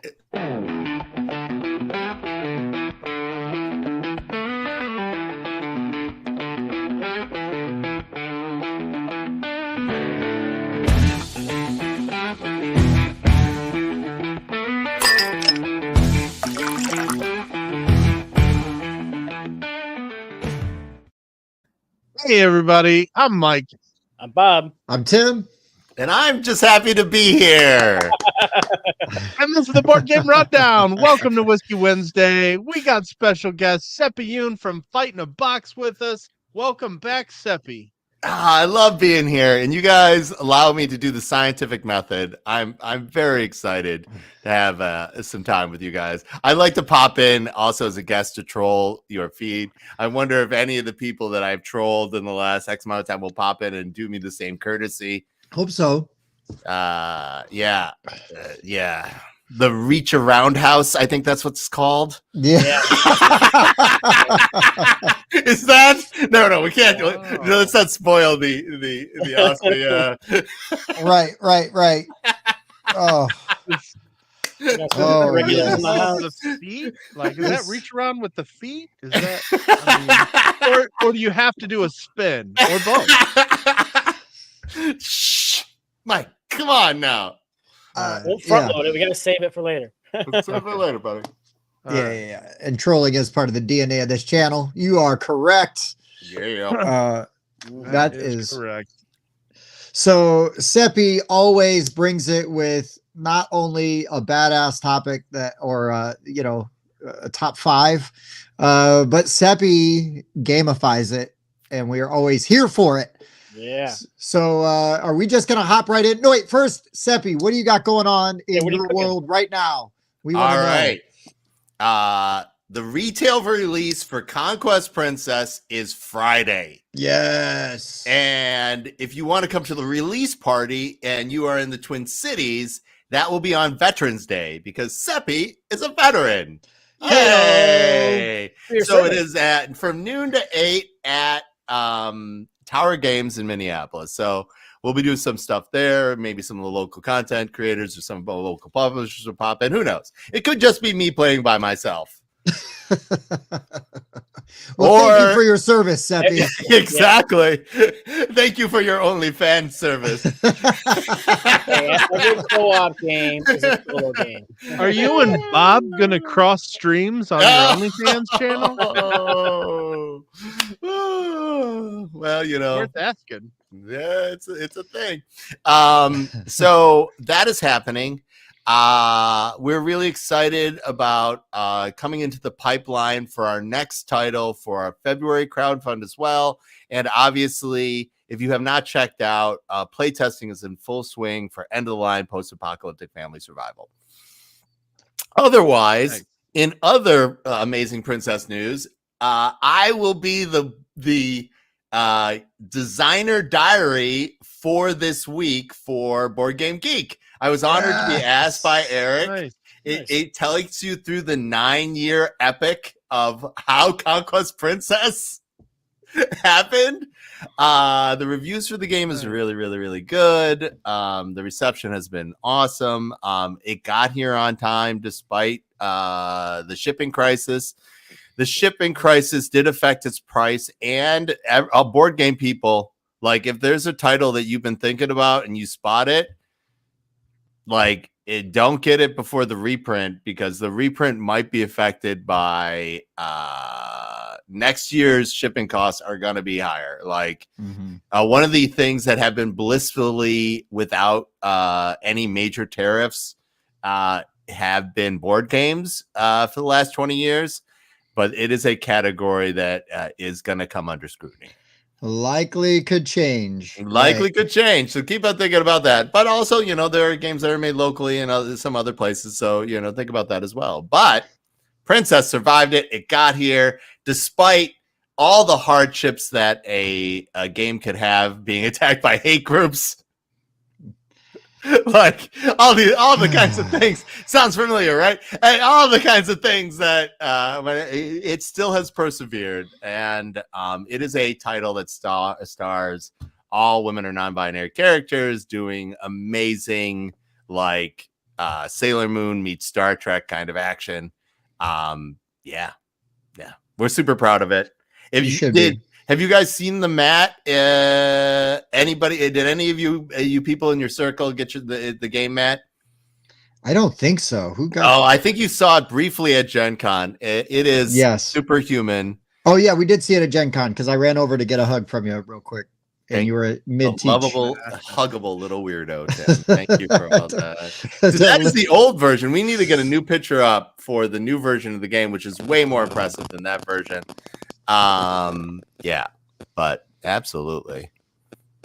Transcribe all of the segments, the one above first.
Hey, everybody. I'm Mike. I'm Bob. I'm Tim. And I'm just happy to be here. And this is the Board Game Rundown. Welcome to Whiskey Wednesday. We got special guest Seppy Yoon from Fight in a Box with us. Welcome back, Seppy. I love being here, and you guys allow me to do the scientific method. I'm very excited to have some time with you guys. I'd like to pop in also as a guest to troll your feed. I wonder if any of the people that I've trolled in the last X amount of time will pop in and do me the same courtesy. Hope so. Yeah. The Reach Around House, I think that's what it's called. Yeah. Is that? No, we can't. No, let's not spoil the Oscar. Right. Oh. The feet? Like, is that reach around with the feet? Is that, or do you have to do a spin or both? Shh, Mike, come on now. We'll front load it. We got to save it for later. Let's save it later, buddy. Yeah. And trolling is part of the DNA of this channel. You are correct. Yeah. That is correct. So Seppy always brings it with not only a badass topic or a top 5, but Seppy gamifies it, and we are always here for it. Yeah. So are we just gonna hop right in? No, wait. First, Seppy, what do you got going on in your world right now? We want to know. The retail release for Conquest Princess is Friday. Yes. And if you want to come to the release party and you are in the Twin Cities, that will be on Veterans Day because Seppy is a veteran. Yay! So it is from noon to 8 at Tower Games in Minneapolis. So we'll be doing some stuff there. Maybe some of the local content creators or some of the local publishers will pop in. Who knows? It could just be me playing by myself. Thank you for your service, Seppy. Exactly. Thank you for your OnlyFans service. Every co-op game is a solo game. Are you and Bob gonna cross streams on your OnlyFans channel? Well, worth asking. Yeah, it's a thing. So that is happening. We're really excited about coming into the pipeline for our next title for our February crowdfund as well. And obviously, if you have not checked out, playtesting is in full swing for End of the Line Post-Apocalyptic Family Survival. Otherwise, in other amazing princess news, I will be the designer diary for this week for Board Game Geek. I was honored to be asked by Eric. Nice. It tells you through the 9-year epic of how Conquest Princess happened. The reviews for the game is really, really, really good. The reception has been awesome. It got here on time despite the shipping crisis. The shipping crisis did affect its price, and board game people, like, if there's a title that you've been thinking about and you spot it, don't get it before the reprint, because the reprint might be affected by next year's shipping costs are going to be higher. One of the things that have been blissfully without any major tariffs have been board games for the last 20 years, but it is a category that is going to come under scrutiny. Likely could change. Could change. So keep on thinking about that. But also, there are games that are made locally in some other places. So, think about that as well. But Princess survived it. It got here despite all the hardships that a game could have, being attacked by hate groups. Like all the kinds of things. Sounds familiar, right? And all the kinds of things that it still has persevered, and it is a title that stars all women or non-binary characters doing amazing, like, Sailor Moon meets Star Trek kind of action. Yeah, we're super proud of it. If you did, have you guys seen the mat? Anybody? Did any of you people in your circle get the game mat? I don't think so. Who got? Oh, I think you saw it briefly at Gen Con. It is superhuman. Oh yeah, we did see it at Gen Con because I ran over to get a hug from you real quick. And you were mid-teach. Lovable, huggable little weirdo, Tim. Thank you for all that. So that is the old version. We need to get a new picture up for the new version of the game, which is way more impressive than that version. Yeah, but absolutely.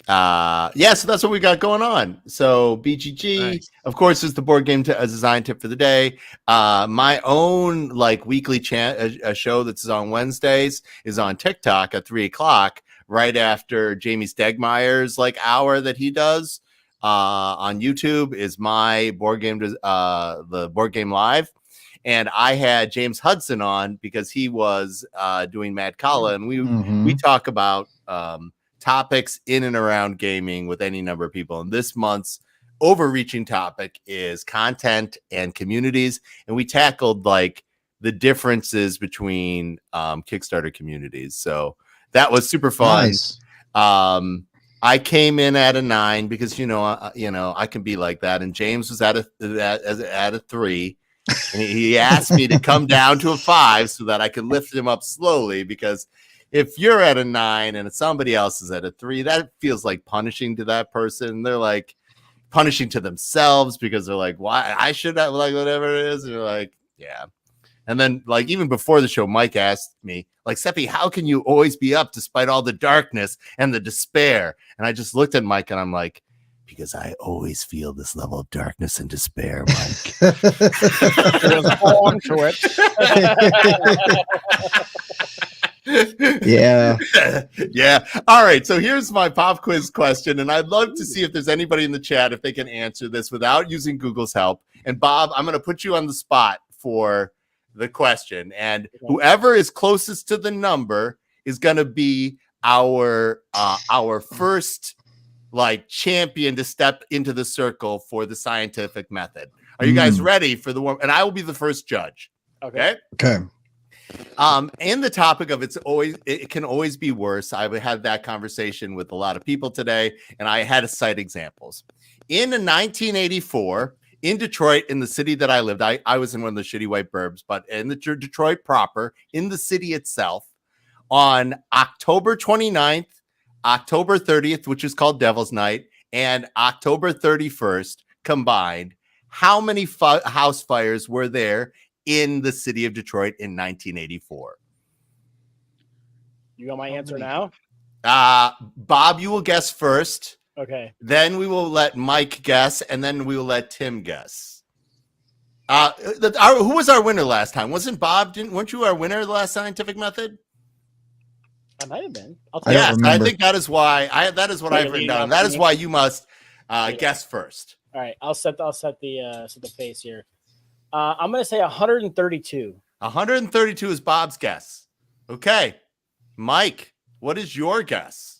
So that's what we got going on. So BGG, of course, is the board game design tip for the day. My own weekly a show that's on Wednesdays is on TikTok at 3:00. Right after Jamie Stegmeyer's hour that he does on YouTube is my board game, the board game live. And I had James Hudson on because he was doing Mad Kala, and we talk about topics in and around gaming with any number of people. And this month's overreaching topic is content and communities. And we tackled the differences between Kickstarter communities. So that was super fun. Nice. I came in at a 9 because I can be like that, and James was at a 3, and he asked me to come down to a 5 so that I could lift him up slowly. Because if you're at a 9 and somebody else is at a 3, that feels like punishing to that person. They're punishing to themselves because they're like, why I should have whatever it is. And you're like, yeah. And then, even before the show, Mike asked me, Seppy, how can you always be up despite all the darkness and the despair? And I just looked at Mike and I'm like, because I always feel this level of darkness and despair, Mike. On to it. Yeah. Yeah. All right. So here's my pop quiz question. And I'd love to see if there's anybody in the chat, if they can answer this without using Google's help. And Bob, I'm going to put you on the spot for the question, and whoever is closest to the number is going to be our first champion to step into the circle for the scientific method. Are you guys ready for the one? And I will be the first judge. Okay. And the topic of it can always be worse. I had that conversation with a lot of people today, and I had to cite examples. In 1984, in Detroit, in the city that I lived, I was in one of the shitty white burbs, but in the Detroit proper, in the city itself, on October 29th, October 30th, which is called Devil's Night, and October 31st combined, how many house fires were there in the city of Detroit in 1984? You got my answer now? Bob, you will guess first. Okay. Then we will let Mike guess, and then we will let Tim guess. Who was our winner last time? Wasn't Bob? Weren't you our winner the last scientific method? I might have been. Yes, I think that is why. That is what I've written down. That is why you must guess first. All right, I'll set the pace here. I'm going to say 132. 132 is Bob's guess. Okay, Mike, what is your guess?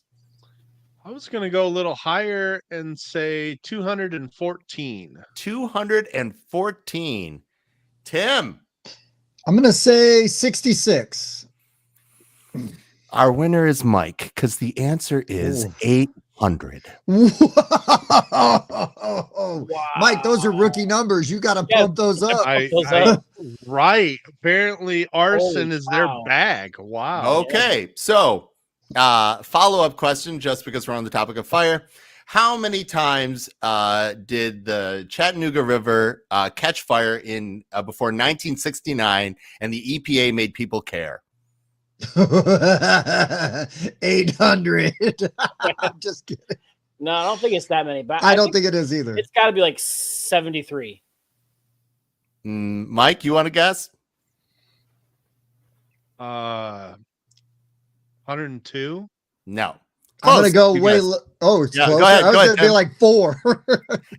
I was going to go a little higher and say 214. 214. Tim. I'm going to say 66. Our winner is Mike because the answer is 800. Wow. Mike, those are rookie numbers. You got to pump those up. Right. Apparently arson is their bag. Wow. Okay. So follow-up question, just because we're on the topic of fire. How many times did the Chattanooga River catch fire in before 1969 and the EPA made people care? 800. I'm just kidding. No, I don't think it's that many. But I don't think it is either. It's got to be 73. Mike, you want to guess? 102? No. Close. I'm gonna go way. It's go close. Ahead, I was gonna be 4.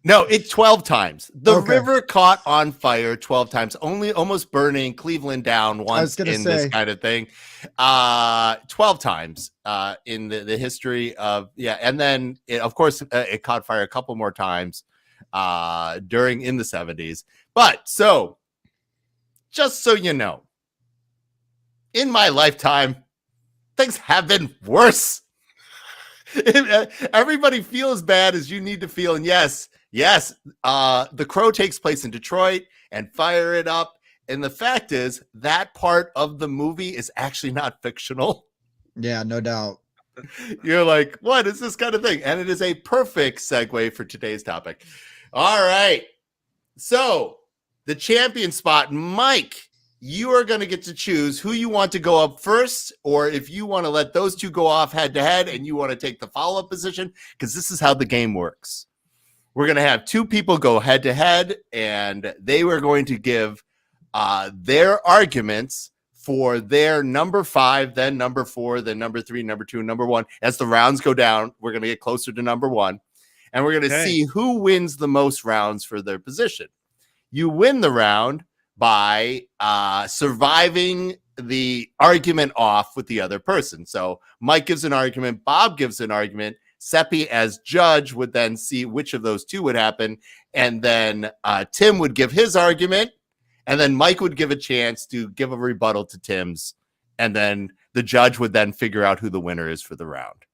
No, it's 12 times. The river caught on fire 12 times, almost burning Cleveland down once in this kind of thing. 12 times in the history of and then of course it caught fire a couple more times in the 70s. But so, just so you know, in my lifetime, things have been worse. Everybody feel as bad as you need to feel. And yes, The Crow takes place in Detroit and fire it up. And the fact is that part of the movie is actually not fictional. Yeah, no doubt. You're like, what is this kind of thing? And it is a perfect segue for today's topic. All right. So the champion spot, Mike, you are going to get to choose who you want to go up first, or if you want to let those two go off head to head and you want to take the follow-up position, because this is how the game works. We're going to have two people go head to head, and they were going to give their arguments for their number 5, then number 4, then number 3, number 2, number 1. As the rounds go down, we're going to get closer to number 1, and we're going to see who wins the most rounds for their position. You win the round by surviving the argument off with the other person. So Mike gives an argument, Bob gives an argument, Seppy as judge would then see which of those two would happen, and then Tim would give his argument, and then Mike would give a chance to give a rebuttal to Tim's, and then the judge would then figure out who the winner is for the round.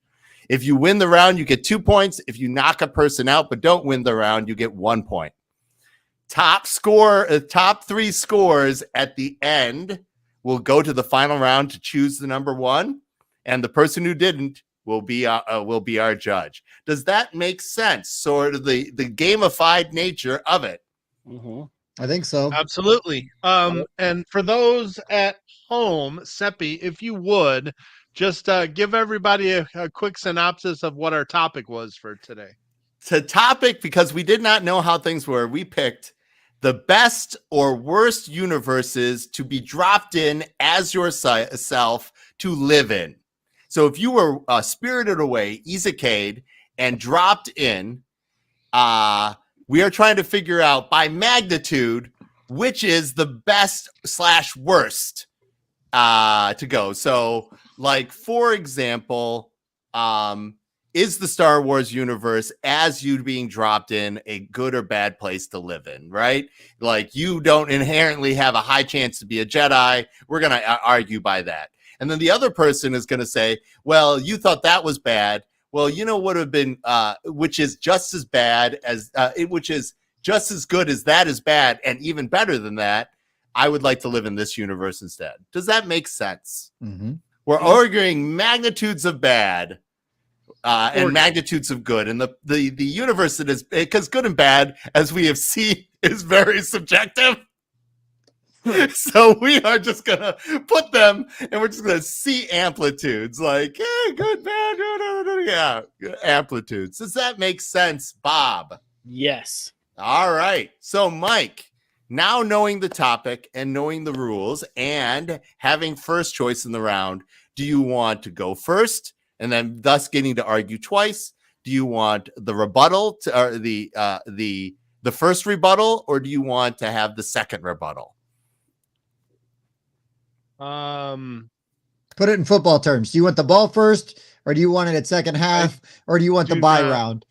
If you win the round, you get 2 points. If you knock a person out but don't win the round, you get 1 point. Top 3 scores at the end will go to the final round to choose the number 1, and the person who didn't will be our judge. Does that make sense? Sort of the gamified nature of it. Mm-hmm. I think so. Absolutely. And for those at home, Seppy, if you would just give everybody a quick synopsis of what our topic was for today. The topic, because we did not know how things were, we picked the best or worst universes to be dropped in as yourself to live in. So if you were spirited away, Izakade, and dropped in, we are trying to figure out by magnitude which is the best / worst to go. So, like, for example, is the Star Wars universe, as you being dropped in, a good or bad place to live in, right? Like, you don't inherently have a high chance to be a Jedi. We're going to argue by that. And then the other person is going to say, well, you thought that was bad. Well, you know what would have been, which is just as bad as, which is just as good as that is bad, and even better than that. I would like to live in this universe instead. Does that make sense? Mm-hmm. We're arguing magnitudes of bad and magnitudes of good. And the universe that is, because good and bad, as we have seen, is very subjective. So we are just going to put them, and we're just going to see amplitudes, like, good, bad, yeah, amplitudes. Does that make sense, Bob? Yes. All right. So, Mike, now knowing the topic and knowing the rules and having first choice in the round, do you want to go first and then thus getting to argue twice? Do you want the rebuttal or the first rebuttal, or do you want to have the second rebuttal? Put it in football terms. Do you want the ball first, or do you want it at second half, or do you want the bye round?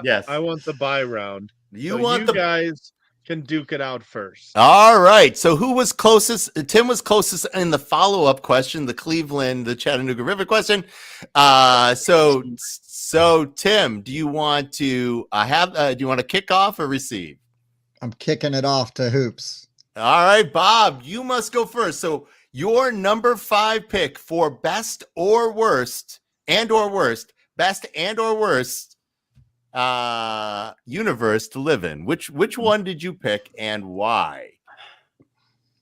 Yes, I want the bye round. You guys can duke it out first. All right. So who was closest? Tim was closest in the follow-up question, the Chattanooga River question. So Tim, do you want to do you want to kick off or receive? I'm kicking it off to Hoops. All right, Bob, you must go first. So your number 5 pick for best or worst, best and or worst universe to live in. Which one did you pick and why?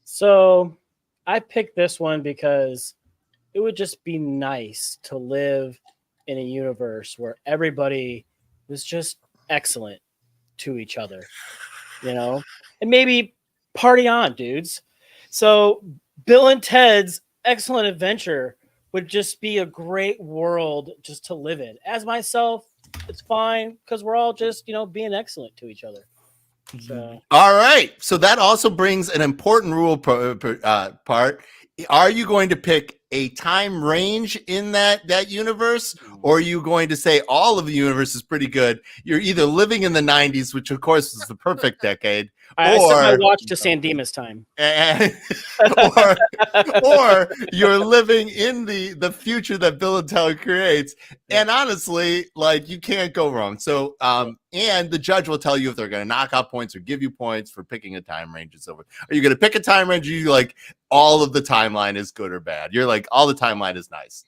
So I picked this one because it would just be nice to live in a universe where everybody was just excellent to each other, and maybe party on, dudes. So Bill and Ted's Excellent Adventure would just be a great world just to live in. As myself, it's fine because we're all just, being excellent to each other. So. All right. So that also brings an important rule part. are you going to pick a time range in that universe, or are you going to say all of the universe is pretty good? You're either living in the 90s, which of course is the perfect decade, I set my or watch to San Dimas time. or you're living in the future that Bill and Ted creates. And honestly, like, you can't go wrong. So and the judge will tell you if they're going to knock out points or give you points for picking a time range. It's over. Are you going to pick a time range? Or you like all of the timeline is good or bad? You're like, all the timeline is nice.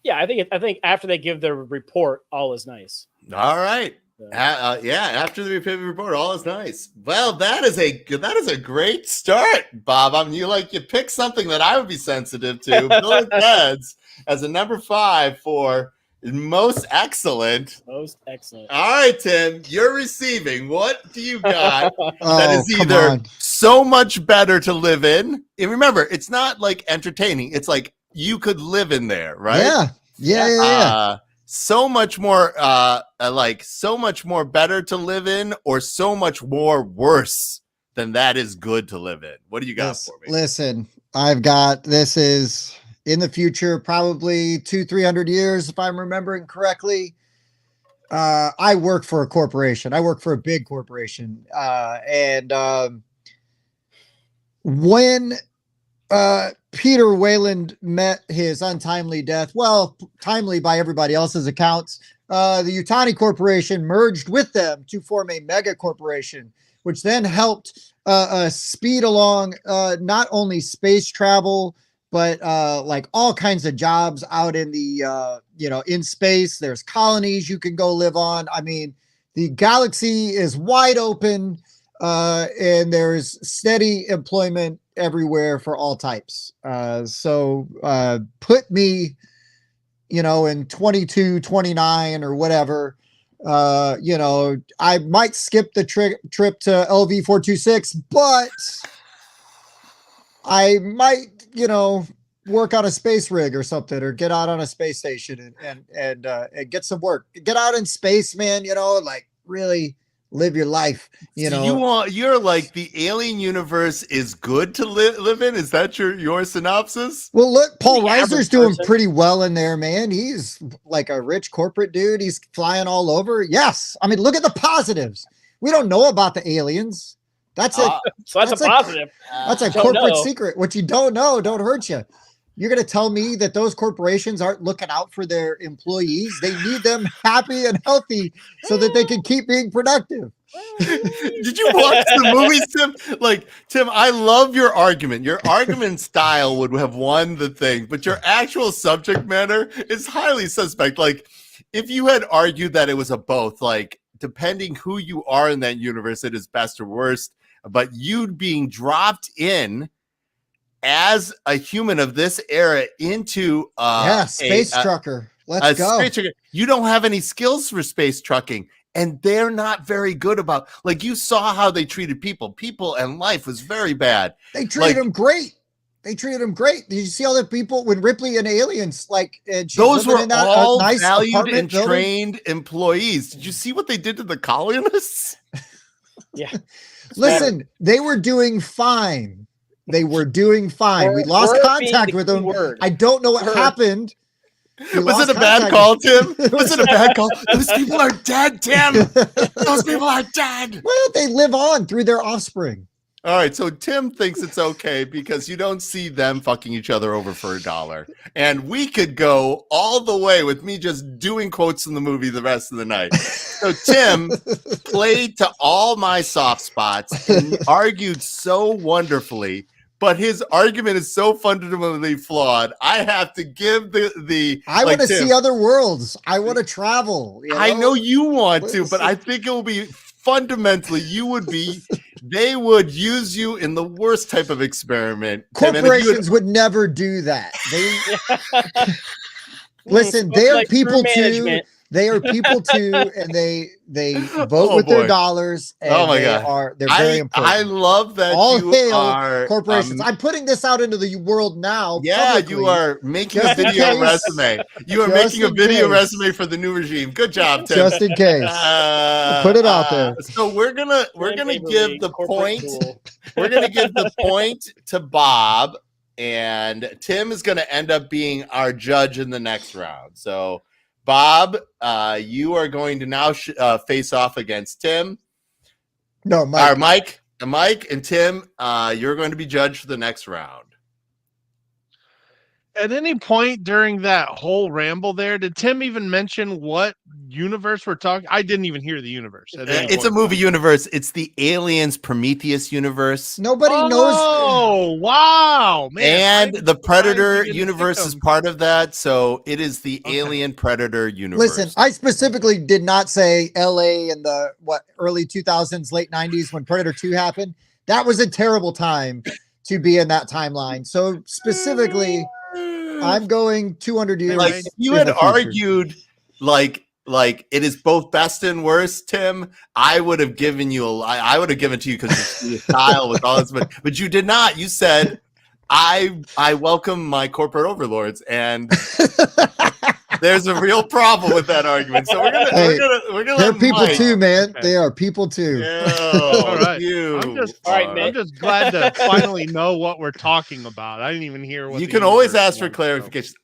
Yeah, I think after they give their report, all is nice. All right. After the report, all is nice. Well, that is a great start, Bob. You pick something that I would be sensitive to. Bill and Ted's as a number 5 for most excellent. Most excellent. All right, Tim, you're receiving. What do you got that is come either on. so much better to live in? And remember, it's not like entertaining. It's like you could live in there, right? Yeah. So much more so much more better to live in, or so much more worse than that is good to live in. What do you got for me? Listen, I've got, this is in the future, probably 200-300 years, if I'm remembering correctly. I work for a corporation. I work for a big corporation. When Peter Wayland met his untimely death, well, timely by everybody else's accounts, the Yutani Corporation merged with them to form a mega corporation, which then helped speed along not only space travel, but like all kinds of jobs out in the, in space. There's colonies you can go live on. I mean, the galaxy is wide open, and there's steady employment everywhere for all types. So put me, in 22, 29 or whatever. I might skip the trip to LV 426, but I might, work on a space rig or something, or get out on a space station and get some work. Get out in space, man. Like really live your life. You're like, the alien universe is good to live in. Is that your synopsis? Well, look, Paul The Reiser's average doing person. pretty well in there, man. He's like a rich corporate dude. He's flying all over. Yes. I mean, look at the positives. We don't know about the aliens. That's it. So that's a positive. That's a Don't corporate know. secret. What you don't know don't hurt you. You're going to tell me that those corporations aren't looking out for their employees? They need them happy and healthy so that they can keep being productive. Did you watch the movies, Tim? Like, Tim, I love your argument. Your argument style would have won the thing, but your actual subject matter is highly suspect. Like, if you had argued that it was a both, like, depending who you are in that universe, it is best or worst, but you being dropped in as a human of this era into space trucker. Let's go. Space trucker. You don't have any skills for space trucking, and they're not very good about, like, you saw how they treated people and life was very bad. They treated them great. Did you see all the people when Ripley and Aliens, and those were all nice valued and building? trained employees? Did you see what they did to the colonists? Yeah. Listen, they were doing fine. We lost contact with them. I don't know what happened. Was it a bad call, Tim? Was it a bad call? Those people are dead, Tim. Those people are dead. Well, they live on through their offspring. All right, so Tim thinks it's okay because you don't see them fucking each other over for $1. And we could go all the way with me just doing quotes from the movie the rest of the night. So Tim played to all my soft spots and argued so wonderfully, but his argument is so fundamentally flawed. I have to give the I want to see other worlds. I want to travel. I know you want to, but I think it will be fundamentally, they would use you in the worst type of experiment. Corporations would never do that. Listen, they are people too. They are people too, and they vote with their dollars. And they're very important. I love that you are corporations. I'm putting this out into the world now. Yeah, publicly. You are making a video resume. You are making a video resume for the new regime. Good job, Tim. Just in case. Put it out there. So we're gonna give the point. We're gonna give the point to Bob and Tim is going to end up being our judge in the next round. So, Bob, you are going to now face off against Tim. No, Mike. Mike and Tim, you're going to be judged for the next round. At any point during that whole ramble there, did Tim even mention what universe we're talking? I didn't even hear the universe. It's a movie universe. It's the Aliens Prometheus universe. Nobody knows. Oh, wow, man! And the Predator universe is part of that, so it is the Alien Predator universe. Listen, I specifically did not say LA in the early 2000s, late 90s when Predator 2 happened. That was a terrible time to be in that timeline. So specifically, I'm going 200 years. Like if you had argued like it is both best and worst, Tim, I would have given you I would have given it to you because your style with all this, but you did not. You said I welcome my corporate overlords, and there's a real problem with that argument. So we're gonna they're people Mike. too, man. Okay. They are people too. All right. I'm just glad to finally know what we're talking about. I didn't even hear what you can always ask for clarification.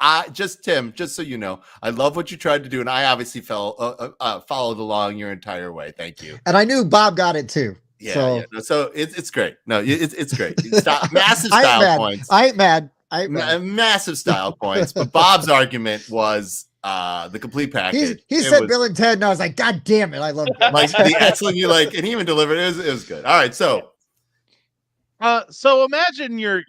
Tim, just so you know, I love what you tried to do, and I obviously followed along your entire way. Thank you. And I knew Bob got it too. Yeah. So, yeah. No, so it's great. No, it's great. Massive style points. I ain't mad. Massive style points. But Bob's argument was the complete package. He said Bill and Ted, and I was like, God damn it, I love it. Like the excellent, and he even delivered it. It was good. All right, so imagine you're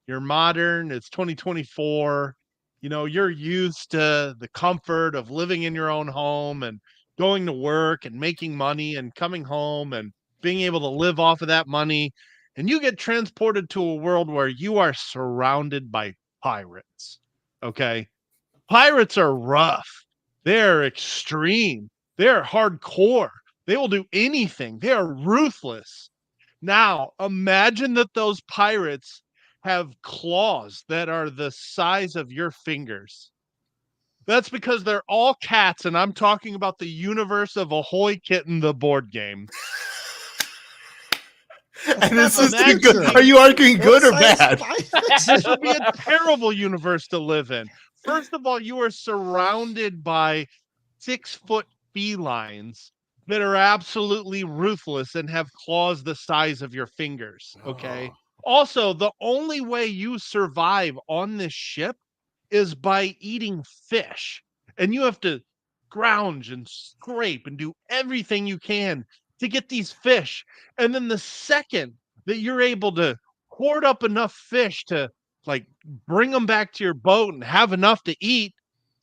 modern. It's 2024. You're used to the comfort of living in your own home and going to work and making money and coming home and being able to live off of that money. And you get transported to a world where you are surrounded by pirates. Okay. Pirates are rough. They're extreme. They're hardcore. They will do anything. They are ruthless. Now, imagine that those pirates have claws that are the size of your fingers. That's because they're all cats, and I'm talking about the universe of Ahoy Kitten, the board game. And this is good. Are you arguing good or bad? This would be a terrible universe to live in. First of all, you are surrounded by 6-foot felines that are absolutely ruthless and have claws the size of your fingers. Okay. Also, the only way you survive on this ship is by eating fish. And you have to scrounge and scrape and do everything you can to get these fish. And then the second that you're able to hoard up enough fish to bring them back to your boat and have enough to eat,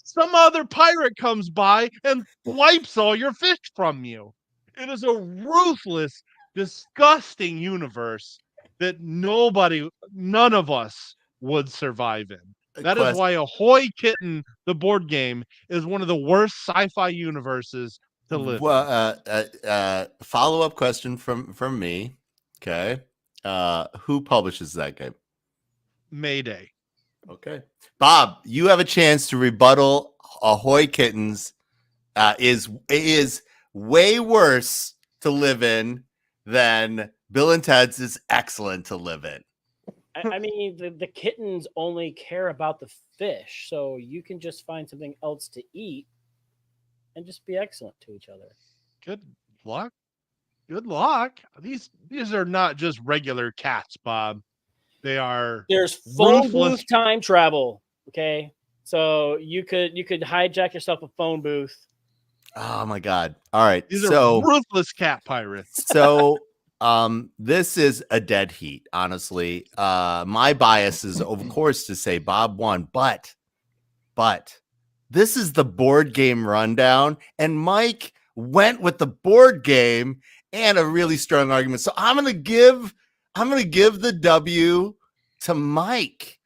some other pirate comes by and wipes all your fish from you. It is a ruthless, disgusting universe that none of us would survive in. That is why Ahoy Kitten, the board game, is one of the worst sci-fi universes to live in. Follow-up question from me. Okay. Who publishes that game? Mayday. Okay. Bob, you have a chance to rebuttal Ahoy Kittens is way worse to live in than Bill and Ted's is excellent to live in. I mean, the kittens only care about the fish, so you can just find something else to eat and just be excellent to each other. Good luck. Good luck. These are not just regular cats, Bob. There's phone booth time travel. Okay, so you could hijack yourself a phone booth. Oh my God! All right, these are ruthless cat pirates. So, this is a dead heat. Honestly, my bias is, of course, to say Bob won, but this is the board game rundown, and Mike went with the board game and a really strong argument. So I'm gonna give the W to Mike.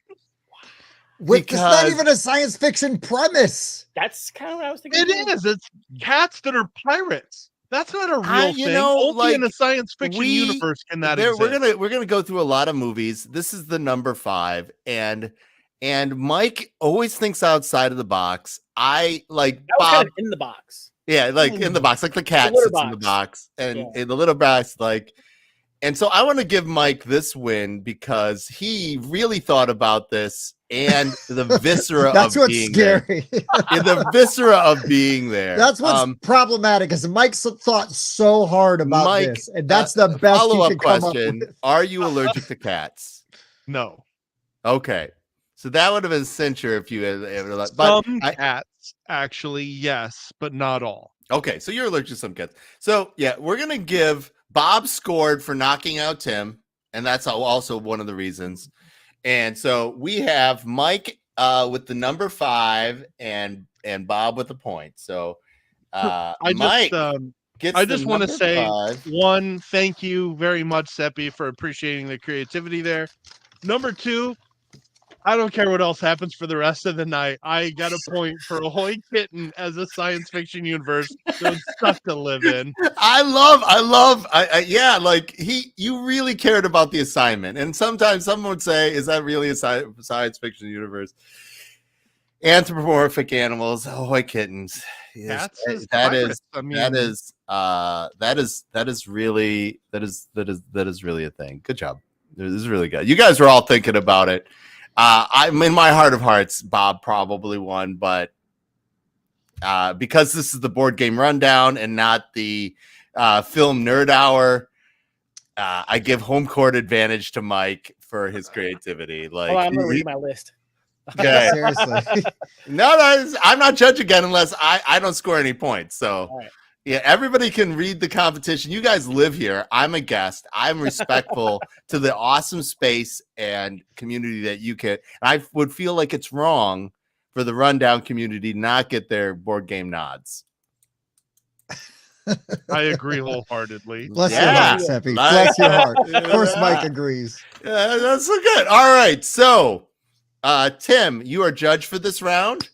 It's not even a science fiction premise. That's kind of what I was thinking. It is. It's cats that are pirates. That's not a real thing. Only in a science fiction universe can that exist. We're gonna go through a lot of movies. This is the number 5, and Mike always thinks outside of the box. I like Bob kind of in the box. Yeah, like in the box, like the cat sits in the box, and in the little box, like. And so I want to give Mike this win because he really thought about this and the viscera That's of what's being there. scary. In the viscera of being there. That's what's problematic. Is Mike's thought so hard about Mike, this, and that's the best you follow-up can come up question. with. Are you allergic to cats? No. Okay. So that would have been censure if you had, Some cats, actually, yes, but not all. Okay, so you're allergic to some cats. So yeah, we're gonna give Bob scored for knocking out Tim, and that's also one of the reasons. And so we have Mike with the number 5 and Bob with the point. So Mike gets I just want to say 5. one, thank you very much, Seppy, for appreciating the creativity there. Number 2, I don't care what else happens for the rest of the night. I got a point for Ahoy Kitten as a science fiction universe that was tough to live in. I like you really cared about the assignment. And sometimes someone would say, is that really a science fiction universe? Anthropomorphic animals, Ahoy Kittens. That is really a thing. Good job. This is really good. You guys were all thinking about it. I'm in my heart of hearts, Bob probably won, but because this is the board game rundown and not the film nerd hour, I give home court advantage to Mike for his creativity. Like, I'm gonna read my list. Okay. Seriously. No, I'm not judging again unless I don't score any points. So yeah, everybody can read the competition. You guys live here. I'm a guest. I'm respectful to the awesome space and community that you can. I would feel like it's wrong for the rundown community to not get their board game nods. I agree wholeheartedly. Bless your heart, Seppy. Bless your heart. Of course, Mike agrees. Yeah, that's so good. All right, so Tim, you are judge for this round.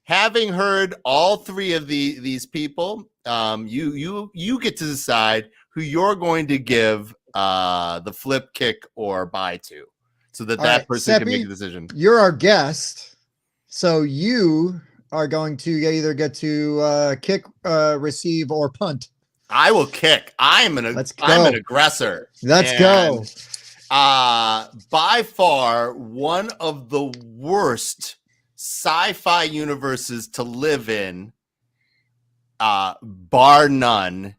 Having heard all 3 of these people, you get to decide who you're going to give the flip, kick, or buy to, so that that person can make a decision. You're our guest, so you are going to either get to kick, receive, or punt. I will kick. I'm an aggressor. Let's go. By far, one of the worst sci-fi universes to live in, bar none,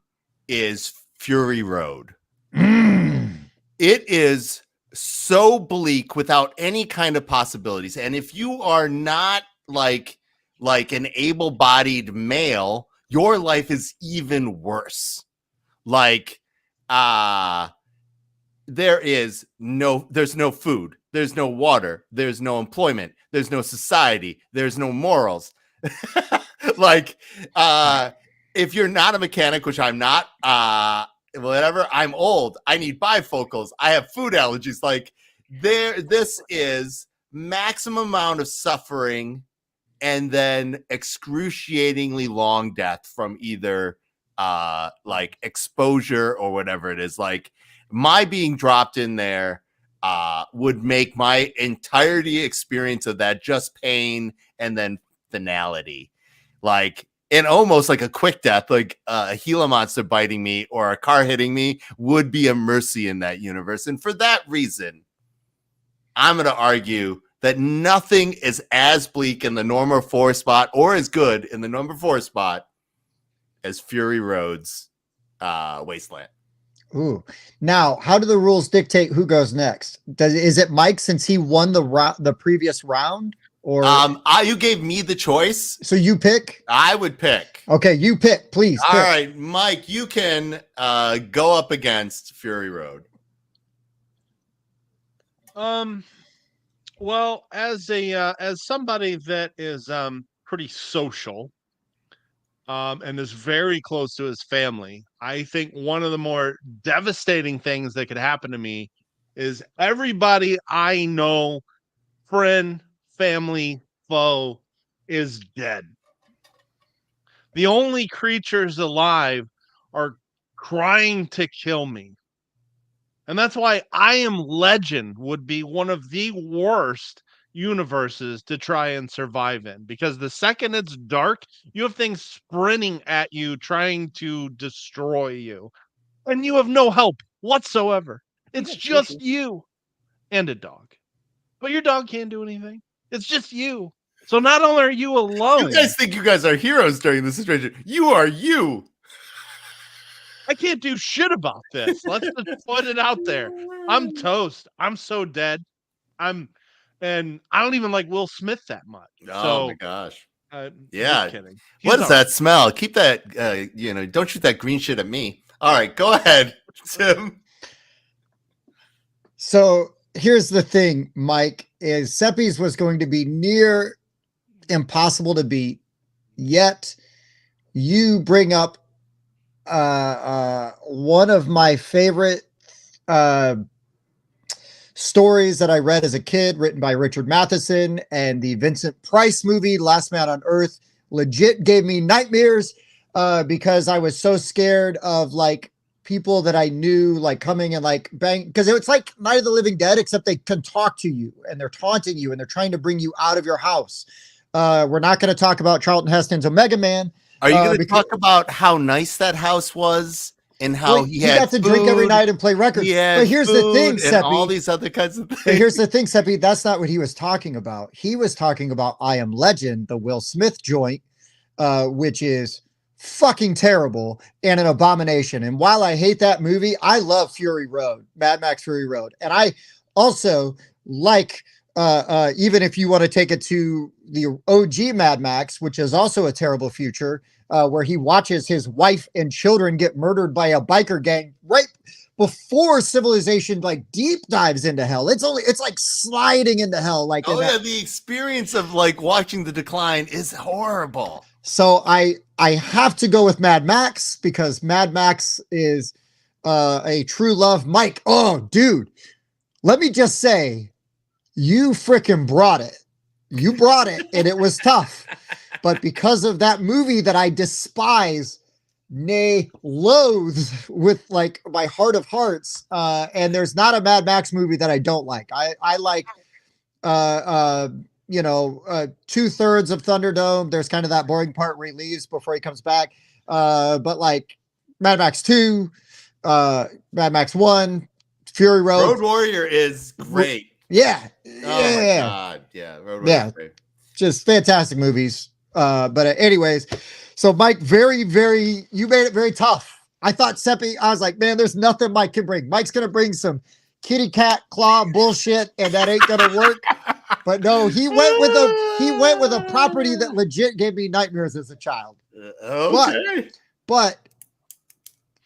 is Fury Road. It is so bleak without any kind of possibilities. And if you are not like an able-bodied male, your life is even worse. Like, there's no food, there's no water, there's no employment, there's no society, there's no morals. Like, if you're not a mechanic, which I'm not, whatever, I'm old, I need bifocals, I have food allergies. Like, this is maximum amount of suffering and then excruciatingly long death from either like exposure or whatever it is. Like, my being dropped in there would make my entirety experience of that just pain and then finality. Like, and almost like a quick death, like a Gila monster biting me or a car hitting me would be a mercy in that universe. And for that reason, I'm going to argue that nothing is as bleak in the number 4 spot or as good in the number 4 spot as Fury Road's Wasteland. Ooh. Now, how do the rules dictate who goes next? Is it Mike since he won the previous round? Or you gave me the choice, so you pick? I would pick. Okay, you pick, please. All right, Mike, you can go up against Fury Road. Well, as somebody that is pretty social, and is very close to his family, I think one of the more devastating things that could happen to me is everybody I know, friend, family, foe, is dead. The only creatures alive are trying to kill me. And that's why I Am Legend would be one of the worst universes to try and survive in, because the second it's dark, you have things sprinting at you trying to destroy you, and you have no help whatsoever. It's Yeah, just true. you and a dog. But your dog can't do anything. It's just you. So not only are you alone, You guys think you guys are heroes during this situation. You are you. I can't do shit about this. Let's just put it out there. I'm toast. I'm so dead. And I don't even like Will Smith that much. Oh my So gosh. just Yeah. kidding. What He's does all that smell? Keep that, don't shoot that green shit at me. All right, go ahead, Tim. So here's the thing, Mike, is Seppi's was going to be near impossible to beat, yet you bring up one of my favorite stories that I read as a kid, written by Richard Matheson, and the Vincent Price movie, Last Man on Earth, legit gave me nightmares because I was so scared of like people that I knew like coming and like bang, because it's like Night of the Living Dead, except they can talk to you and they're taunting you and they're trying to bring you out of your house. We're not going to talk about Charlton Heston's Omega Man. Are you going to talk about how nice that house was and how well, he got had to drink every food, night and play records? he had But here's the thing, food, and Seppi. all these other kinds of things. But here's the thing, Seppi, that's not what he was talking about. He was talking about I Am Legend, the Will Smith joint, which is fucking terrible and an abomination. And while I hate that movie, I love Fury Road, Mad Max Fury Road. And I also like, even if you want to take it to the OG Mad Max, which is also a terrible future, where he watches his wife and children get murdered by a biker gang right before civilization like deep dives into hell. It's like sliding into hell. Like, the experience of like watching the decline is horrible. So I have to go with Mad Max because Mad Max is a true love. Mike, oh dude, let me just say, you freaking brought it. You brought it, and it was tough. But because of that movie that I despise, nay, loathe with like my heart of hearts, and there's not a Mad Max movie that I don't like. I like 2/3 of Thunderdome. There's kind of that boring part where he leaves before he comes back. But like Mad Max 2, Mad Max 1, Fury Road. Road Warrior is great. Yeah. Oh my God. Yeah. Road Warrior. Yeah. Just fantastic movies. But anyways, so Mike, you made it very tough. I thought Seppi, I was like, man, there's nothing Mike can bring. Mike's going to bring some kitty cat claw bullshit and that ain't going to work. But no, he went with a property that legit gave me nightmares as a child. Okay. But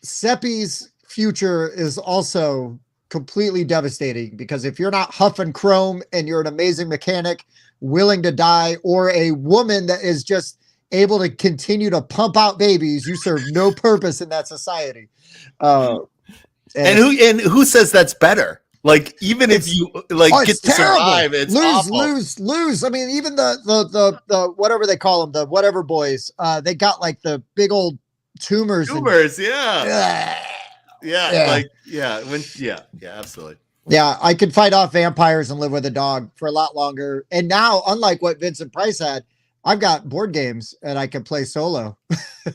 Seppi's future is also completely devastating because if you're not huff and chrome and you're an amazing mechanic willing to die, or a woman that is just able to continue to pump out babies, you serve no purpose in that society. And who says that's better? Like, even if you like get to survive, it's lose. I mean, even the whatever they call them, the whatever boys, they got like the big old tumors. Absolutely. Yeah, I could fight off vampires and live with a dog for a lot longer. And now, unlike what Vincent Price had, I've got board games and I can play solo.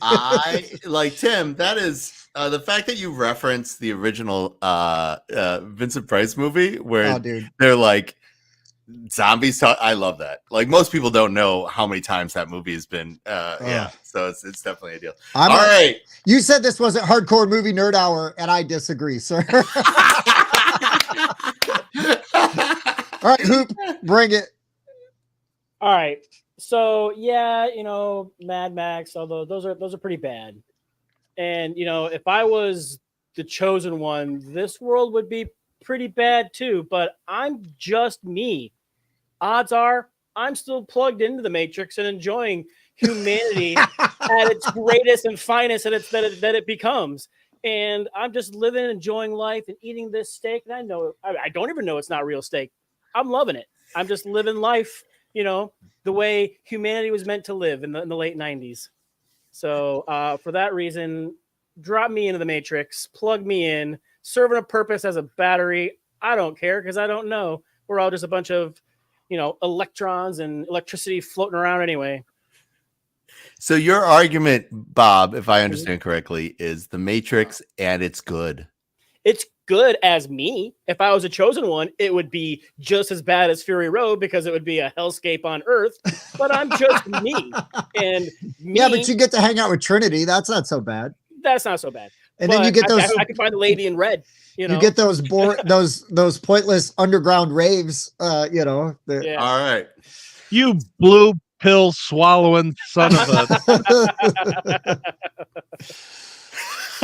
I like Tim. That is the fact that you referenced the original Vincent Price movie where they're like zombies. I love that. Like, most people don't know how many times that movie has been. So it's definitely a deal. All right. You said this wasn't hardcore movie nerd hour, and I disagree, sir. All right, Hoop, bring it. All right. So yeah, Mad Max, although those are pretty bad. And if I was the chosen one, this world would be pretty bad too, but I'm just me. Odds are I'm still plugged into the Matrix and enjoying humanity at its greatest and finest that it becomes. And I'm just living, enjoying life and eating this steak. And I don't even know it's not real steak. I'm loving it. I'm just living life, the way humanity was meant to live in the late 90s. So for that reason, drop me into the Matrix, plug me in, serving a purpose as a battery. I don't care because I don't know. We're all just a bunch of, electrons and electricity floating around anyway. So your argument, Bob, if I understand correctly, is the Matrix and it's good. It's good as me. If I was a chosen one, it would be just as bad as Fury Road because it would be a hellscape on Earth. But I'm just me, and me, Yeah, but you get to hang out with Trinity. That's not so bad. That's not so bad. And then you get those. I could find the lady in red. You get those those pointless underground raves. Yeah. All right. You blue pill swallowing son of a.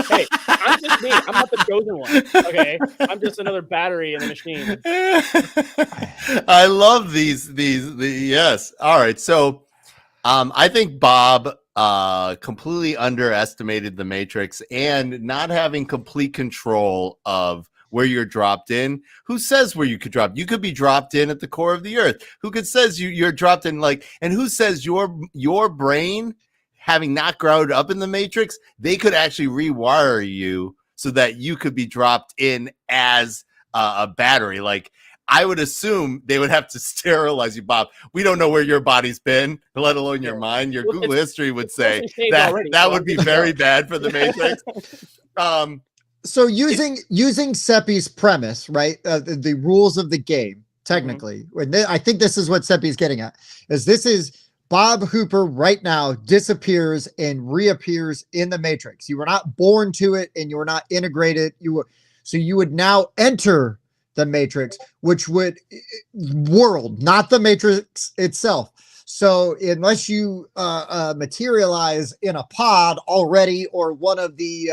Hey, I'm just me. I'm not the chosen one. Okay, I'm just another battery in the machine. I love these. Yes. All right. So, I think Bob completely underestimated the Matrix and not having complete control of where you're dropped in. Who says where you could drop? You could be dropped in at the core of the earth. Who could says you're dropped in and who says your brain, having not grown up in the Matrix, they could actually rewire you so that you could be dropped in as a battery. Like, I would assume they would have to sterilize you, Bob. We don't know where your body's been, let alone your mind. Your Google history would say that would be very bad for the Matrix. So using Seppy's premise, right? The rules of the game, technically, I think this is what Seppy's getting at, is Bob Hooper right now disappears and reappears in the Matrix. You were not born to it and you were not integrated. So you would now enter the Matrix, which would world, not the Matrix itself. So unless you materialize in a pod already, or one of the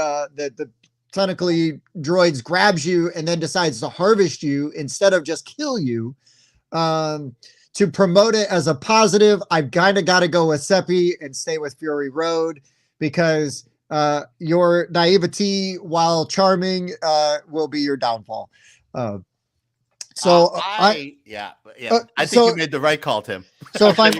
technically droids grabs you and then decides to harvest you instead of just kill you, to promote it as a positive, I've kind of got to go with Seppy and stay with Fury Road, because your naivety, while charming, will be your downfall. I think you made the right call, Tim. So if I'm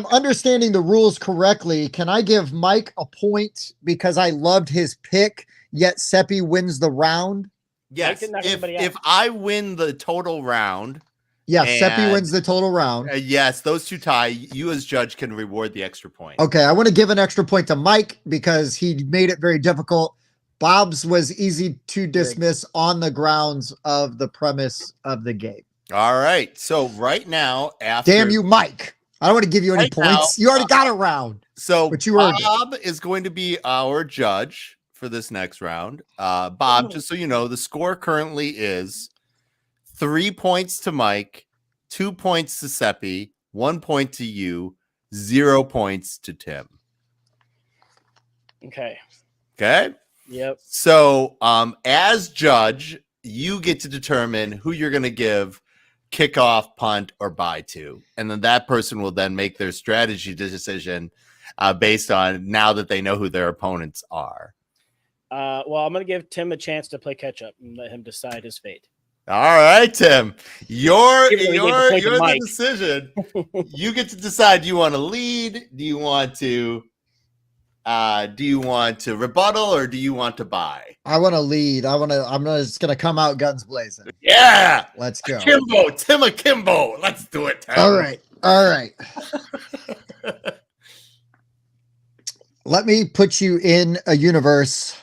understanding the rules correctly, can I give Mike a point because I loved his pick, yet Seppy wins the round? Yes. If I win the total round. Yeah, Seppy wins the total round. Yes, those two tie. You as judge can reward the extra point. Okay, I want to give an extra point to Mike because he made it very difficult. Bob's was easy to dismiss on the grounds of the premise of the game. All right. So right now, after damn you, Mike. I don't want to give you any points. You already got a round. So Bob is going to be our judge for this next round. Bob, just so you know, the score currently is 3 points to Mike, 2 points to Seppy, 1 point to you, 0 points to Tim. Okay. Yep. So, as judge, you get to determine who you're going to give kickoff, punt, or bye to, and then that person will then make their strategy decision based on now that they know who their opponents are. Well, I'm going to give Tim a chance to play catch up and let him decide his fate. All right, Tim, you're the decision. You get to decide. Do you want to lead? Do you want to rebuttal, or do you want to buy? I want to lead. I'm just gonna come out guns blazing. Yeah, let's go. Tim Akimbo. Let's do it, Tim. All right. Let me put you in a universe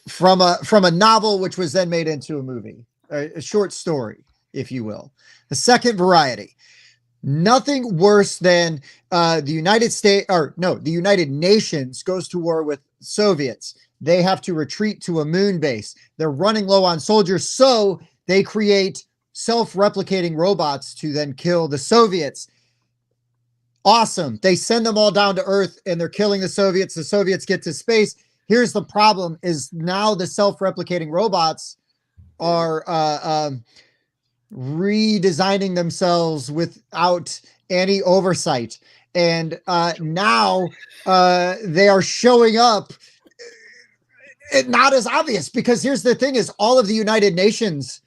from a novel which was then made into a movie, a short story, if you will. The second variety. Nothing worse than the United Nations goes to war with Soviets. They have to retreat to a moon base. They're running low on soldiers, so they create self-replicating robots to then kill the Soviets. Awesome. They send them all down to Earth and they're killing the Soviets. The Soviets get to space. Here's the problem is now the self-replicating robots are redesigning themselves without any oversight. And now they are showing up not as obvious, because here's the thing is all of the United Nations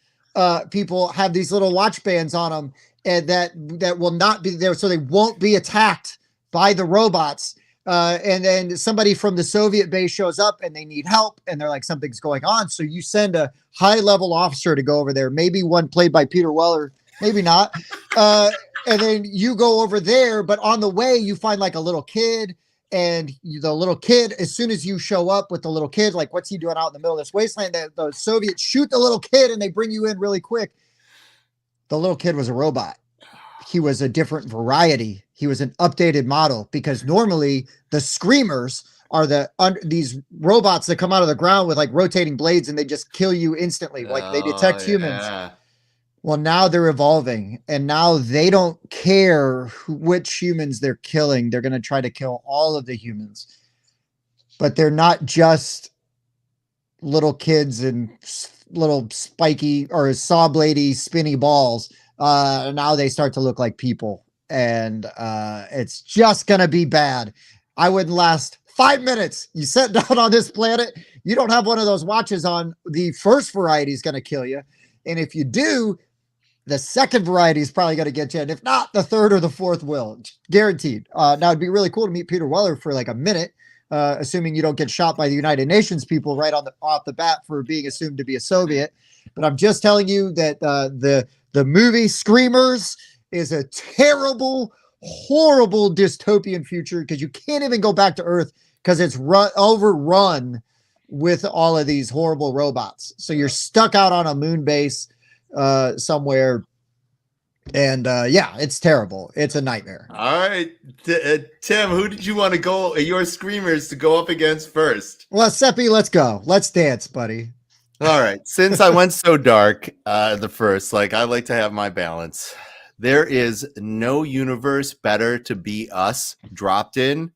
people have these little watch bands on them, and that will not be there, so they won't be attacked by the robots. And then somebody from the Soviet base shows up and they need help, and they're like, something's going on. So you send a high-level officer to go over there, maybe one played by Peter Weller, maybe not. And then you go over there, but on the way you find like a little kid and the little kid, as soon as you show up with the little kid, like what's he doing out in the middle of this wasteland? The Soviets shoot the little kid and they bring you in really quick. The little kid was a robot. He was a different variety. He was an updated model, because normally the screamers are these robots that come out of the ground with like rotating blades and they just kill you instantly. Like they detect humans. Well, now they're evolving, and now they don't care which humans they're killing. They're going to try to kill all of the humans, but they're not just little kids and little spiky or saw bladey spinny balls. Now they start to look like people, and it's just going to be bad. I wouldn't last 5 minutes. You sit down on this planet, you don't have one of those watches on, the first variety is going to kill you. And if you do, the second variety is probably going to get you. And if not, the third or the fourth will. Guaranteed. Now, it'd be really cool to meet Peter Weller for like a minute, assuming you don't get shot by the United Nations people right off the bat for being assumed to be a Soviet. But I'm just telling you that the movie Screamers is a terrible, horrible dystopian future, because you can't even go back to Earth because it's overrun with all of these horrible robots. So you're stuck out on a moon base somewhere, and yeah, it's terrible. It's a nightmare. All right, Tim, who did you want to go, your Screamers, to go up against first? Well, Seppy, let's go. Let's dance, buddy. All right, since I went so dark the first, like I like to have my balance. There is no universe better to be us dropped in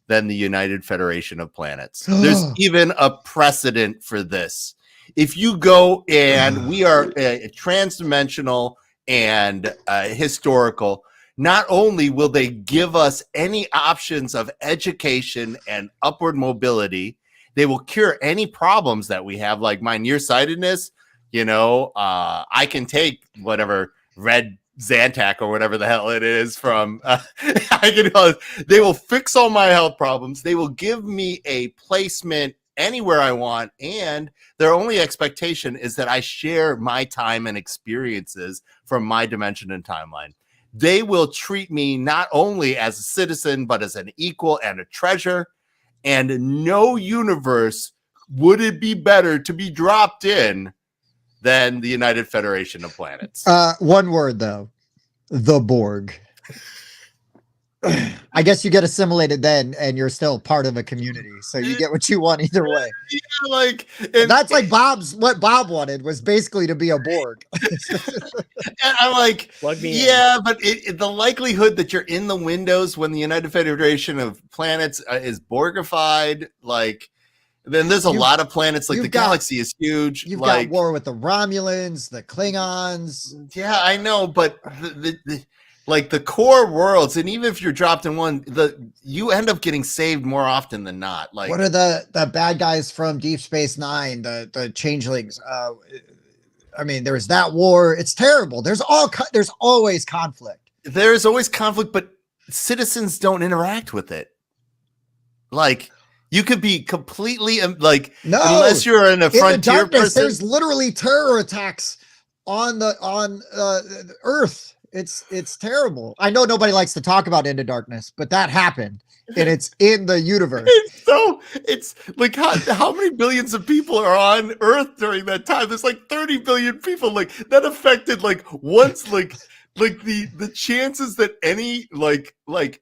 than the United Federation of Planets. There's even a precedent for this. If you go, and we are transdimensional and historical, not only will they give us any options of education and upward mobility, they will cure any problems that we have, like my nearsightedness. You know, I can take whatever red Zantac or whatever the hell it is from, they will fix all my health problems. They will give me a placement anywhere I want, and their only expectation is that I share my time and experiences from my dimension and timeline. They will treat me not only as a citizen, but as an equal and a treasure. And no universe would it be better to be dropped in than the United Federation of Planets. One word, though: the Borg. I guess you get assimilated then, and you're still part of a community, so you get what you want either way. Yeah, like that's like what Bob wanted was basically to be a Borg. And I'm like, yeah, but the likelihood that you're in the windows when the United Federation of Planets is Borgified, like, then there's a lot of planets. Like the galaxy is huge. You've got war with the Romulans, the Klingons. Yeah, I know, but the like the core worlds, and even if you're dropped in one, you end up getting saved more often than not. Like, what are the bad guys from Deep Space Nine, the changelings? I mean, there's that war. It's terrible. There's always conflict. There's always conflict, but citizens don't interact with it. Like, you could be completely like, no, unless you're in a frontier person. There's literally terror attacks on Earth. It's terrible. I know nobody likes to talk about Into Darkness, but that happened, and it's in the universe. It's like how many billions of people are on Earth during that time? There's like 30 billion people. Like that affected like once like the chances that any like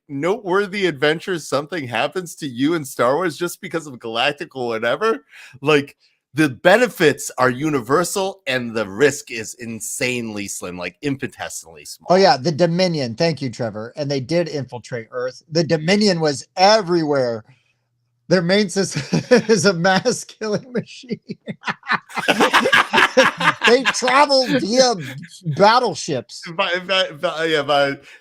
noteworthy adventure, something happens to you in Star Wars just because of galactic or whatever, like. The benefits are universal, and the risk is insanely slim, like infinitesimally small. Oh, yeah, the Dominion. Thank you, Trevor. And they did infiltrate Earth. The Dominion was everywhere. Their main system is a mass killing machine. They travel via battleships.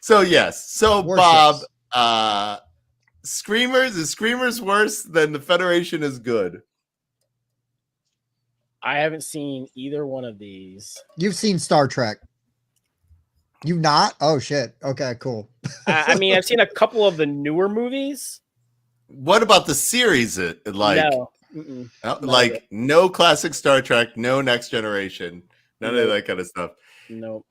So, yes. So, warships. Bob, is Screamers worse than the Federation is good? I haven't seen either one of these. You've seen Star Trek. You've not? Oh, shit. Okay, cool. I mean, I've seen a couple of the newer movies. What about the series? Like, no. Like, no classic Star Trek, no Next Generation, none of that kind of stuff. No.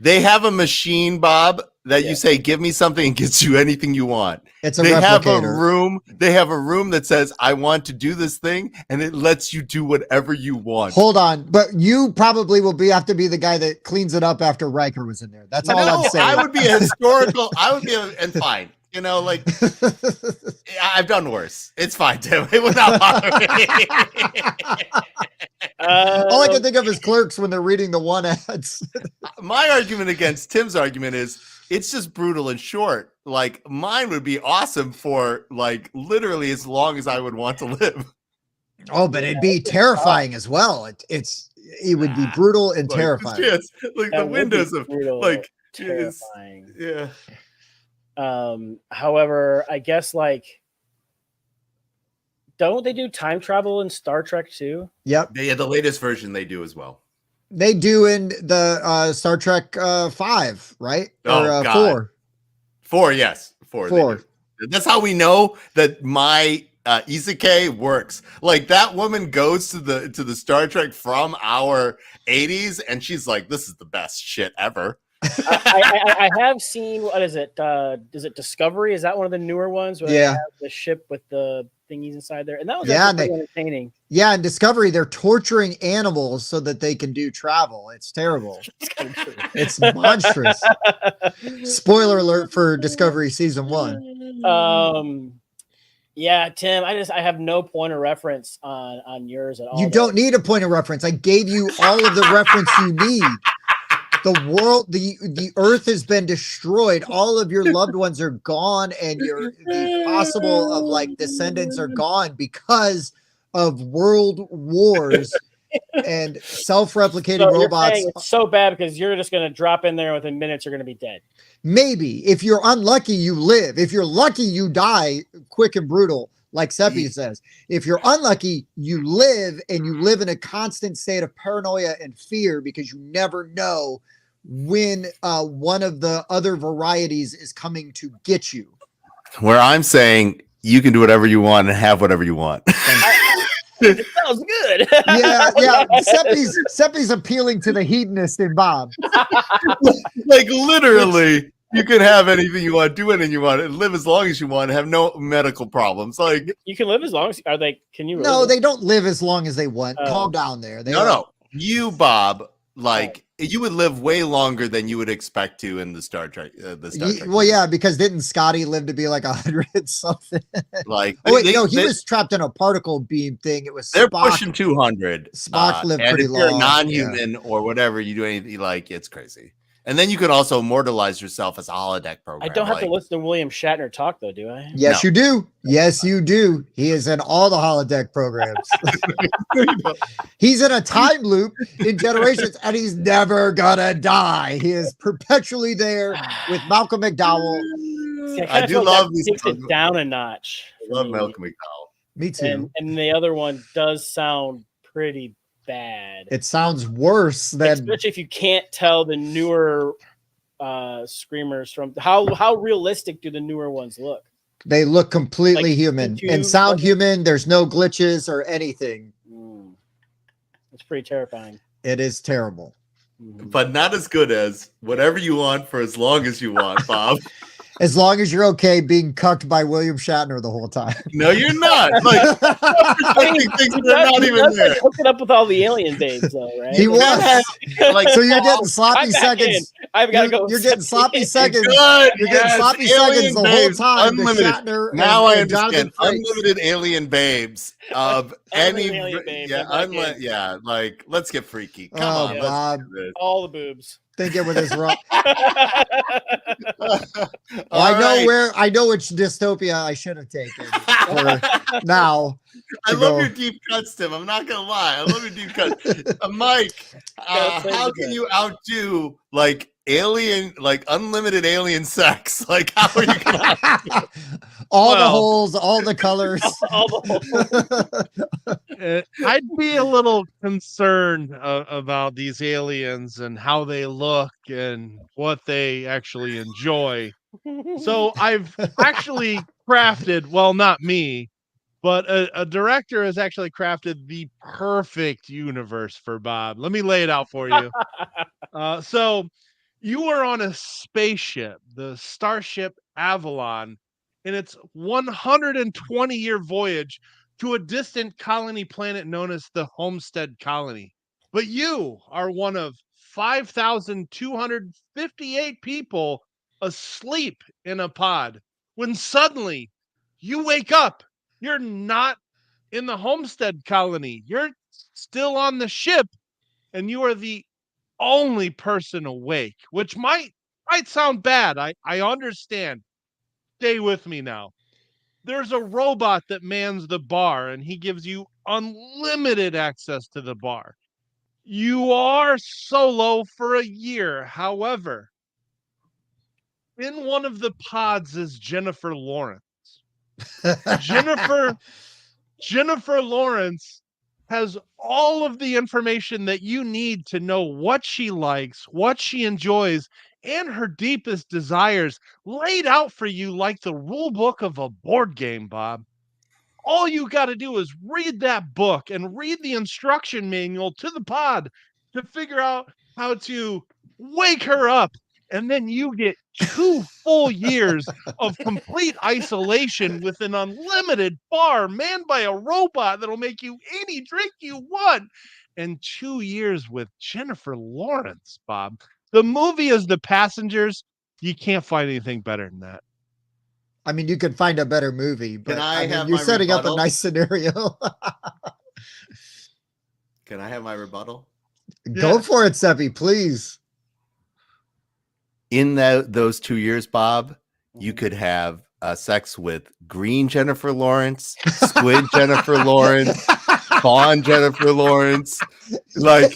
They have a machine, Bob, that Yeah. you say, "Give me something," and gets you anything you want. It's a They have a replicator. room. They have a room that says, "I want to do this thing," and it lets you do whatever you want. Hold on, but you probably will have to be the guy that cleans it up after Riker was in there. That's all I'm saying. I would be a historical. and fine. You know, like I've done worse. It's fine, Tim. It would not bother me. All I can think of is Clerks when they're reading the one ads. My argument against Tim's argument is it's just brutal and short. Like mine would be awesome for like literally as long as I would want to live. Oh, but it'd be terrifying as well. It would be brutal and Like, terrifying. Yes, like That the would be windows of brutal, like terrifying. yeah. However, I guess like don't they do time travel in Star Trek too? Yep, The latest version they do as well. they do in the Star Trek 5, right? Oh, Or God. 4. 4, yes, 4. they 4. do. That's how we know that my isekai works. Like that woman goes to the Star Trek from our 80s, and she's like, "This is the best shit ever." I have seen, what is it? Is it Discovery? Is that one of the newer ones where they Yeah. have the ship with the thingies inside there? And that was Yeah, actually pretty entertaining. Yeah, in Discovery, they're torturing animals so that they can do travel. It's terrible. It's monstrous. Spoiler alert for Discovery season 1. Yeah, Tim, I have no point of reference on yours at all. You don't need a point of reference. I gave you all of the reference you need. The world, the earth has been destroyed. All of your loved ones are gone, and the possible of like descendants are gone because of world wars and self-replicating So you're robots. saying it's so bad because you're just going to drop in there within minutes. You're going to be dead. Maybe if you're unlucky, you live. If you're lucky, you die quick and brutal, like Seppy says. If you're unlucky, you live, and you live in a constant state of paranoia and fear because you never know when one of the other varieties is coming to get you. Where I'm saying you can do whatever you want and have whatever you want. It sounds good. Yeah. Seppy's appealing to the hedonist in Bob. Like literally, you can have anything you want, do anything you want, and live as long as you want, and have no medical problems. Like You can live as long as can you? No, they don't live as long as they want. Calm down there. no, you, Bob, like you would live way longer than you would expect to in the Star Trek. Well, yeah, because didn't Scotty live to be like 100 something? Like, Oh wait, no, he was trapped in a particle beam thing. It was they're Spock. pushing 200. Spock lived and pretty if you're long, non-human or whatever, you do anything like it's crazy. And then you can also immortalize yourself as a holodeck program. I don't have to listen to William Shatner talk though, do I? Yes, No. you do. Yes, you do. He is in all the holodeck programs. He's in a time loop in Generations, and he's never gonna die. He is perpetually there with Malcolm McDowell. See, I kinda do feel love that these takes songs. it down a notch. I love Malcolm McDowell. Me too. And the other one does sound pretty bad. It sounds worse than Especially if you can't tell the newer screamers from how realistic do the newer ones look? they look completely Like, human YouTube, and sound like- human. There's no glitches or anything. It's pretty terrifying. It is terrible. But not as good as whatever you want for as long as you want, Bob. As long as you're okay being cucked by William Shatner the whole time. No, you're not. Like, protecting things that are not even there. Hooking up with all the alien babes, though, right? He was. Like, So you're getting sloppy I'm back seconds. in. I've got to go. You're getting sloppy seconds. good. You're getting sloppy seconds the whole time. The Unlimited. Shatner Now I and Jonathan understand. Frakes. Unlimited alien babes of any. Unlimited alien babes, Yeah, I'm back in. yeah. Like, let's get freaky. Come Oh, on, Bob. let's do all the boobs. Thinking with his rock. this. I know which dystopia I should have taken for now. I to love go. your deep cuts, Tim. I'm not gonna lie. I love your deep cuts. Mike, Yeah, how can you outdo like alien, like unlimited alien sex? Like, how are you gonna? All the Well- holes, all the colors. all the I'd be a little concerned about these aliens and how they look and what they actually enjoy. So I've actually crafted, well, not me, but a director has actually crafted the perfect universe for Bob. Let me lay it out for you. So You are on a spaceship, the Starship Avalon, in its 120-year voyage to a distant colony planet known as the Homestead Colony. But you are one of 5,258 people asleep in a pod when suddenly you wake up. You're not in the Homestead Colony. You're still on the ship, and you are the only person awake, which might sound bad. I understand. Stay with me now. There's a robot that mans the bar, and he gives you unlimited access to the bar. You are solo for a year. However, in one of the pods is Jennifer Lawrence. Jennifer Lawrence has all of the information that you need to know what she likes, what she enjoys, and her deepest desires laid out for you like the rule book of a board game, Bob. All you got to do is read that book and read the instruction manual to the pod to figure out how to wake her up. And then you get 2 full years of complete isolation with an unlimited bar manned by a robot that'll make you any drink you want. And 2 years with Jennifer Lawrence, Bob. The movie is The Passengers. You can't find anything better than that. I mean, you could find a better movie, but I mean, have you're my setting up a rebuttal? nice scenario. Can I have my rebuttal? Go Yeah. for it, Seppy, please. In those 2 years, Bob, you could have sex with green Jennifer Lawrence, squid Jennifer Lawrence, fawn Jennifer Lawrence, like,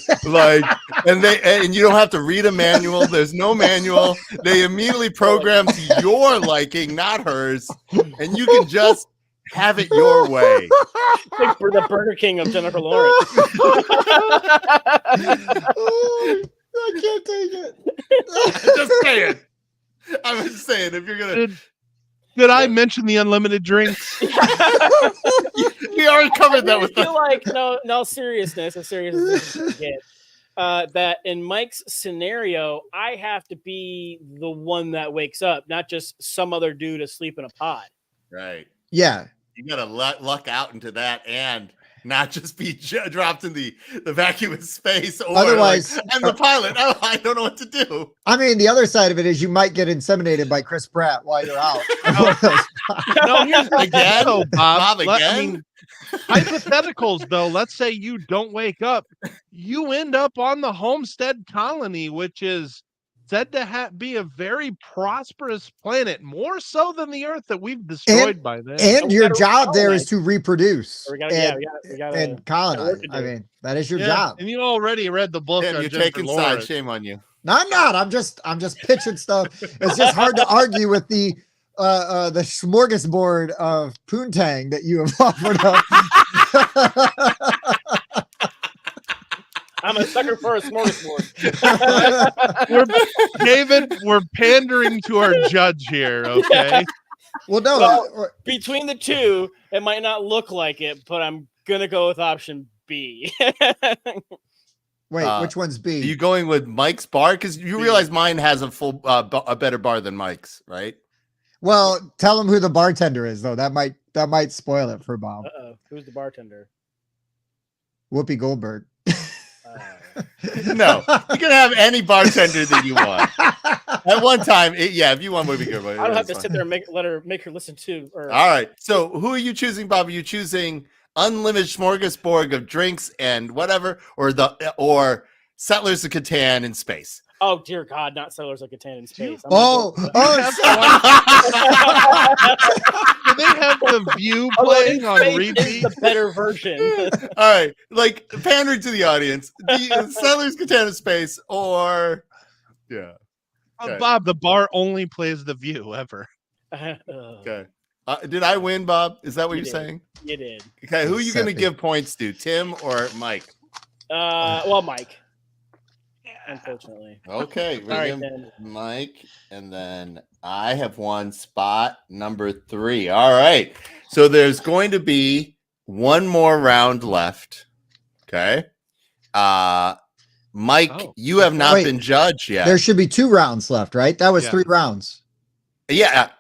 and you don't have to read a manual. There's no manual. They immediately program to your liking, not hers, and you can just have it your way. Like for the Burger King of Jennifer Lawrence. Oh, I can't take it. Just saying. I was saying, if you're gonna, Did I mention the unlimited drinks? we already covered that I with feel the. like no seriousness, as serious as this get. That in Mike's scenario, I have to be the one that wakes up, not just some other dude asleep in a pod. Right. Yeah. You gotta luck out into that and not just be dropped in the vacuous space. Or Otherwise- like, I'm the pilot. Oh, I don't know what to do. I mean, the other side of it is you might get inseminated by Chris Pratt while you're out. No, here's the Again? thing, though, Bob. Bob, I again? mean, hypotheticals, though. Let's say you don't wake up. You end up on the Homestead Colony, which is said to be a very prosperous planet, more so than the Earth that we've destroyed by then. And we your gotta job there colonize. is to reproduce We gotta and colonize. work to I do. mean, that is your Yeah, job. and you already read the book Tim, on you're Jennifer taking Lawrence. sides. Shame on you. No, I'm not. I'm just pitching stuff. It's just hard to argue with the smorgasbord of poontang that you have offered up. I'm a sucker for a smorgasbord. David, we're pandering to our judge here, okay? Well, no. Well, between the two, it might not look like it, but I'm gonna go with option B. Wait, which one's B? Are you going with Mike's bar? Because you realize mine has a full, a better bar than Mike's, right? Well, tell him who the bartender is, though. That might spoil it for Bob. Uh-oh. Who's the bartender? Whoopi Goldberg. No, you can have any bartender that you want. At one time, if you want Whoopi Goldberg, I don't have to that's sit fine. there and make her listen to. Or All right. So who are you choosing, Bob? Are you choosing unlimited smorgasbord of drinks and whatever, or Settlers of Catan in space? oh dear God, not Settlers of Catan in space. I'm Oh, gonna go- oh, Do they have the View Although playing in on space repeat? is the better version. All right, like pandering to the audience, the Settlers of Catan in space, or okay. Bob, the bar only plays The View ever. Okay. Did I win, Bob? Is that what You you're did. saying? You did. Okay, who are you going to Seppy. give points to, Tim or Mike? Well, Mike. Unfortunately. Okay, we're All right, gonna then. Mike, and then I have one spot number 3. All right, so there's going to be one more round left. Okay, Mike, Oh. you have not Wait. been judged yet. There should be 2 rounds left, right? That was Yeah. 3 rounds. Yeah,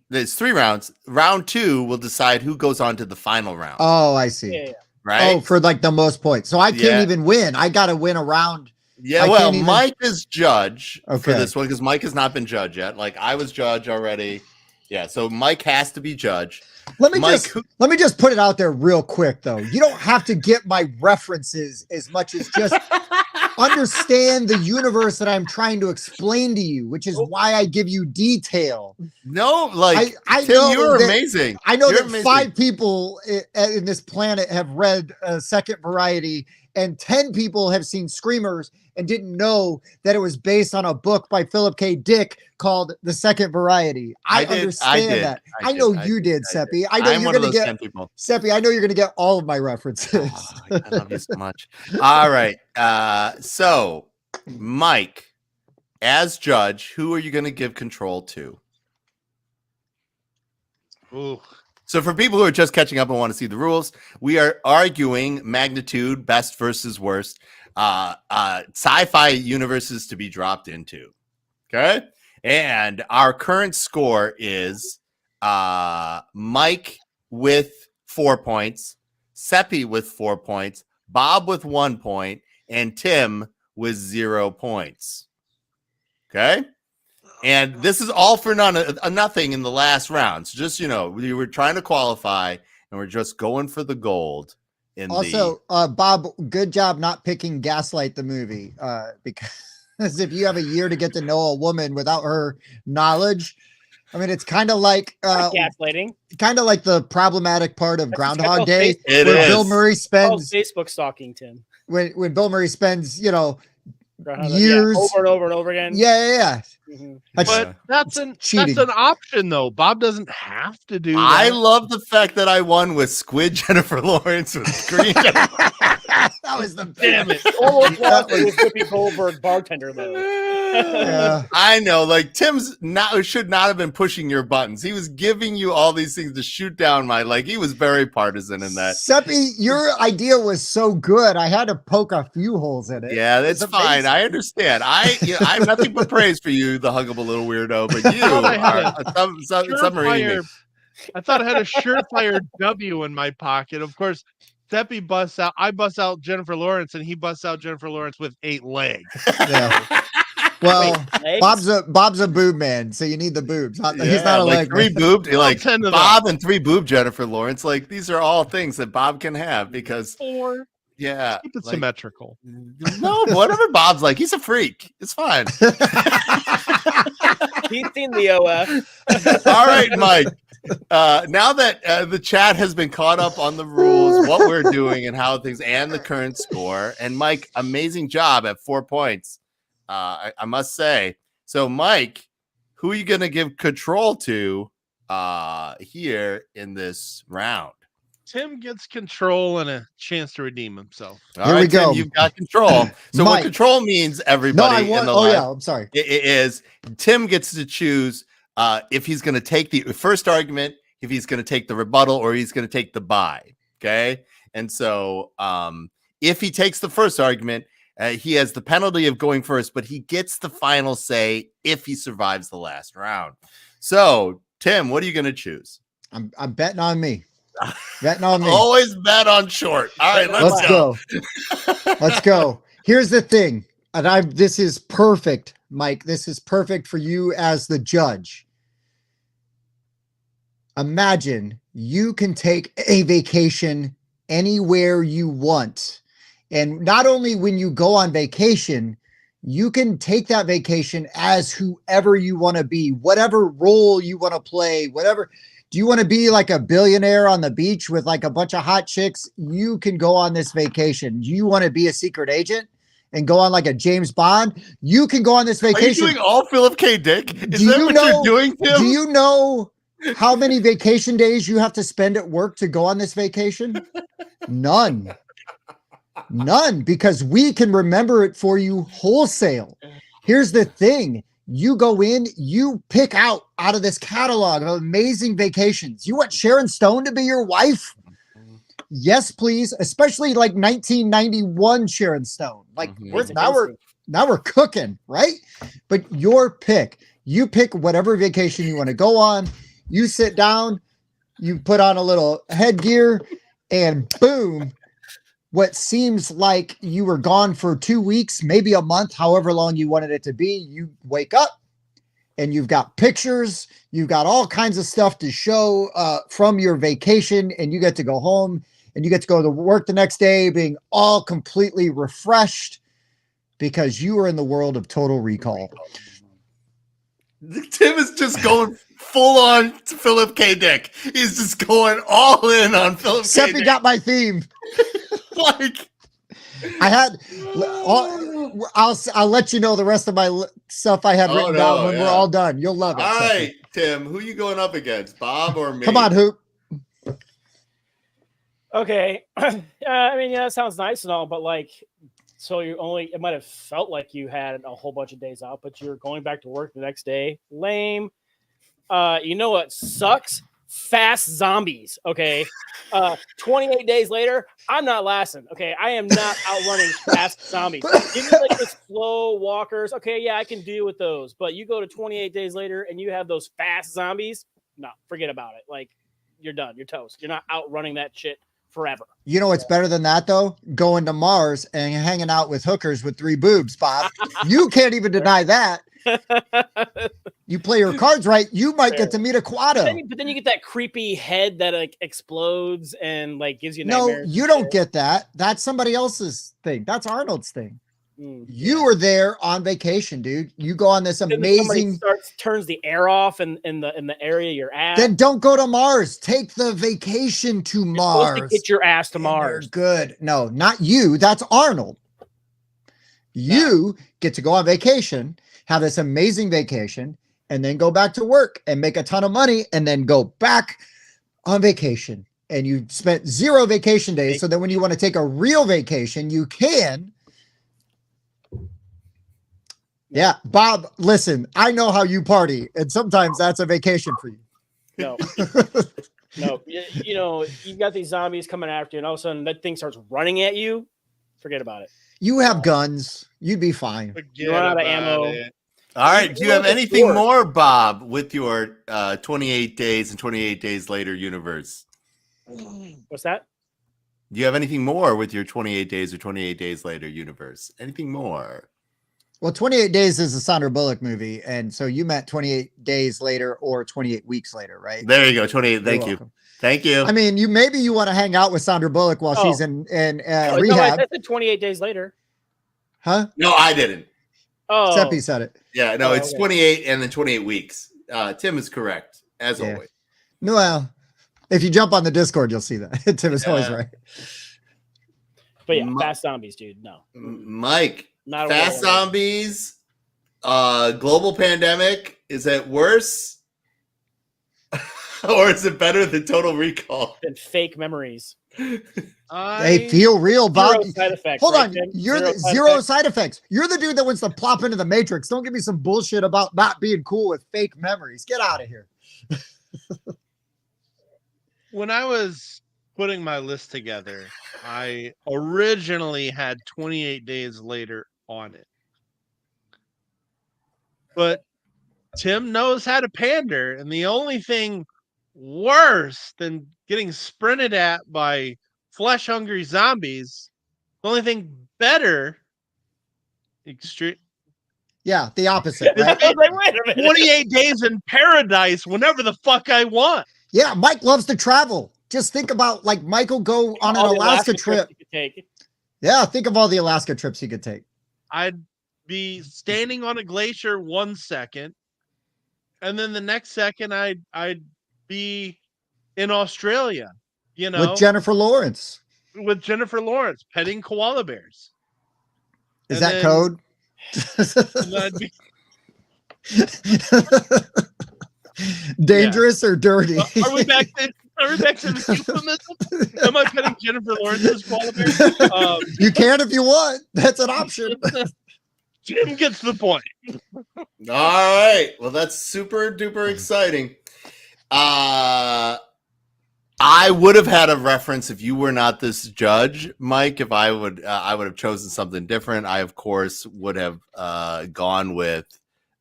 there's 3 rounds. Round 2 will decide who goes on to the final round. Oh, I see. Yeah, yeah. Right? Oh, for like the most points. So I can't Yeah. even win. I got to win a round. Yeah, I well, can't even- Mike is judge for Okay. this one because Mike has not been judged yet. Like I was judge already. Yeah, so Mike has to be judge. Let me Mike, let me just put it out there real quick though. You don't have to get my references as much as just understand the universe that I'm trying to explain to you, which is why I give you detail. no, like I Tim, know you're that- amazing. I know You're that amazing. 5 people in this planet have read Second Variety, and 10 people have seen Screamers and didn't know that it was based on a book by Philip K. Dick called The Second Variety. I understand that. I know you did, Seppy. I know I'm you're one of going to those get 10 people. Seppy. I know you're going to get all of my references. Oh, I love you so much. All right. So Mike, as judge, who are you going to give control to? Ooh. So for people who are just catching up and want to see the rules, we are arguing magnitude, best versus worst, sci-fi universes to be dropped into. Okay. And our current score is Mike with 4 points, Seppy with 4 points, Bob with 1 point, and Tim with 0 points. Okay. And this is all for nothing in the last round. So just, we were trying to qualify and we're just going for the gold. Also, Bob, good job not picking Gaslight the movie, because if you have a year to get to know a woman without her knowledge, I mean, it's kind of like Gaslighting. the problematic part of Groundhog called Day, It where is. Bill Murray Oh, spends Facebook stalking, Tim. when Bill Murray spends Yeah, years over and over and over again. yeah. Mhm. That's But that's cheating. an option though. Bob doesn't have to do I that. love the fact that I won with Squid Jennifer Lawrence with Screen. that was the Damn it. Almost That lost was- with Whoopi Goldberg bartender though. Yeah. I know, like Tim's should not have been pushing your buttons. He was giving you all these things to shoot down he was very partisan in that. Seppy, your idea was so good. I had to poke a few holes in it. Yeah, It was that's fine. amazing. I understand. I have nothing but praise for you, the huggable little weirdo. But you thought I had are submarine me. I thought I had a surefire W in my pocket. Of course, Seppy busts out. I bust out Jennifer Lawrence, and he busts out Jennifer Lawrence with 8 legs. Yeah. Well, Legs? Bob's a boob man, so you need the boobs. He's not a leg three man. boobed, like 10 of Bob and 3 boob Jennifer Lawrence. Like these are all things that Bob can have because 4. yeah, Keep it like, symmetrical. no, whatever Bob's like, he's a freak. It's fine. He's seen the OF. All right, Mike. Now that the chat has been caught up on the rules, what we're doing, and how things, and the current score, and Mike, amazing job at 4 points. I must say. So, Mike, who are you going to give control to here in this round? Tim gets control and a chance to redeem himself. All Here right, we go. Tim, you've got control. So, Mike. what control means, No, everybody, I in want. the Oh live, yeah, I'm sorry. it is Tim gets to choose if he's going to take the first argument, if he's going to take the rebuttal, or he's going to take the buy. Okay. And so if he takes the first argument, he has the penalty of going first, but he gets the final say if he survives the last round. So, Tim, what are you going to choose? I'm betting on me. Betting on me. Always bet on short. All right, let's go. Let's go. Here's the thing, and this is perfect, Mike. This is perfect for you as the judge. Imagine you can take a vacation anywhere you want. And not only when you go on vacation, you can take that vacation as whoever you want to be, whatever role you want to play, whatever. Do you want to be like a billionaire on the beach with like a bunch of hot chicks? You can go on this vacation. Do you want to be a secret agent and go on like a James Bond? You can go on this vacation. Are you doing all Philip K. Dick? Is Do that you what know- you're doing, Tim? Do you know how many vacation days you have to spend at work to go on this vacation? None. None, because we can remember it for you wholesale. Here's the thing. You go in, you pick out of this catalog of amazing vacations. You want Sharon Stone to be your wife? Yes, please. Especially like 1991 Sharon Stone. Like now we're cooking, right? But your pick. You pick whatever vacation you want to go on. You sit down, you put on a little headgear, and boom, what seems like you were gone for 2 weeks, maybe a month, however long you wanted it to be, you wake up and you've got pictures, you've got all kinds of stuff to show from your vacation, and you get to go home and you get to go to work the next day being all completely refreshed because you were in the world of Total Recall. Tim is just going full on to Philip K. Dick. He's just going all in on Philip K. Seppy Dick. got my theme. Like, I had, I'll let you know the rest of my stuff I have written down when we're all done. You'll love it. All Seppy. right, Tim, who you going up against, Bob or me? Come on, Hoop. Okay. I mean, yeah, that sounds nice and all, but like, so it might have felt like you had a whole bunch of days out, but you're going back to work the next day. Lame. You know what sucks? Fast zombies. Okay. 28 days later, I'm not lasting. Okay. I am not outrunning fast zombies. Give me like the slow walkers. Okay. Yeah, I can deal with those. But you go to 28 days later and you have those fast zombies. No, forget about it. Like, you're done. You're toast. You're not outrunning that shit forever. You know what's better than that, though? Going to Mars and hanging out with hookers with 3 boobs, Bob. You can't even deny that. You play your cards right, you might get to meet a Quado. But then you get that creepy head that like explodes and like gives you nightmares. No, you don't get that. That's somebody else's thing. That's Arnold's thing. You were there on vacation, dude. You go on this amazing. Turns the air off in the area you're at. Then don't go to Mars. Take the vacation to Mars. Supposed to get your ass to Mars. Good. No, not you. That's Arnold. You get to go on vacation, have this amazing vacation, and then go back to work and make a ton of money, and then go back on vacation. And you spent 0 vacation days. So then when you want to take a real vacation, you can. Yeah, Bob, listen, I know how you party, and sometimes that's a vacation for you. No. No. You know, you've got these zombies coming after you, and all of a sudden that thing starts running at you. Forget about it. You have guns. You'd be fine. You run out of ammo. All right. Do you have anything more, Bob, with your 28 days and 28 days later universe? What's that? Do you have anything more with your 28 days or 28 days later universe? Anything more? Well, 28 days is a Sandra Bullock movie, and so you meant 28 days later or 28 weeks later, right? There you go, 28. Thank you. Thank you. I mean, you want to hang out with Sandra Bullock while she's in rehab. No, I said 28 days later. Huh? No, I didn't. Oh, Seppy said it. Yeah, no, it's 28 and then 28 weeks. Tim is correct, as always. No, well, if you jump on the Discord, you'll see that. Tim is always right. But yeah, fast zombies, dude. No. Mike. Not fast zombies, global pandemic, is it worse or is it better than Total Recall? Than fake memories. They feel real, Bob. Side effects, hold on, you're the zero side effects. You're the dude that wants to plop into the Matrix. Don't give me some bullshit about not being cool with fake memories. Get out of here. When I was putting my list together, I originally had 28 days later on it. But Tim knows how to pander, and the only thing worse than getting sprinted at by flesh-hungry zombies, the only thing better, yeah, the opposite, right? Like, wait a minute. 28 days in paradise whenever the fuck I want. Yeah, Mike loves to travel. Just think about like Michael go on an Alaska trip. Yeah, think of all the Alaska trips he could take. I'd be standing on a glacier 1 second, and then the next second I'd be in Australia, you know, with Jennifer Lawrence. Petting koala bears. Is that code? Dangerous or dirty? Are we back to the euphemism? Am I petting Jennifer Lawrence's koala bear? You can if you want. That's an option. Jim gets the point. All right. Well, that's super duper exciting. I would have had a reference if you were not this judge, Mike. If I would have chosen something different. I, of course, would have gone with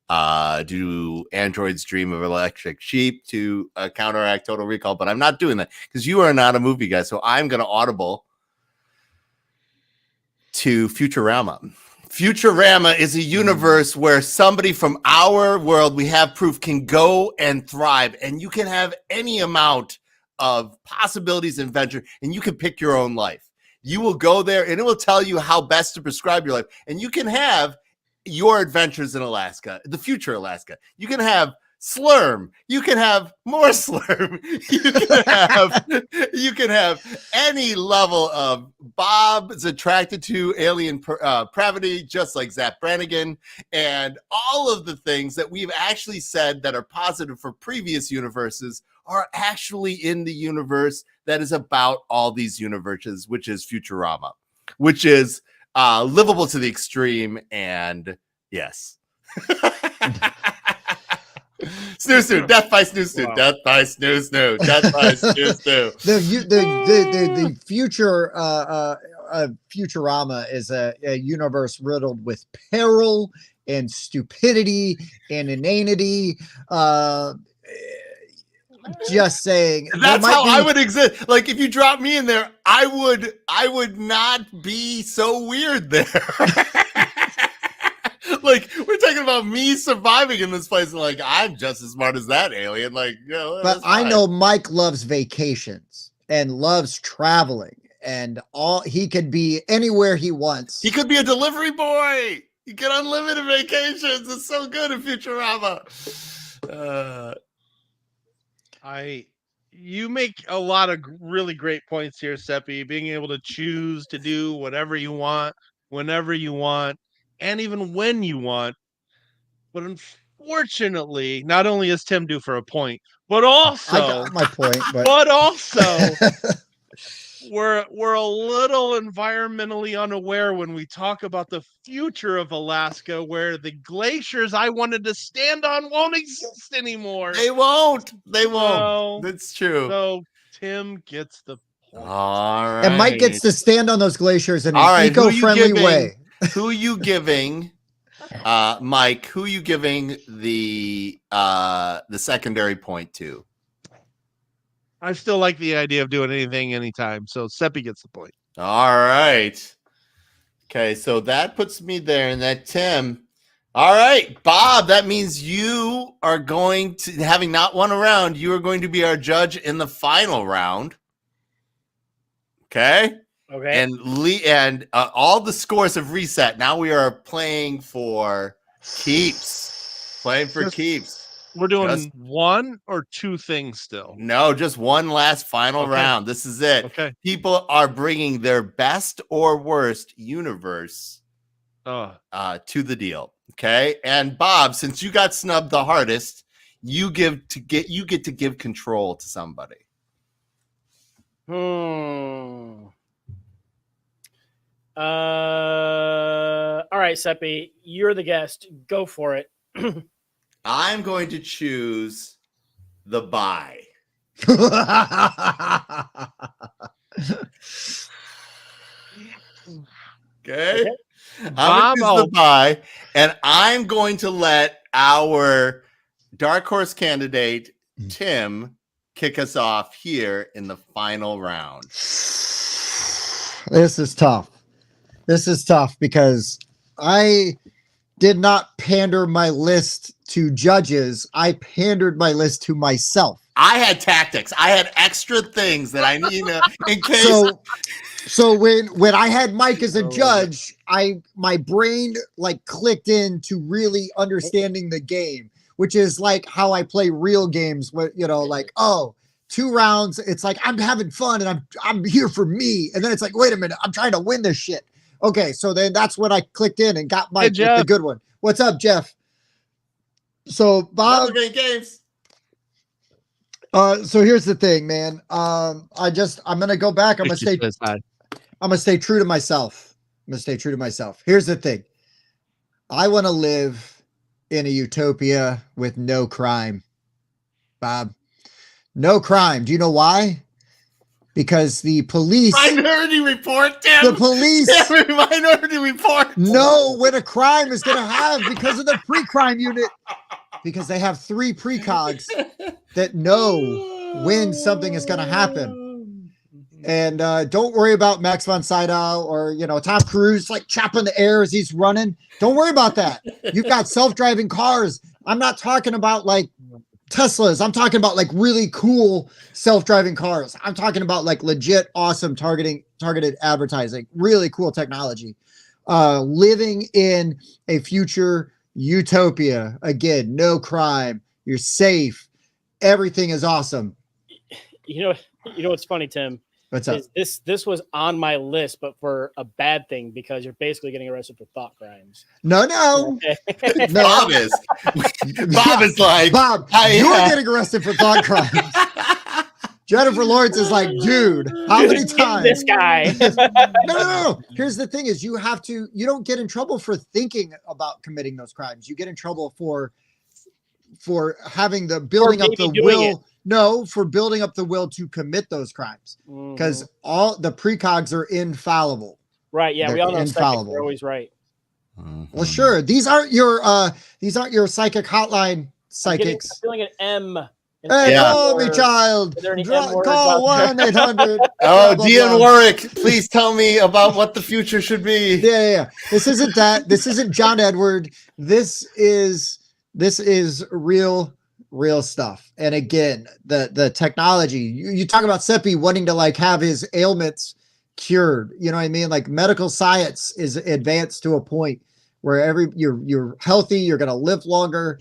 do androids dream of electric sheep to counteract Total Recall, but I'm not doing that because you are not a movie guy. So I'm going to audible to Futurama. Futurama is a universe where somebody from our world, we have proof, can go and thrive, and you can have any amount of possibilities and adventure, and you can pick your own life. You will go there, and it will tell you how best to prescribe your life, and you can have your adventures in Alaska, the future Alaska. You can have Slurm. You can have more Slurm. You can have any level of Bob is attracted to alien pravity, just like Zap Brannigan, and all of the things that we've actually said that are positive for previous universes are actually in the universe that is about all these universes, which is Futurama, which is livable to the extreme. And yes. Snoo, death by snoo, Wow. death by snoo, death by snoo. The future Futurama is a universe riddled with peril and stupidity and inanity. Just saying. That's how I would exist. Like if you drop me in there, I would not be so weird there. Like we're talking about me surviving in this place, and like I'm just as smart as that alien. Like, you know, but I know Mike loves vacations and loves traveling, and he could be anywhere he wants. He could be a delivery boy. He get unlimited vacations. It's so good in Futurama. You make a lot of really great points here, Seppi. Being able to choose to do whatever you want, whenever you want, and even when you want. But unfortunately, not only is Tim due for a point, but also I got my point. But also we're a little environmentally unaware when we talk about the future of Alaska, where the glaciers I wanted to stand on won't exist anymore. They won't. So, That's true. So Tim gets the point. All right. And Mike gets to stand on those glaciers in an right, eco-friendly way. Who you giving, Mike? Who you giving the secondary point to? I still like the idea of doing anything anytime. So Seppi gets the point. All right. Okay, so that puts me there, and that Tim. All right, Bob, that means you are going to, having not won a round, you are going to be our judge in the final round. Okay? Okay. And all the scores have reset. Now we are playing for keeps. Keeps. We're doing one or two things still. No, just one last final round. This is it. Okay. People are bringing their best or worst universe to the deal. Okay. And Bob, since you got snubbed the hardest, you get to give control to somebody. All right, Seppi, you're the guest. Go for it. I'm going to choose the bye. Okay. I'm going to choose the bye, and I'm going to let our dark horse candidate, Tim, kick us off here in the final round. This is tough. This is tough because I did not pander my list to judges. I pandered my list to myself. I had tactics. I had extra things that I need in case. So when I had Mike as a judge, my brain like clicked into really understanding the game, which is like how I play real games. Where like 2 rounds, it's like I'm having fun and I'm here for me, and then it's like wait a minute, I'm trying to win this shit. Okay, so then that's when I clicked in and got Mike with the good one. What's up, Jeff? So Bob, games. So here's the thing, man. I'm gonna go back. I'm gonna stay true to myself. Here's the thing. I want to live in a utopia with no crime, Bob. No crime. Do you know why? because the police, Minority Report, Tim. the police Minority Report. know when a crime is going to have because of the pre-crime unit, because they have 3 precogs that know when something is going to happen. And don't worry about Max von Sydow or, you know, Tom Cruise like chopping the air as he's running. Don't worry about that. You've got self-driving cars. I'm not talking about like Teslas. I'm talking about like really cool self-driving cars. I'm talking about like legit awesome targeted advertising, really cool technology. Living in a future utopia. Again, no crime. You're safe. Everything is awesome. You know what's funny, Tim? What's up? This was on my list, but for a bad thing, because you're basically getting arrested for thought crimes. No. Bob is like, Bob, you're getting arrested for thought crimes. Jennifer Lawrence is like, dude, how many times? This guy. No. Here's the thing: is you don't get in trouble for thinking about committing those crimes. You get in trouble for having the building up the will. No, for building up the will to commit those crimes, because all the precogs are infallible. Right? Yeah, They're we all know infallible. They're always right. Well, sure. These aren't your psychic hotline psychics. I'm feeling an M. Hey, call me, child. Call 1-800. Oh, Dionne Warwick, please tell me about what the future should be. Yeah. This isn't that. This isn't John Edward. This is real stuff. And again, the technology. You talk about Seppy wanting to like have his ailments cured. You know what I mean? Like medical science is advanced to a point where you're healthy. You're going to live longer.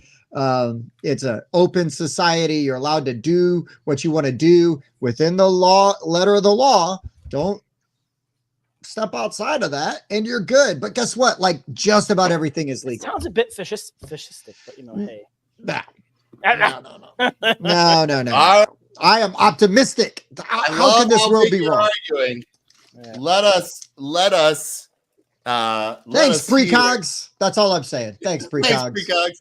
It's an open society. You're allowed to do what you want to do within the letter of the law. Don't step outside of that and you're good. But guess what? Like just about everything is legal. Sounds a bit fishistic, but hey. No. I am optimistic. How can this world be wrong? Arguing. Yeah. Let us thanks, precogs. That's all I'm saying. Thanks, precogs.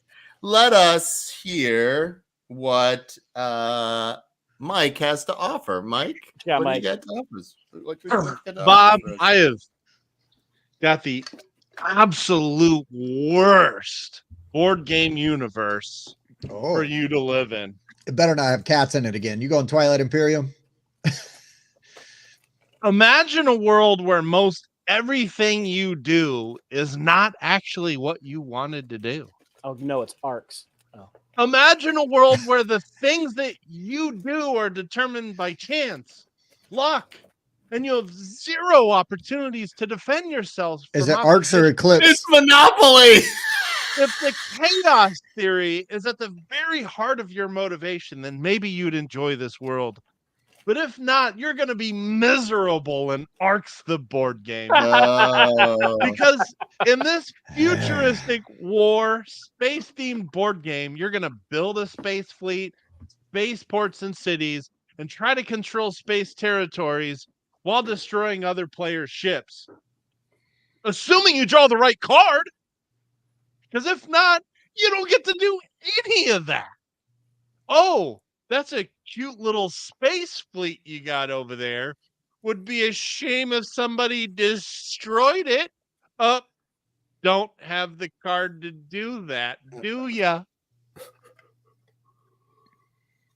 Let us hear what Mike has to offer. Mike, yeah, what Mike. do you got to offer? Bob, I have got the absolute worst board game universe for you to live in. It better not have cats in it again. You going Twilight Imperium? Imagine a world where most everything you do is not actually what you wanted to do. Oh, no, it's arcs. Oh. Imagine a world where the things that you do are determined by chance, luck, and you have zero opportunities to defend yourselves. Is it arcs or eclipse? It's Monopoly. If the chaos theory is at the very heart of your motivation, then maybe you'd enjoy this world. But if not, you're going to be miserable in Arcs the board game. Because in this futuristic war, space-themed board game, you're going to build a space fleet, spaceports and cities, and try to control space territories while destroying other players' ships. Assuming you draw the right card. Because if not, you don't get to do any of that. Oh, that's a cute little space fleet you got over there. Would be a shame if somebody destroyed it. Don't have the card to do that, do ya?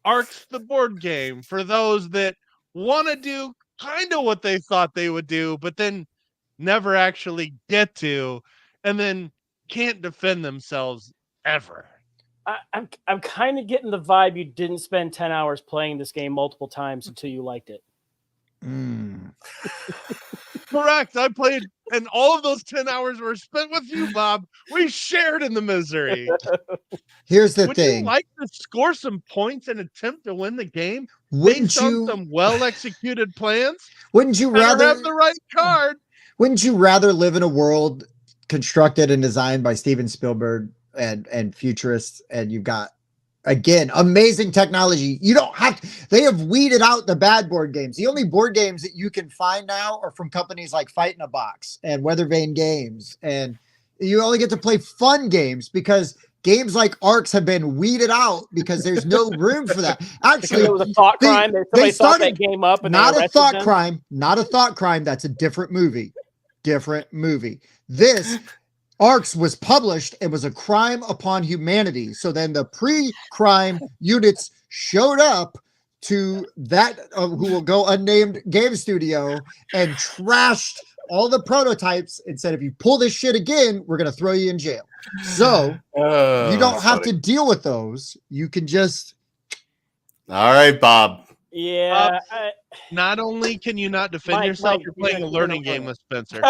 Arcs the board game for those that want to do kind of what they thought they would do, but then never actually get to, and then can't defend themselves ever. I'm kind of getting the vibe you didn't spend 10 hours playing this game multiple times until you liked it. Correct. I played, and all of those 10 hours were spent with you, Bob. We shared in the misery. Here's the Would thing. you like to score some points and attempt to win the game Wouldn't based you? on some well-executed plans? Wouldn't you Better rather have the right card? Wouldn't you rather live in a world constructed and designed by Steven Spielberg and futurists, and you've got, again, amazing technology? You don't have to, they have weeded out the bad board games. The only board games that you can find now are from companies like Fight in a Box and Weather Vane Games, and you only get to play fun games because games like Arcs have been weeded out because there's no room for that. Actually, it was a thought crime. Somebody thought that game up and not they a thought them. crime, not a thought crime. That's a different movie. This Arcs was published and was a crime upon humanity. So then the pre-crime units showed up to that who will go unnamed game studio and trashed all the prototypes and said, if you pull this shit again, we're going to throw you in jail. So you don't have to deal with those. You can just. All right, Bob. Yeah. Not only can you not defend yourself, you're playing a learning game with Spencer.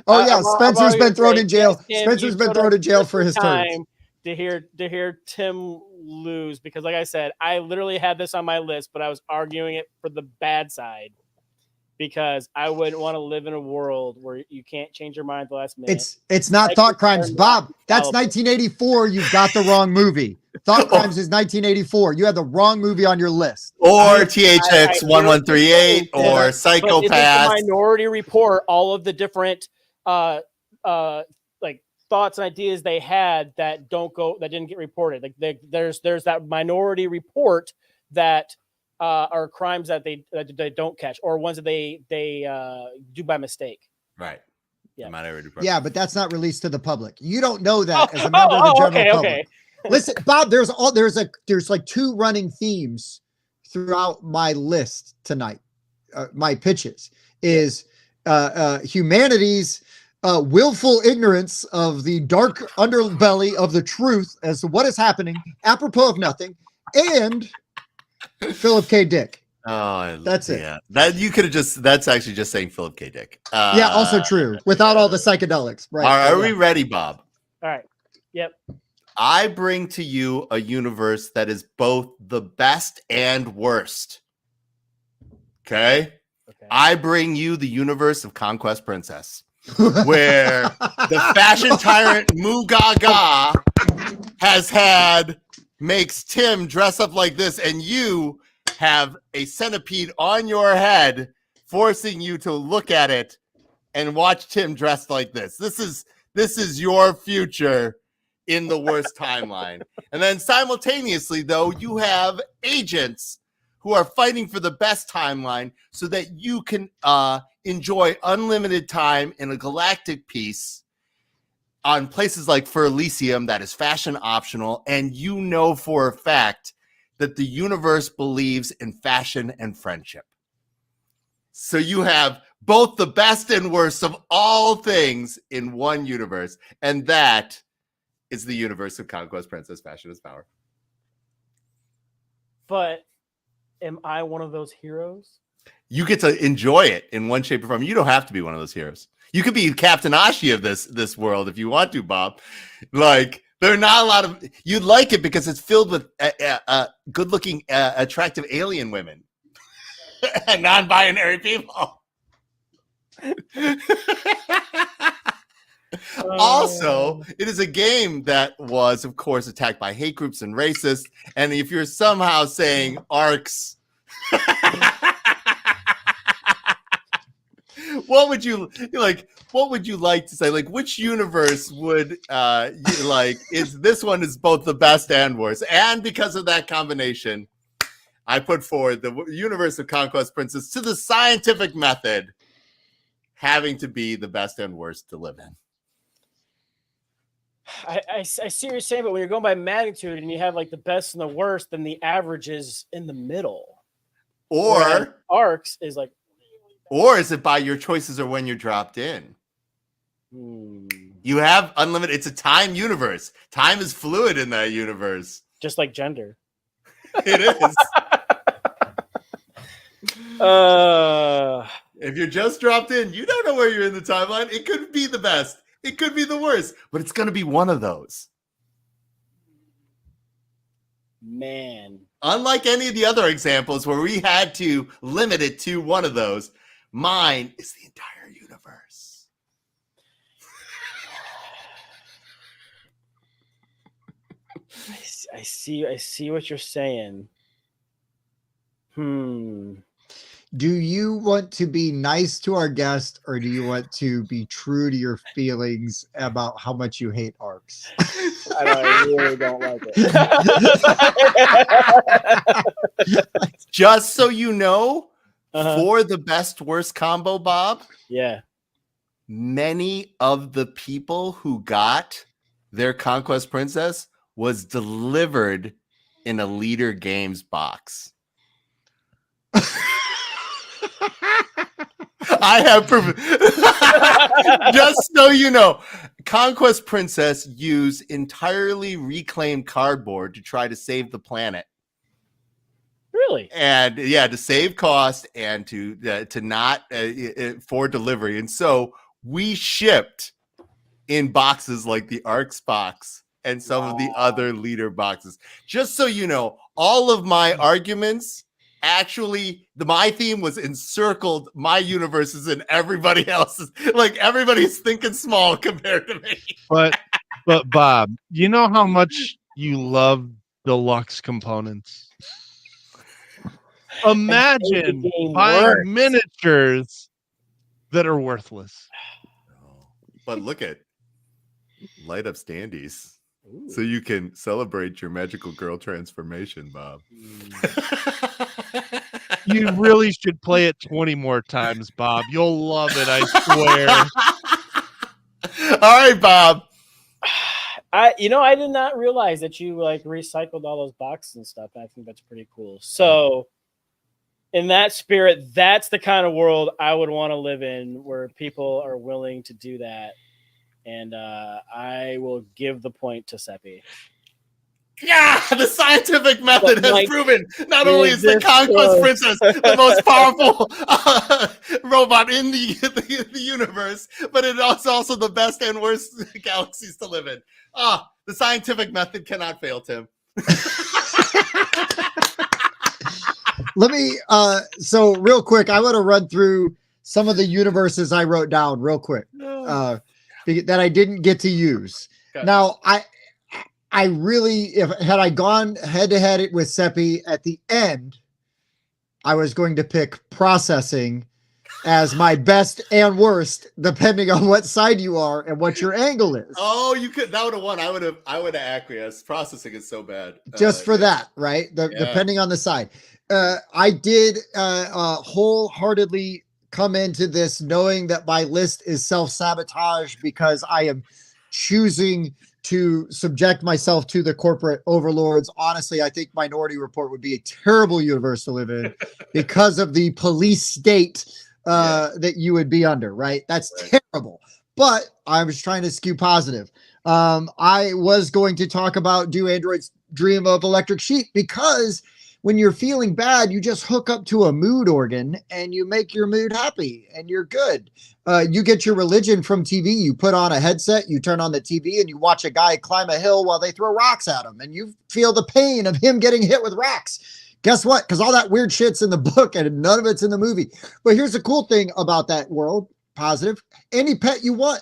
Oh yeah, Spencer's been thrown in jail. Spencer's been thrown in jail for his turns. To hear Tim lose, because like I said, I literally had this on my list, but I was arguing it for the bad side because I wouldn't want to live in a world where you can't change your mind at the last minute. It's not thought crimes, Bob. That's 1984. You've got the wrong movie. Thought crimes is 1984. You had the wrong movie on your list. Or THX 1138 or Psychopath. The Minority Report, all of the different like thoughts and ideas they had that didn't get reported. Like there's that Minority Report that are crimes that they don't catch, or ones that they do by mistake. Right. Yeah. Minority Report. Yeah, but that's not released to the public. You don't know that as a member of the general public. Okay. Listen, Bob, there's like two running themes throughout my list tonight. My pitches is humanity's willful ignorance of the dark underbelly of the truth as to what is happening, apropos of nothing, and Philip K. Dick. Oh, that's it. Yeah, that you could have just. That's actually just saying Philip K. Dick. Yeah, also true. Without all the psychedelics, right? Are we ready, Bob? All right. Yep. I bring to you a universe that is both the best and worst. Okay. I bring you the universe of Conquest Princess, where the fashion tyrant Mugaga makes Tim dress up like this, and you have a centipede on your head, forcing you to look at it and watch Tim dressed like this. This is your future in the worst timeline. And then simultaneously, though, you have agents who are fighting for the best timeline so that you can enjoy unlimited time in a galactic peace on places like Elysium that is fashion optional. And you know for a fact that the universe believes in fashion and friendship. So you have both the best and worst of all things in one universe. And that is the universe of Conquest Princess. Fashion is power. But am I one of those heroes? You get to enjoy it in one shape or form. You don't have to be one of those heroes. You could be Captain Ashi of this world if you want to, Bob. Like, there are not a lot of... You'd like it because it's filled with good-looking, attractive alien women. And non-binary people. Also, it is a game that was, of course, attacked by hate groups and racists. And if you're somehow saying Arcs... What would you like to say? Like, which universe would you like? This one is both the best and worst, and because of that combination, I put forward the universe of Conquest Princess to the scientific method, having to be the best and worst to live in. I see what you're saying, but when you're going by magnitude and you have like the best and the worst, then the average is in the middle. Or Arcs is like. Or is it by your choices or when you're dropped in? You have unlimited. It's a time universe. Time is fluid in that universe. Just like gender. It is. If you're just dropped in, you don't know where you're in the timeline. It could be the best. It could be the worst. But it's going to be one of those. Man. Unlike any of the other examples where we had to limit it to one of those, mine is the entire universe. I see what you're saying. Do you want to be nice to our guest, or do you want to be true to your feelings about how much you hate arcs? I really don't like it. Just so you know, Uh-huh. for the best worst combo, Bob, Yeah. many of the people who got their Conquest Princess was delivered in a Leader Games box. I have proof. Just so you know, Conquest Princess used entirely reclaimed cardboard to try to save the planet. Really? And yeah, to save cost and to not for delivery. And so we shipped in boxes like the Arcs box and some of the other Leader boxes. Just so you know, all of my arguments actually, my theme was encircled my universes and everybody else's. Like everybody's thinking small compared to me. But Bob, you know how much you love deluxe components. Imagine game buying works. miniatures that are worthless. But look at light up standees. So you can celebrate your magical girl transformation, Bob. You really should play it 20 more times, Bob. You'll love it, I swear. All right, Bob. I did not realize that you like recycled all those boxes and stuff. And I think that's pretty cool. So in that spirit, that's the kind of world I would want to live in, where people are willing to do that. And I will give the point to Seppy. Yeah, the scientific method has proven not only is the this Conquest Princess the most powerful robot in the universe, but it is also the best and worst galaxies to live in. The scientific method cannot fail, Tim. Let me so real quick, I want to run through some of the universes I wrote down real quick that I didn't get to use. Okay. Now I really, had I gone head to head with Seppy at the end, I was going to pick processing as my best and worst, depending on what side you are and what your angle is. Oh, you could, that would have won. I would have acquiesced. Processing is so bad. Just for that, right? Depending on the side. I did wholeheartedly come into this knowing that my list is self-sabotage because I am choosing to subject myself to the corporate overlords. Honestly, I think Minority Report would be a terrible universe to live in because of the police state that you would be under, right? That's terrible. But I was trying to skew positive. I was going to talk about Do Androids Dream of Electric Sheep, because when you're feeling bad, you just hook up to a mood organ and you make your mood happy and you're good. You get your religion from TV. You put on a headset, you turn on the TV, and you watch a guy climb a hill while they throw rocks at him, and you feel the pain of him getting hit with rocks. Guess what? Because all that weird shit's in the book and none of it's in the movie. But here's the cool thing about that world, positive. Any pet you want,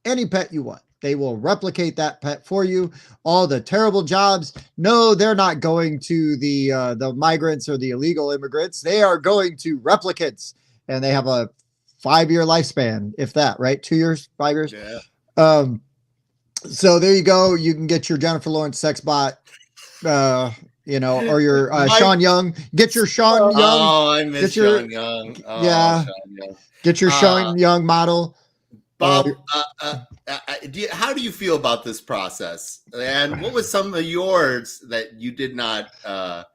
they will replicate that pet for you. All the terrible jobs, no, they're not going to the migrants or the illegal immigrants. They are going to replicants, and they have a 5-year lifespan, if that, right? 2 years, 5 years. Yeah. So there you go. You can get your Jennifer Lawrence sex bot, or your Sean Young. Get your Sean Young. Oh, I miss Sean Young. Oh, yeah. Sean Young. Get your Sean Young model. Bob, how do you feel about this process? And what was some of yours that you did not get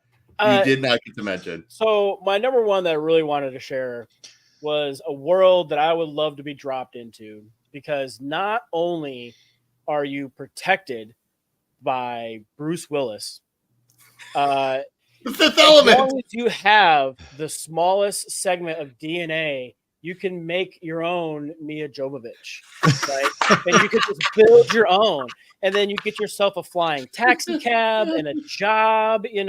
to mention? So my number one that I really wanted to share was a world that I would love to be dropped into, because not only are you protected by Bruce Willis, the Fifth Element. As long as you have the smallest segment of DNA you can make your own Mia Jovovich, right? And you could just build your own, and then you get yourself a flying taxi cab and a job, and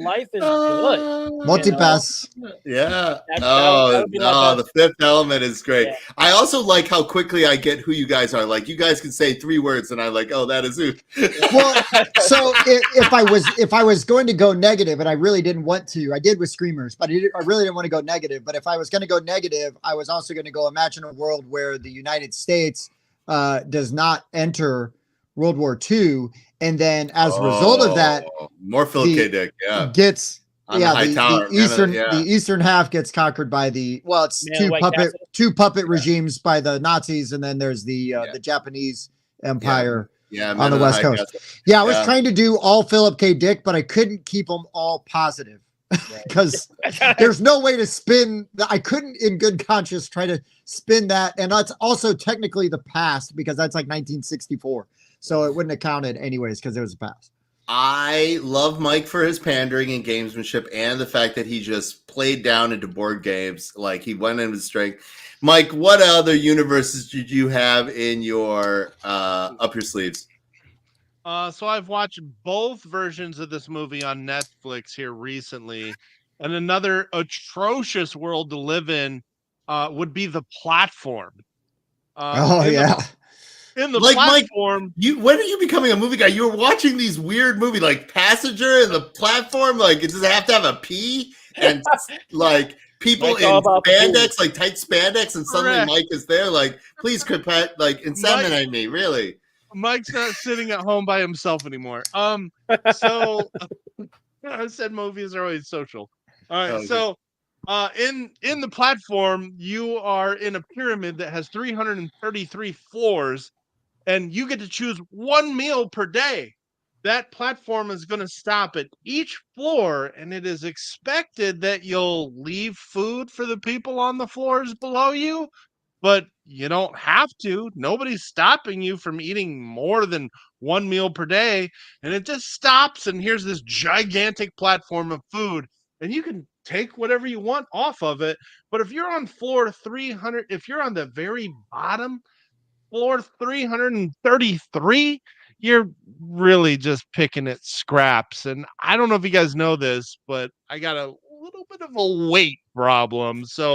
life is good. Multipass. Yeah. That would be my The best. Fifth Element is great. Yeah. I also like how quickly I get who you guys are. Like, you guys can say 3 words, and I'm like, oh, that is who. Well, so if I was going to go negative, and I really didn't want to, I did with Screamers, but I really didn't want to go negative. But if I was going to go negative, I was also going to go imagine a world where the United States does not enter World War II, and then as a result of that, more Philip K. Dick, gets on the high tower, the eastern half gets conquered by it's two puppet regimes by the Nazis, and then there's the Japanese Empire on the West Coast. I was trying to do all Philip K. Dick, but I couldn't keep them all positive because there's no way to spin. I couldn't, in good conscience, try to spin that, and that's also technically the past because that's like 1964, so it wouldn't have counted anyways because it was the past. I love Mike for his pandering and gamesmanship and the fact that he just played down into board games. Like, he went in with strength. Mike, what other universes did you have in your up your sleeves? So I've watched both versions of this movie on Netflix here recently, and another atrocious world to live in would be The Platform. In the Platform. Mike, when are you becoming a movie guy? You were watching these weird movies like Passenger and The Platform. Like, does it have to have a P? And like people in spandex, like tight spandex, and suddenly Mike is there. Like, please, inseminate me, really. Mike's not sitting at home by himself anymore. So I said movies are always social. All right, so in The Platform, you are in a pyramid that has 333 floors. And you get to choose one meal per day. That platform is going to stop at each floor, and it is expected that you'll leave food for the people on the floors below you, but you don't have to. Nobody's stopping you from eating more than one meal per day, and it just stops, and here's this gigantic platform of food, and you can take whatever you want off of it. But if you're on floor 300, if you're on the very bottom, floor 333, you're really just picking at scraps. And I don't know if you guys know this, but I got a little bit of a weight problem. So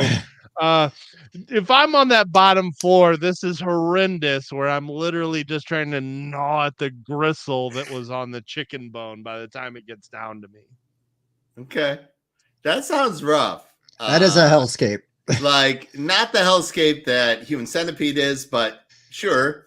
if I'm on that bottom floor, this is horrendous, where I'm literally just trying to gnaw at the gristle that was on the chicken bone by the time it gets down to me. Okay. That sounds rough. That is a hellscape. Like, not the hellscape that Human Centipede is, but sure.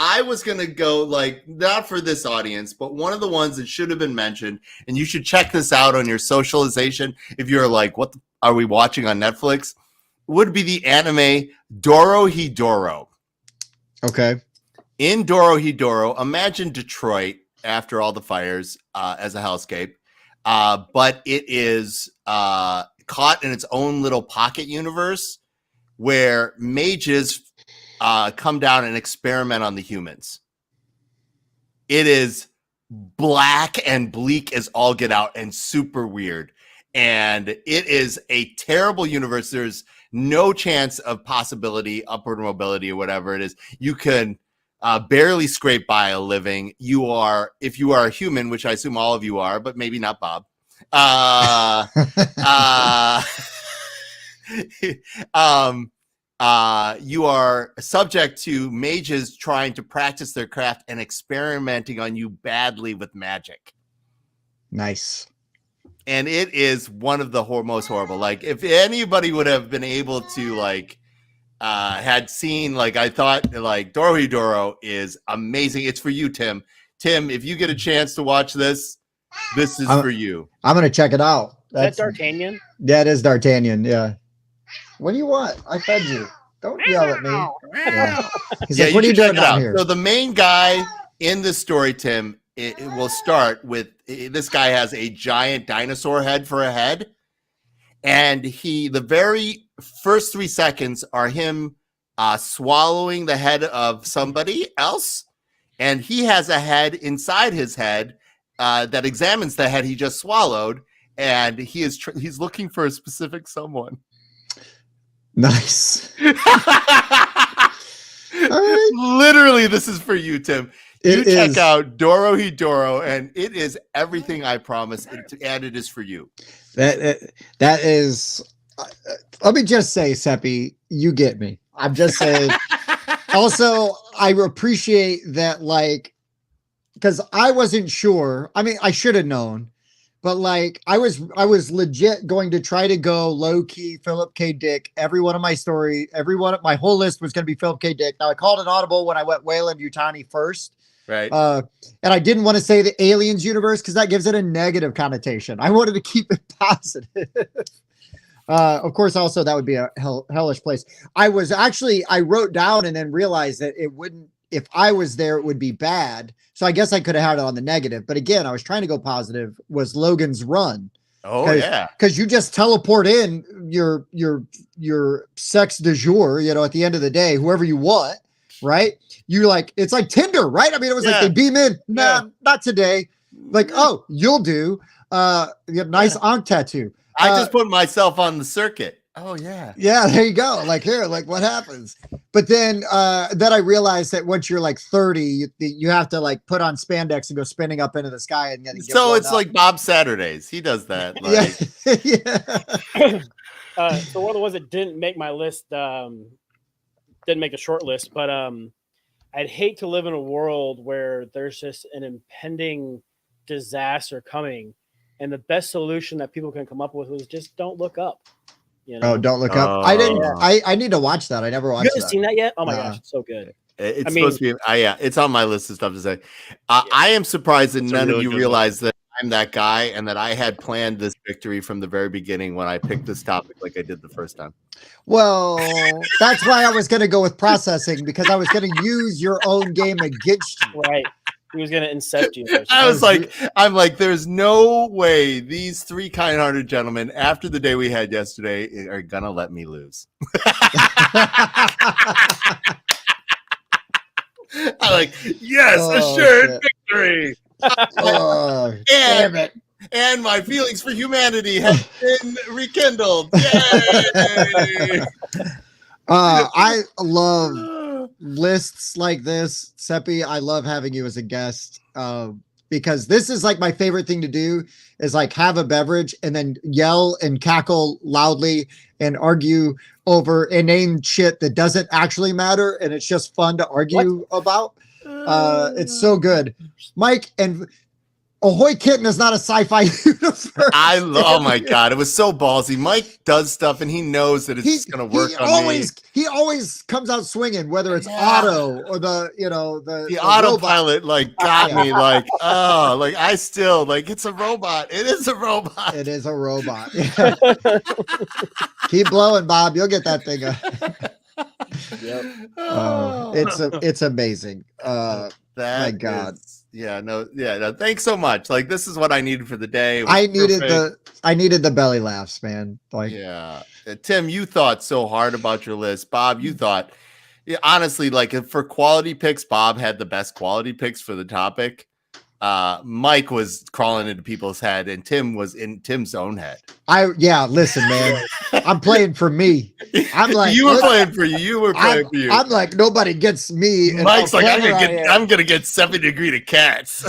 I was going to go, like, not for this audience, but one of the ones that should have been mentioned, and you should check this out on your socialization if you're like, what are we watching on Netflix, would be the anime Dorohedoro. Okay. In Dorohedoro, imagine Detroit after all the fires as a hellscape, but it is caught in its own little pocket universe where mages come down and experiment on the humans. It is black and bleak as all get out and super weird. And it is a terrible universe. There's no chance of possibility, upward mobility, or whatever it is. You can barely scrape by a living. If you are a human, which I assume all of you are, but maybe not Bob. You are subject to mages trying to practice their craft and experimenting on you badly with magic. Nice. And it is one of the most horrible. Like, if anybody would have been able to, like, had seen, like, I thought, like, Dorohedoro is amazing. It's for you, Tim. Tim, if you get a chance to watch this, this is for you. I'm going to check it out. That's D'Artagnan? Yeah, it is D'Artagnan, yeah. What do you want? I fed you. Don't yell at me. Yeah. He's like, what are you doing down here? So the main guy in this story, Tim, it will start with, this guy has a giant dinosaur head for a head. And the very first 3 seconds are him swallowing the head of somebody else. And he has a head inside his head that examines the head he just swallowed. And he's looking for a specific someone. Nice. All right. Literally, this is for you, Tim. You It check is. out Doro Hidoro, and it is everything I promised, and it is for you. That is. Let me just say, Seppy, you get me. I'm just saying. Also, I appreciate that, like, because I wasn't sure. I mean, I should have known, but like, I was legit going to try to go low key Philip K. Dick. Every one of my my whole list was going to be Philip K. Dick. Now I called an audible when I went Wayland Yutani first. Right. And I didn't want to say the aliens universe because that gives it a negative connotation. I wanted to keep it positive. Of course, also that would be a hellish place. I wrote down and then realized that it wouldn't, if I was there, it would be bad. So I guess I could have had it on the negative. But again, I was trying to go positive, was Logan's Run. Oh yeah. Because you just teleport in your sex du jour, at the end of the day, whoever you want, right? You like, it's like Tinder, right? I mean, it was like they beam in. Nah, not today. Like, oh, you'll do. You have nice ankh tattoo. I just put myself on the circuit. Oh yeah. Yeah, there you go. Like here, like what happens? But then I realized that once you're like 30, you have to like put on spandex and go spinning up into the sky and then so it's like Bob Saturdays. He does that. Like. Yeah. So one of the ones that didn't make my list, didn't make the short list, but I'd hate to live in a world where there's just an impending disaster coming, and the best solution that people can come up with was just don't look up. Oh, don't look up. I didn't. I need to watch that. I never watched. You haven't seen that yet? Oh my gosh, it's so good. It's supposed to be. It's on my list of stuff to say. I am surprised that none of you realize that I'm that guy and that I had planned this victory from the very beginning when I picked this topic, like I did the first time. Well, that's why I was going to go with processing, because I was going to use your own game against you. Right. He was going to incept you. I'm like, there's no way these three kind-hearted gentlemen, after the day we had yesterday, are going to let me lose. I'm like, yes, assured victory. Damn it. And my feelings for humanity have been rekindled. Yay! I love lists like this, Seppy. I love having you as a guest because this is like my favorite thing to do is like have a beverage and then yell and cackle loudly and argue over inane shit that doesn't actually matter, and it's just fun to argue about. It's so good, Mike. And Ahoy Kitten is not a sci-fi universe. Oh my god, it was so ballsy. Mike does stuff and he knows that it's going to work on me. He always comes out swinging, whether it's Otto or the autopilot got me like, oh, like I still like it's a robot. It is a robot. It is a robot. Yeah. Keep blowing, Bob. You'll get that thing. Yep. It's amazing. My God. No, thanks so much. Like this is what I needed for the day. I needed the belly laughs, man. Like Tim, you thought so hard about your list. Bob, you thought honestly, like for quality picks, Bob had the best quality picks for the topic. Mike was crawling into people's head, and Tim was in Tim's own head. Listen, man. I'm playing for me. I'm like you were playing for you. You were playing for you. I'm like nobody gets me. Mike's like I'm gonna get 7 degree to cats.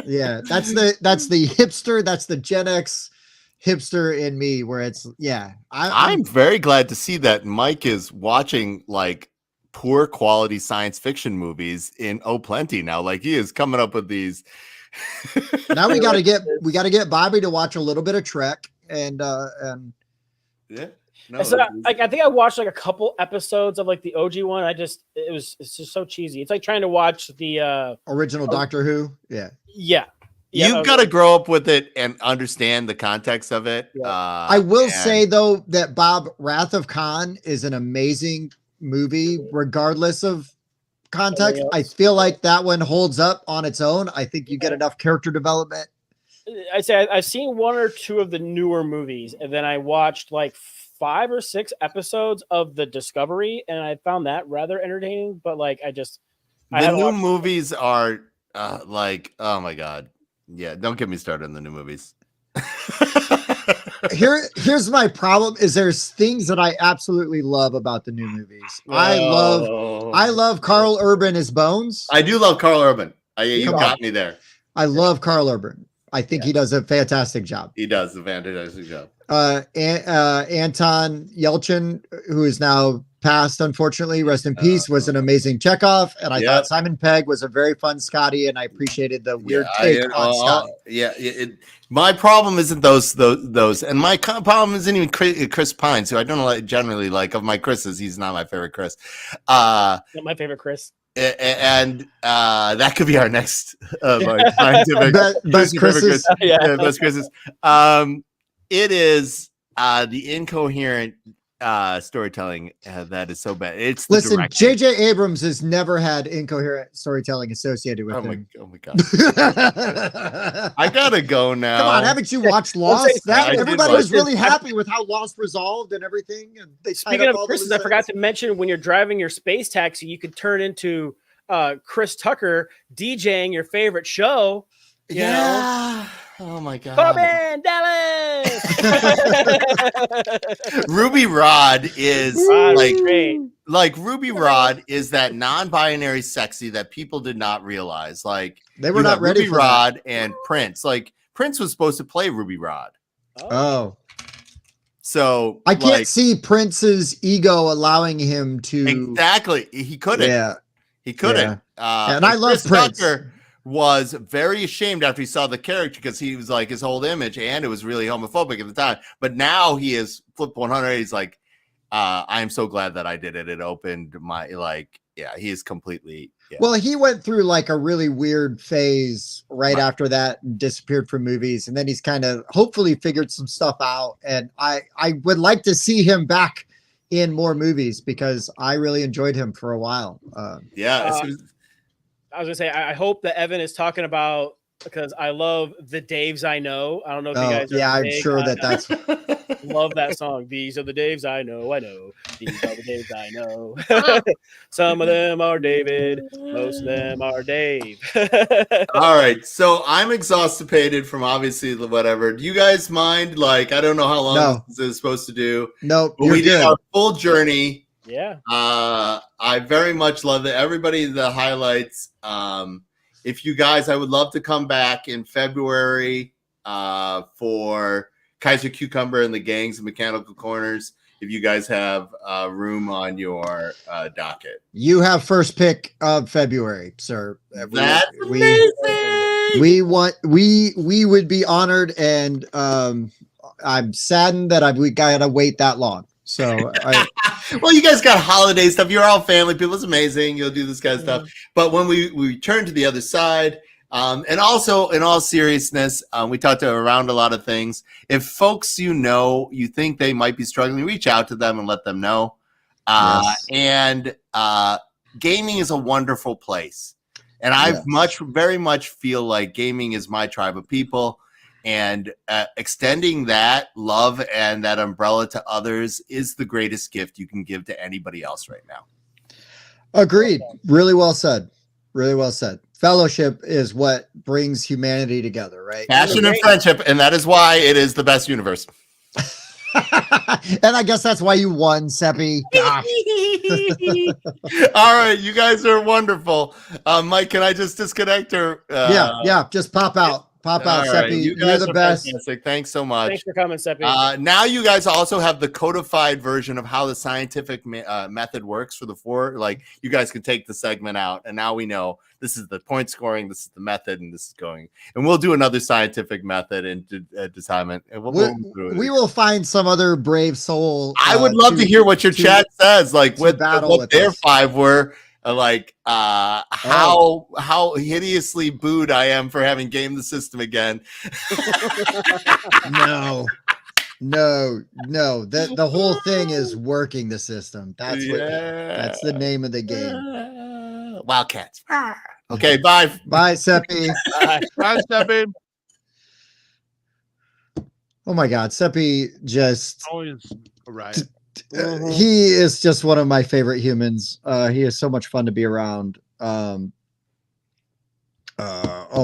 Yeah, that's the hipster. That's the Gen X hipster in me. Where it's I'm very glad to see that Mike is watching like poor quality science fiction movies in plenty now. Like he is coming up with these. Now we got to get Bobby to watch a little bit of Trek and I think I watched like a couple episodes of like the OG one. It's just so cheesy. It's like trying to watch the original Doctor Who. Yeah. You've got to grow up with it and understand the context of it. I will say though that Bob, Wrath of Khan is an amazing movie regardless of context. I feel like that one holds up on its own. I think you get enough character development. I'd say I've seen 1 or 2 of the newer movies, and then I watched like 5 or 6 episodes of the Discovery, and I found that rather entertaining. But like the new movies are like, oh my god, yeah. Don't get me started on the new movies. Here's my problem is there's things that I absolutely love about the new movies. I love Carl Urban as Bones. I do love Carl Urban. You Come got on. me there. I love Carl Urban. I think he does a fantastic job. He does a fantastic job. Anton Yelchin, who is now passed, unfortunately, rest in peace, was an amazing Chekhov. And I thought Simon Pegg was a very fun Scotty, and I appreciated the weird take on Scotty. My problem isn't those, and my problem isn't even Chris Pines, who I don't generally like. Of my Chris's, he's not my favorite Chris. Not my favorite Chris. And that could be our next scientific best Chris's. Best Chris's. It is the incoherent storytelling that is so bad. It's listen, J.J. Abrams has never had incoherent storytelling associated with him. Oh my god! I gotta go now. Come on, haven't you watched Lost? Everybody was really happy with how Lost resolved and everything. And they speaking of Chris's, I forgot to mention when you're driving your space taxi, you could turn into Chris Tucker DJing your favorite show. You know? Oh my god. Corbin Dallas. Ruby Rod is like Ruby Rod is that non-binary sexy that people did not realize. Like they were not ready Ruby for Rod that. And Prince. Like Prince was supposed to play Ruby Rod. Oh. So I can't see Prince's ego allowing him to exactly. He couldn't. Yeah. He couldn't. And I love Prince. Tucker was very ashamed after he saw the character because he was like his whole image, and it was really homophobic at the time. But now he is flipped 100. He's like, I am so glad that I did it. It opened my he is completely. Yeah. Well, he went through like a really weird phase right after that and disappeared from movies. And then he's kind of hopefully figured some stuff out. And I would like to see him back in more movies because I really enjoyed him for a while. I was gonna say, I hope that Evan is talking about because I love the Daves I know. I don't know if you guys. I'm sure that's. Love that song. These are the Daves I know. I know. These are the Daves I know. Some of them are David. Most of them are Dave. All right. So I'm exhausted from obviously the whatever. Do you guys mind? Like, I don't know how long this is supposed to do. No, we did our full journey. Yeah. I very much love it. Everybody, the highlights. If you guys, I would love to come back in February for Kaiser Cucumber and the Gangs of Mechanical Corners. If you guys have room on your docket, you have first pick of February, sir. That's amazing. We would be honored, and I'm saddened that we gotta wait that long. So, well, you guys got holiday stuff. You're all family people. It's amazing. You'll do this kind of stuff. But when we turn to the other side, and also in all seriousness, we talked around a lot of things. If folks you think they might be struggling, reach out to them and let them know. And gaming is a wonderful place. And I very much feel like gaming is my tribe of people. And extending that love and that umbrella to others is the greatest gift you can give to anybody else right now. Agreed. Really well said. Really well said. Fellowship is what brings humanity together, right? Passion and friendship, and that is why it is the best universe. And I guess that's why you won, Seppy. Gosh. All right, you guys are wonderful. Mike, can I just disconnect or? Yeah, just pop out. Pop out, Seppy. Right. You're the best. Fantastic. Thanks so much. Thanks for coming, Seppy. Now you guys also have the codified version of how the scientific method works for the four. Like you guys can take the segment out, and now we know this is the point scoring, this is the method, and this is going. And we'll do another scientific method and assignment. And we will find some other brave soul. I would love to hear what your chat says, like what their five were. How hideously booed I am for having gamed the system again. No. The whole thing is working the system. That's the name of the game. Wildcats. Okay, bye. Bye, Seppy. Bye, Seppy. Oh my God, Seppy just always right. He is just one of my favorite humans. He is so much fun to be around. Oh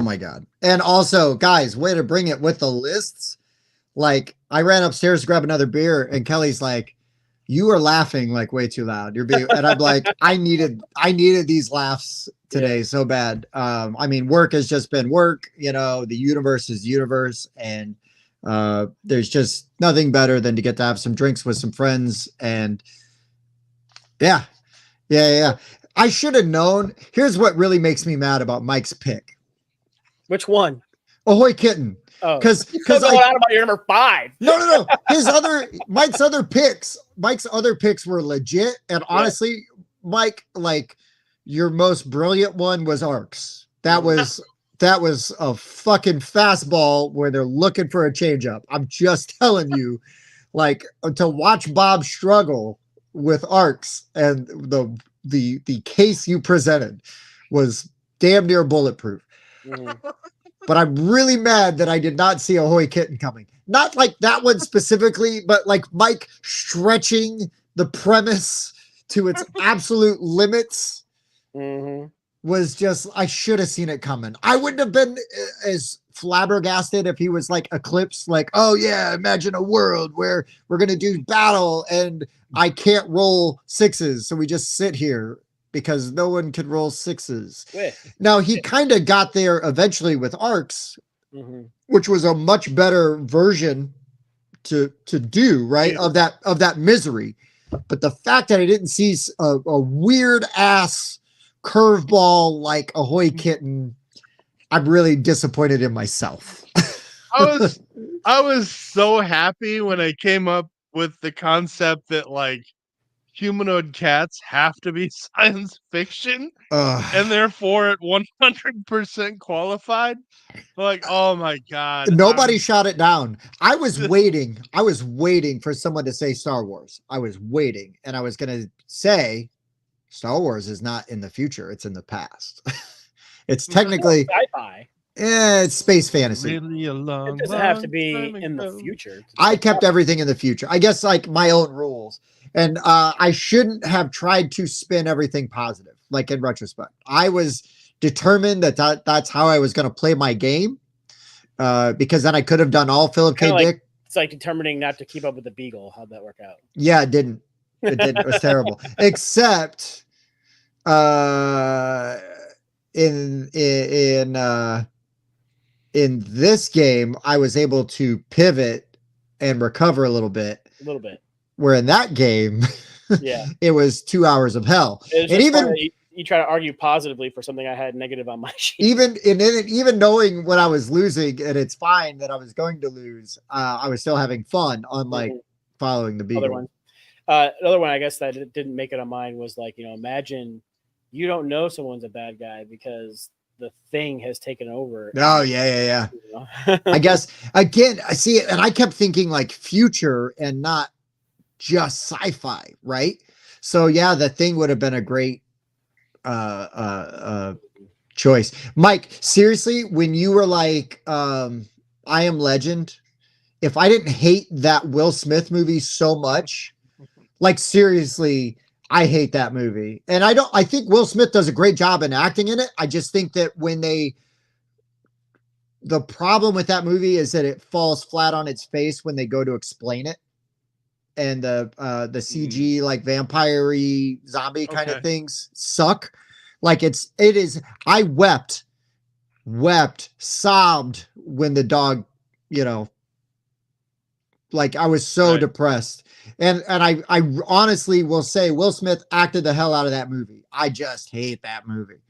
my God. And also, guys, way to bring it with the lists. like I ran upstairs to grab another beer, and Kelly's like, "You are laughing like way too loud." And I'm like, I needed these laughs today so bad. I mean, work has just been work. You know, the universe is universe, and there's just nothing better than to get to have some drinks with some friends. And yeah. I should have known. Here's what really makes me mad about Mike's pick. Which one? Ahoy Kitten. Oh, Because going out about your number 5. No. Mike's other picks were legit. And honestly, Mike, like your most brilliant one was Arcs. That was a fucking fastball where they're looking for a changeup. I'm just telling you, like, to watch Bob struggle with Arcs, and the case you presented was damn near bulletproof. But I'm really mad that I did not see Ahoy Kitten coming. Not like that one specifically, but like Mike stretching the premise to its absolute limits was just, I should have seen it coming. I wouldn't have been as flabbergasted if he was like Eclipse, like, oh yeah, imagine a world where we're going to do battle and I can't roll 6s. So we just sit here because no one can roll 6s. Now he kind of got there eventually with Arcs, which was a much better version to do, right? Of that misery. But the fact that I didn't see a weird ass curveball like Ahoy Kitten, I'm really disappointed in myself. I was so happy when I came up with the concept that like humanoid cats have to be science fiction and therefore at 100% qualified. Like, oh my God. Nobody shot it down. I was waiting for someone to say Star Wars. I was waiting, and I was going to say Star Wars is not in the future. It's in the past. It's technically sci-fi. Yeah, it's space fantasy. Really a long, It doesn't have to be in the future. I kept everything in the future. I guess like my own rules. And I shouldn't have tried to spin everything positive, like in retrospect. I was determined that's how I was going to play my game, because then I could have done all Philip K. Dick. It's like determining not to keep up with the Beagle. How'd that work out? Yeah, it didn't. It was terrible. Except in this game, I was able to pivot and recover a little bit. Where in that game, it was 2 hours of hell. And even you try to argue positively for something I had negative on my sheet. Even knowing what I was losing, and it's fine that I was going to lose, I was still having fun, unlike following the Beagle. Another one, I guess that didn't make it on mine was like, imagine you don't know someone's a bad guy because the thing has taken over. Oh yeah. I guess again, I see it, and I kept thinking like future and not just sci-fi, right? So yeah, the thing would have been a great choice. Mike, seriously, when you were like I Am Legend, if I didn't hate that Will Smith movie so much, like seriously, I hate that movie. And I think Will Smith does a great job in acting in it. I just think that the problem with that movie is that it falls flat on its face when they go to explain it. And the CG like vampire-y zombie kind of things suck. Like it is. I wept, sobbed when the dog, like I was so depressed. And I honestly will say Will Smith acted the hell out of that movie. I just hate that movie.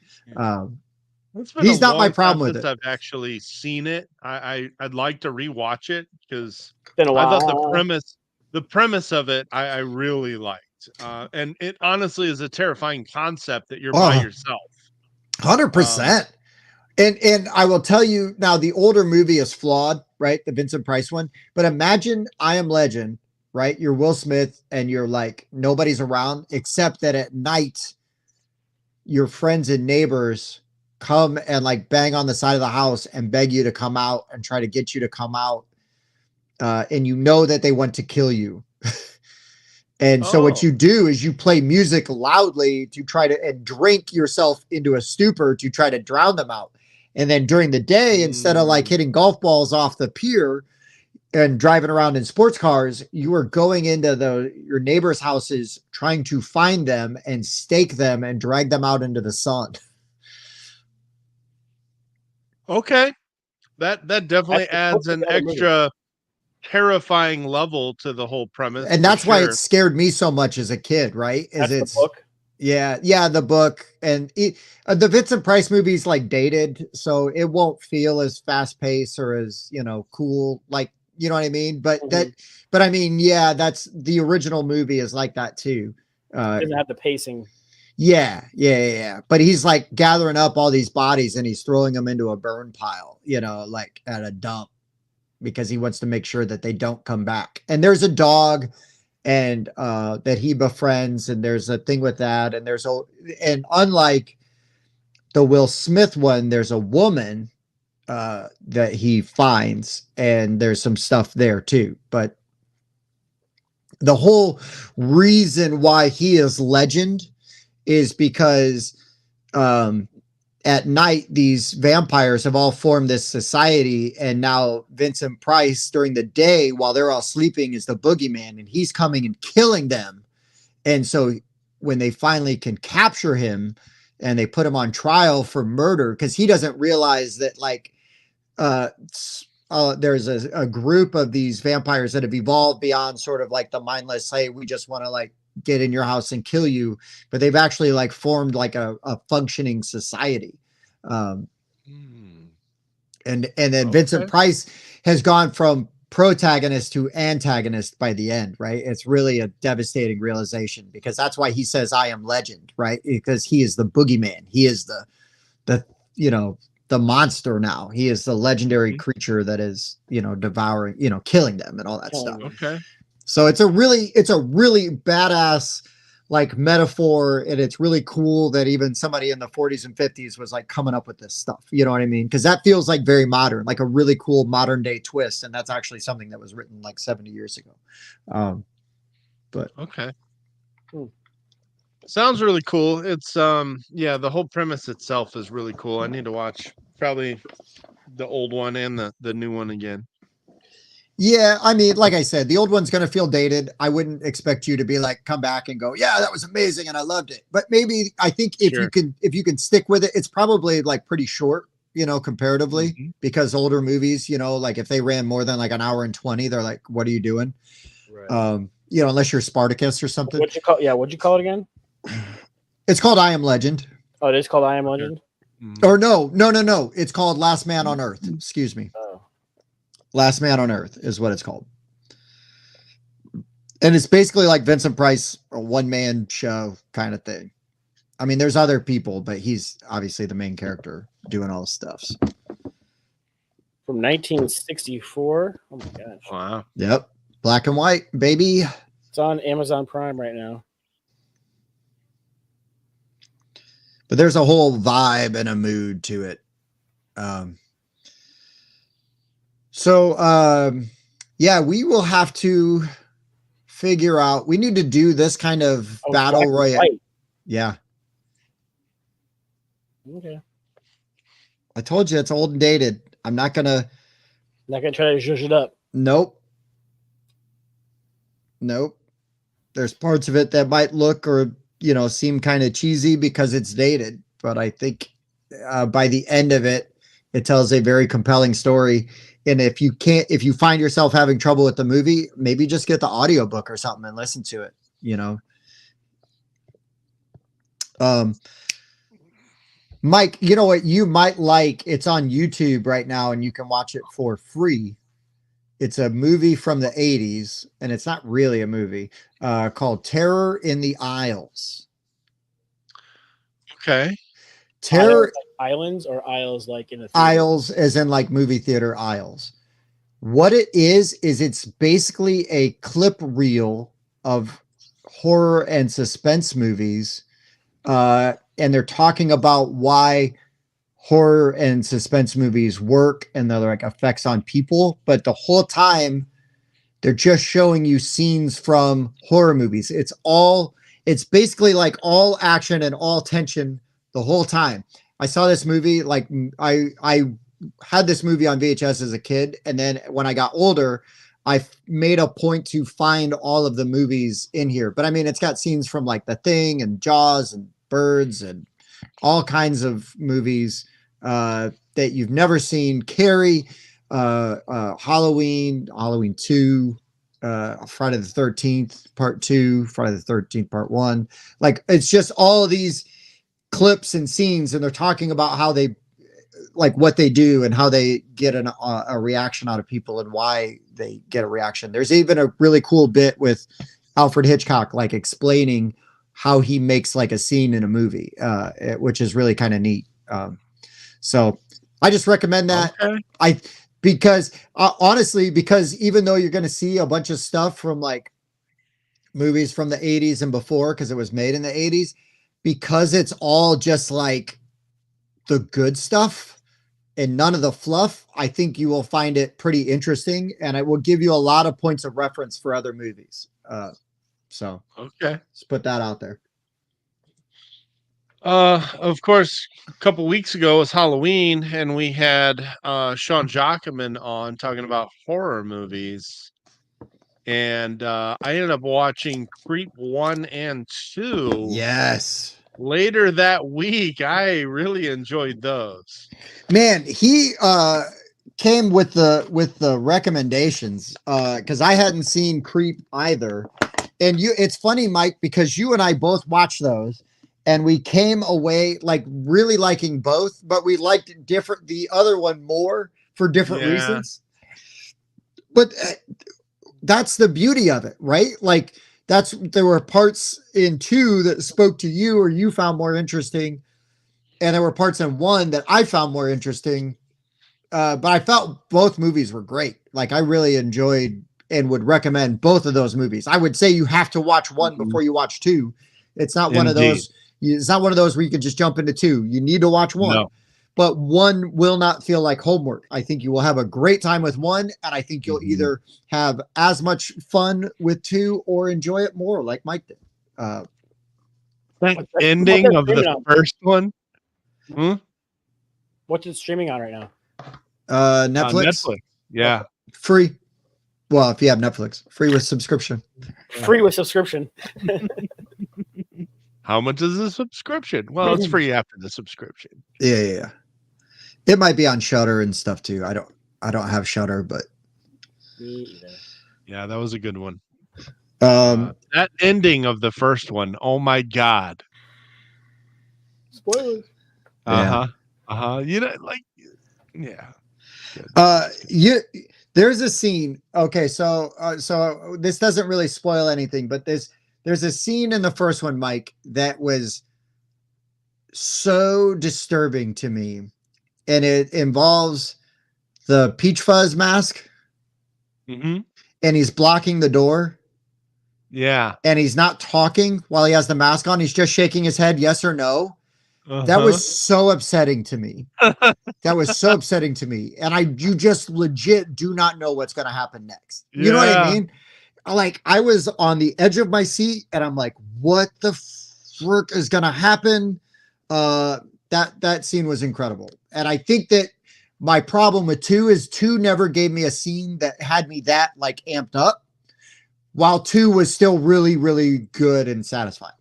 He's not my problem with it. I've actually seen it. I'd like to rewatch it because I thought the premise of it I really liked. And it honestly is a terrifying concept that you're by yourself. 100%. And I will tell you now, the older movie is flawed, right? The Vincent Price one. But imagine I Am Legend, right? You're Will Smith and you're like, nobody's around except that at night, your friends and neighbors come and like bang on the side of the house and beg you to come out and try to get you to come out. And you know that they want to kill you. And so what you do is you play music loudly to try to and drink yourself into a stupor to try to drown them out. And then during the day, instead of like hitting golf balls off the pier, and driving around in sports cars, you were going into your neighbors' houses trying to find them and stake them and drag them out into the sun. Okay. That definitely adds an extra terrifying level to the whole premise. And that's why it scared me so much as a kid, right? That's the book. Yeah, the book. And the Vincent Price movie's like dated, so it won't feel as fast paced or as, cool, like, you know what I mean? But but I mean, yeah, that's the original movie is like that too. It doesn't have the pacing. Yeah. But he's like gathering up all these bodies and he's throwing them into a burn pile, like at a dump, because he wants to make sure that they don't come back. And there's a dog and that he befriends, and there's a thing with that. And and unlike the Will Smith one, there's a woman that he finds, and there's some stuff there too. But the whole reason why he is legend is because at night, these vampires have all formed this society, and now Vincent Price during the day while they're all sleeping is the boogeyman, and he's coming and killing them. And so when they finally can capture him and they put him on trial for murder, because he doesn't realize that there's a group of these vampires that have evolved beyond sort of like the mindless, hey, we just want to like get in your house and kill you, but they've actually like formed like a functioning society. And then Vincent Price has gone from protagonist to antagonist by the end, right? It's really a devastating realization, because that's why he says, I am legend, right? Because he is the boogeyman. He is the monster now. He is the legendary creature that is, devouring, killing them and all that stuff. Okay. So it's a really badass like metaphor, and it's really cool that even somebody in the 40s and 50s was like coming up with this stuff. You know what I mean? Because that feels like very modern, like a really cool modern day twist, and that's actually something that was written like 70 years ago. But okay, sounds really cool. It's the whole premise itself is really cool. I need to watch probably the old one and the new one again. Yeah, I mean, like I said, the old one's going to feel dated. I wouldn't expect you to be like, come back and go, yeah, that was amazing and I loved it. But maybe I think if you can stick with it, it's probably like pretty short, comparatively, because older movies, like if they ran more than like an hour and 20, they're like, what are you doing? Right. Unless you're Spartacus or something. What'd you call it again? It's called I Am Legend. Oh, it is called I Am Legend? Or no. It's called Last Man on Earth. Excuse me. Oh. Last Man on Earth is what it's called. And it's basically like Vincent Price, a one-man show kind of thing. I mean, there's other people, but he's obviously the main character doing all the stuffs. From 1964. Oh my gosh. Wow. Yep. Black and white, baby. It's on Amazon Prime right now. But there's a whole vibe and a mood to it. We will have to figure out, we need to do this kind of battle royale. Yeah. Okay. I told you it's old and dated. I'm not going to try to zhuzh it up. Nope. There's parts of it that might look or, seem kind of cheesy because it's dated. But I think by the end of it, it tells a very compelling story. And if you find yourself having trouble with the movie, maybe just get the audiobook or something and listen to it, Mike, you know what you might like? It's on YouTube right now and you can watch it for free. It's a movie from the 80s, and it's not really a movie, called Terror in the Isles. Okay. Terror Islands or aisles like in a theater? Aisles as in like movie theater aisles. What it is it's basically a clip reel of horror and suspense movies. And they're talking about why horror and suspense movies work and their like effects on people. But the whole time they're just showing you scenes from horror movies. It's basically like all action and all tension the whole time. I saw this movie, like I had this movie on VHS as a kid. And then when I got older, made a point to find all of the movies in here. But I mean, it's got scenes from like The Thing and Jaws and Birds and all kinds of movies that you've never seen. Carrie, Halloween 2, Friday the 13th Part 2, Friday the 13th Part 1. Like, it's just all of these clips and scenes, and they're talking about how they, like, what they do and how they get a reaction out of people and why they get a reaction. There's even a really cool bit with Alfred Hitchcock, like explaining how he makes like a scene in a movie, which is really kind of neat. So I just recommend that. Okay. Because honestly, because even though you're going to see a bunch of stuff from like movies from the 80s and before, because it was made in the 80s, because it's all just like the good stuff and none of the fluff, I think you will find it pretty interesting, and it will give you a lot of points of reference for other movies. So okay, let's put that out there. Of course, a couple weeks ago was Halloween, and we had Sean Jockerman on talking about horror movies. And I ended up watching Creep 1 and 2. Yes. Later that week. I really enjoyed those. Man, he came with the recommendations because I hadn't seen Creep either. And it's funny, Mike, because you and I both watched those and we came away like really liking both, but we liked the other one more for different reasons. But that's the beauty of it, right? Like there were parts in 2 that spoke to you or you found more interesting. And there were parts in 1 that I found more interesting. But I felt both movies were great. Like I really enjoyed and would recommend both of those movies. I would say you have to watch 1 before you watch 2. It's not one of those. It's not one of those where you can just jump into 2. You need to watch 1. No. But 1 will not feel like homework. I think you will have a great time with 1, and I think you'll either have as much fun with 2 or enjoy it more, like Mike did. That ending of the first one. What's it streaming on right now? Netflix. Netflix. Yeah. Free. Well, if you have Netflix, free with subscription. Free with subscription. How much is the subscription? Well, it's free after the subscription. Yeah. It might be on Shudder and stuff too. I don't have Shudder, but yeah, that was a good one. That ending of the first one. Oh my God. Spoilers. You know, like, yeah. There's a scene. Okay, so this doesn't really spoil anything, but there's a scene in the first one, Mike, that was so disturbing to me, and it involves the Peach Fuzz mask, and he's blocking the door. Yeah, and he's not talking while he has the mask on. He's just shaking his head, yes or no. That was so upsetting to me. That was so upsetting to me. And you just legit do not know what's going to happen next. You know what I mean? Like I was on the edge of my seat and I'm like, what the frick is going to happen? That scene was incredible. And I think that my problem with 2 is 2 never gave me a scene that had me that like amped up, while 2 was still really, really good and satisfying.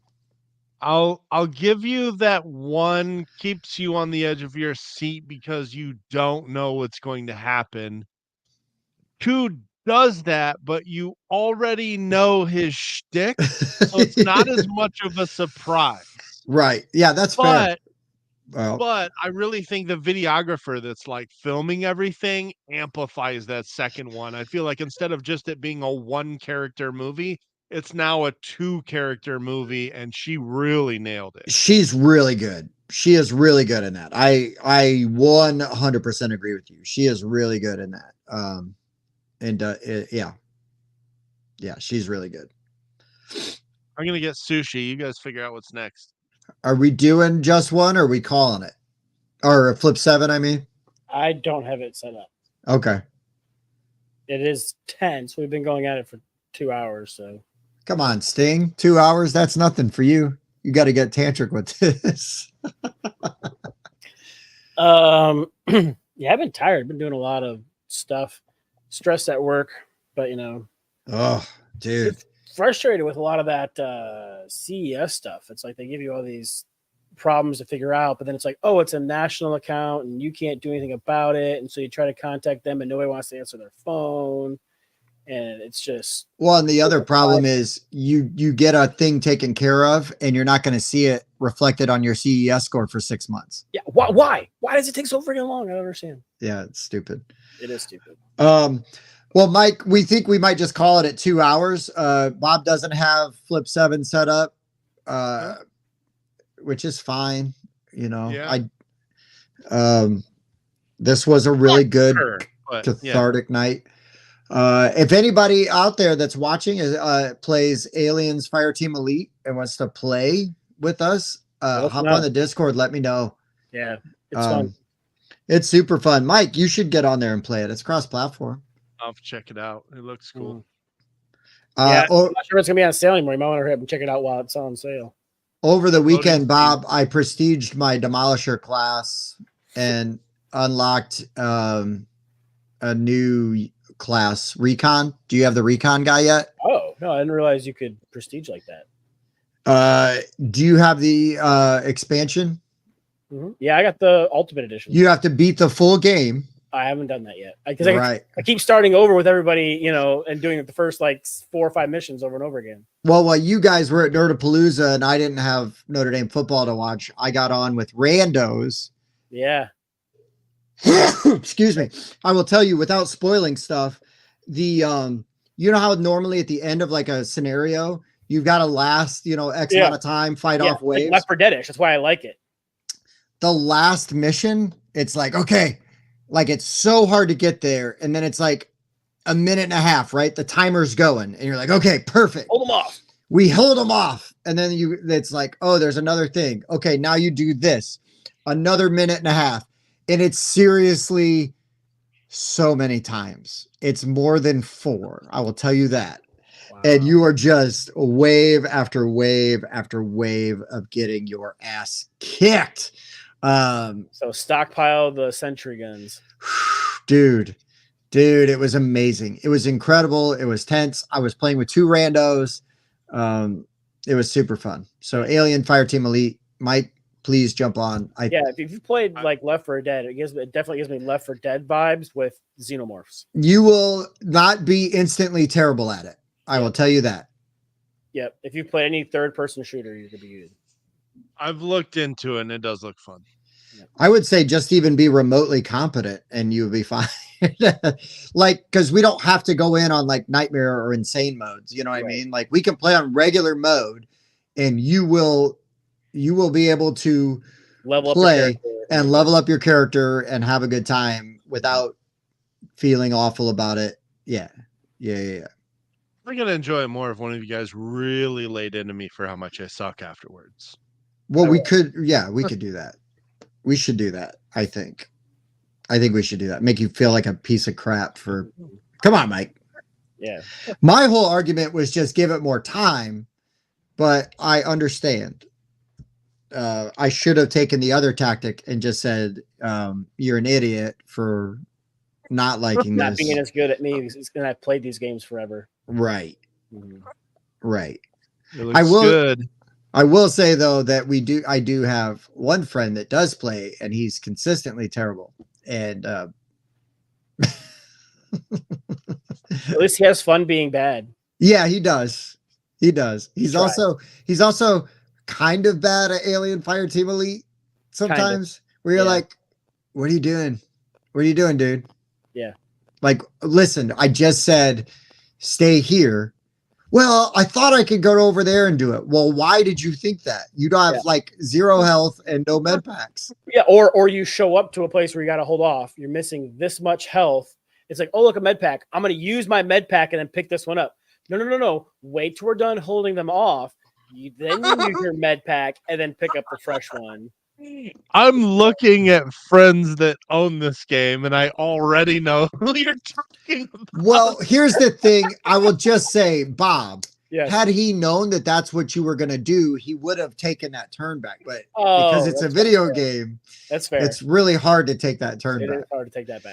I'll give you that 1 keeps you on the edge of your seat because you don't know what's going to happen. 2 does that, but you already know his shtick, so it's not as much of a surprise. Right. Yeah, that's fair. But I really think the videographer that's like filming everything amplifies that second one. I feel like instead of just it being a 1-character movie, it's now a 2-character movie, and she really nailed it. She's really good. She is really good in that. I 100% agree with you. She is really good in that. Yeah, she's really good. I'm gonna get sushi. You guys figure out what's next. Are we doing just 1 or are we calling it? Or flip 7, I mean? I don't have it set up. Okay. It is 10, so we've been going at it for 2 hours, so. Come on, Sting. 2 hours, that's nothing for you. You got to get tantric with this. Yeah, I've been tired. I've been doing a lot of stuff. Stressed at work. But you know, Oh, dude. it's frustrated with a lot of that CES stuff. It's like they give you all these problems to figure out, but then it's like, oh, it's a national account and you can't do anything about it. And so you try to contact them and nobody wants to answer their phone. And it's just Well, and the other problem is you get a thing taken care of and you're not going to see it reflected on your CES score for 6 months. yeah. Why does it take so freaking long? I don't understand. Yeah, it's stupid. It is stupid. Well, Mike, we think we might just call it at 2 hours. Bob doesn't have Flip 7 set up, which is fine. You know, this was a really good cathartic night. If anybody out there that's watching plays Aliens Fireteam Elite and wants to play with us, hop on the Discord, let me know. Yeah, it's fun. It's super fun. Mike, you should get on there and play it. It's cross-platform. I'll check it out. It looks cool. I'm not sure it's gonna be on sale anymore. You might want to hurry up and check it out while it's on sale. Over the weekend, Bob, I prestiged my Demolisher class and unlocked a new class, Recon. Do you have the Recon guy yet? Oh, no, I didn't realize you could prestige like that. Do you have the expansion? Mm-hmm. Yeah, I got the Ultimate Edition. You have to beat the full game. I haven't done that yet. Because I keep starting over with everybody, you know, and doing the first like 4 or 5 missions over and over again. Well, while you guys were at Nerdapalooza and I didn't have Notre Dame football to watch, I got on with randos. Yeah. Excuse me. I will tell you without spoiling stuff, the you know how normally at the end of like a scenario, you've got to last, you know, X amount of time, fight off waves. Like Left 4 Dead-ish. That's why I like it. The last mission, it's like, okay, like it's so hard to get there. And then it's like a minute and a half, right? The timer's going and you're like, okay, perfect. Hold them off. We hold them off. And then it's like, oh, there's another thing. Okay, now you do this. Another minute and a half. And it's seriously so many times. It's more than 4. I will tell you that. Wow. And you are just wave after wave after wave of getting your ass kicked. So stockpile the sentry guns. Dude, it was amazing. It was incredible. It was tense. I was playing with 2 randos. It was super fun. So Alien Fireteam Elite, Mike, please jump on. If you played like Left 4 Dead, it definitely gives me Left 4 Dead vibes with xenomorphs. You will not be instantly terrible at it. I will tell you that. Yep. If you play any third-person shooter, you're gonna be good. I've looked into it and it does look fun. I would say just even be remotely competent and you'll be fine. Like, because we don't have to go in on like nightmare or insane modes. You know what I mean? Like we can play on regular mode and you will be able to play and level up your character and have a good time without feeling awful about it. Yeah. I'm going to enjoy it more if one of you guys really laid into me for how much I suck afterwards. Well, we could do that. We should do that. I think we should do that. Make you feel like a piece of crap for, come on, Mike. Yeah. My whole argument was just give it more time, but I understand. I should have taken the other tactic and just said, you're an idiot for not liking not this. Being as good at me because I've played these games forever. Right. Mm-hmm. Right. It looks good. I will say though that I do have one friend that does play and he's consistently terrible. And at least he has fun being bad. Yeah, he does. He's also kind of bad at Alien Fireteam Elite sometimes where you're like, what are you doing? What are you doing, dude? Yeah. Like, listen, I just said, stay here. Well, I thought I could go over there and do it. Well, why did you think that? You don't have like 0 health and no med packs. Yeah, or you show up to a place where you got to hold off. You're missing this much health. It's like, oh, look, a med pack. I'm going to use my med pack and then pick this one up. No. Wait till we're done holding them off. Then you use your med pack and then pick up the fresh one. I'm looking at friends that own this game, and I already know who you're talking about. Well, here's the thing. I will just say, Bob, yes. Had he known that that's what you were going to do, he would have taken that turn back. But because it's a video game, that's fair. It's really hard to take that turn back. It is hard to take that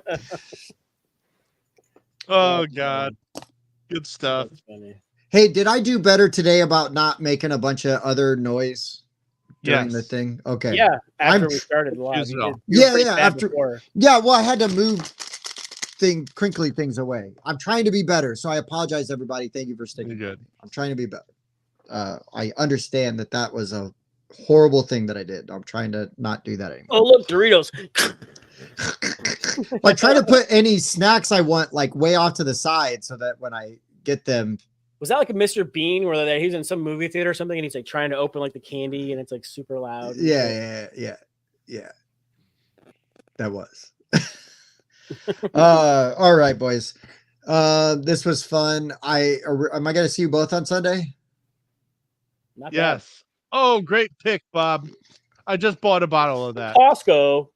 back. Oh God, good stuff. That's funny. Hey, did I do better today about not making a bunch of other noise during the Yes. thing? Okay. Yeah, after I'm- we started live, Use it all. you were Yeah, pretty yeah. bad After, before. yeah. Well, I had to move crinkly things away. I'm trying to be better, so I apologize, everybody. Thank you for sticking. You're with good. me. I'm trying to be better. I understand that was a horrible thing that I did. I'm trying to not do that anymore. Oh, look, Doritos. Like, try to put any snacks I want like way off to the side so that when I get them. Was that like a Mr. Bean where he's in some movie theater or something and he's like trying to open like the candy and it's like super loud? Yeah. That was. All right, boys. This was fun. Am I gonna see you both on Sunday? Not Yes. Oh, great pick, Bob. I just bought a bottle of bad. that. Costco.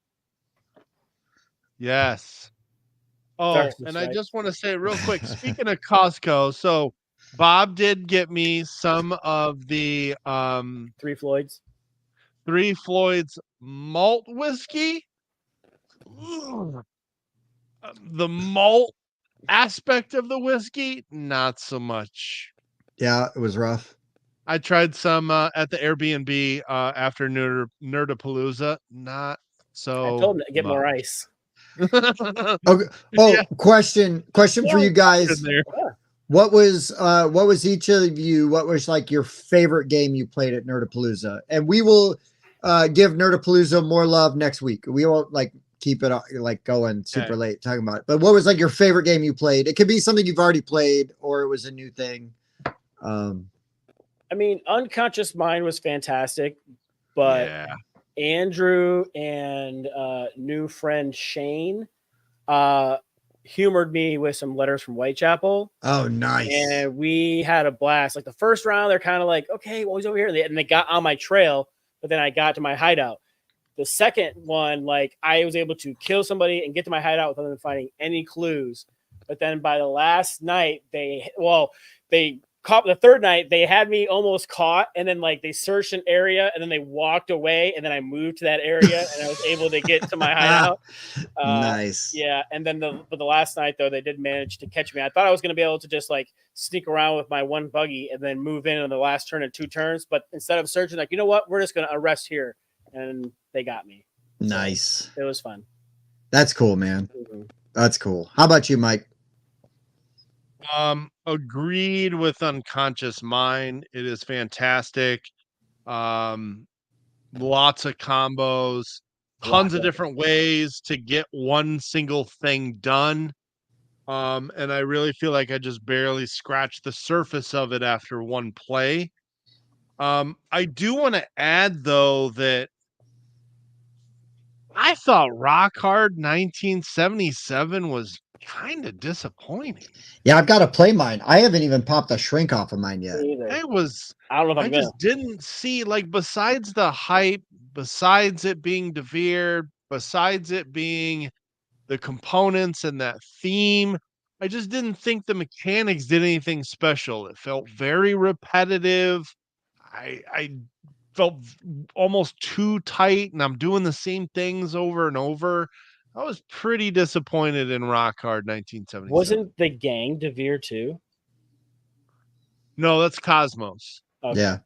Yes. Oh, Darkness and I Night. just want to say real quick, speaking of Costco, so Bob did get me some of the Three Floyds. Three Floyds malt whiskey. Ooh. The malt aspect of the whiskey, not so much. Yeah, it was rough. I tried some at the Airbnb after Nerdapalooza. Not so. I told him to get more ice. Okay. Oh, Yeah. question for you guys. In there. What was each of you? What was like your favorite game you played at Nerdapalooza? And we will give Nerdapalooza more love next week. We won't like keep it like going super late talking about it. But what was like your favorite game you played? It could be something you've already played or it was a new thing. I mean, Unconscious Mind was fantastic, but Yeah. Andrew and new friend Shane humored me with some letters from Whitechapel. Oh, nice. And we had a blast. Like the first round, they're kind of like, okay, well, he's over here. And they got on my trail, but then I got to my hideout. The second one, like I was able to kill somebody and get to my hideout without them finding any clues. But then by the last night, they caught the third night, they had me almost caught, and then like they searched an area and then they walked away, and then I moved to that area and I was able to get to my hideout. Nice. Yeah, and then the last night though, they did manage to catch me. I thought I was going to be able to just like sneak around with my one buggy and then move in on the last turn in 2 turns, but instead of searching, like, you know what, we're just going to arrest here, and they got me. Nice. So it was fun. That's cool, man. Mm-hmm. That's cool. How about you, Mike? Agreed with Unconscious Mind. It is fantastic. Lots of combos, tons of different ways to get one single thing done. And I really feel like I just barely scratched the surface of it after one play. I do want to add though that I thought Rock Hard 1977 was kind of disappointing. Yeah, I've got to play mine. I haven't even popped a shrink off of mine yet. It was. I don't know if I I'm gonna. just didn't see, like, besides the hype, besides it being DeVere, besides it being the components and that theme, I just didn't think the mechanics did anything special. It felt very repetitive. I felt almost too tight, and I'm doing the same things over and over. I was pretty disappointed in Rock Hard 1977. Wasn't the gang DeVere too? No, that's Cosmos. Okay. Yeah.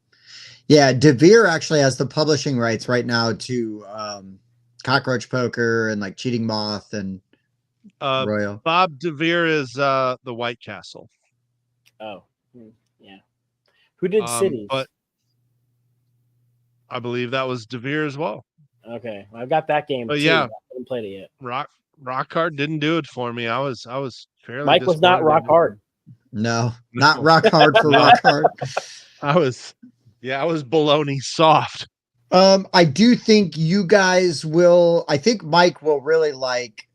Yeah. DeVere actually has the publishing rights right now to Cockroach Poker and like Cheating Moth and Royal. Bob DeVere is the White Castle. Oh, yeah. Who did Cities? But I believe that was DeVere as well. Okay, well, I've got that game. But too. yeah, I haven't played it yet. Rock Hard didn't do it for me. I was fairly. Mike was not Rock Hard. No, not Rock Hard for Rock Hard. I was baloney soft. I do think you guys will. I think Mike will really like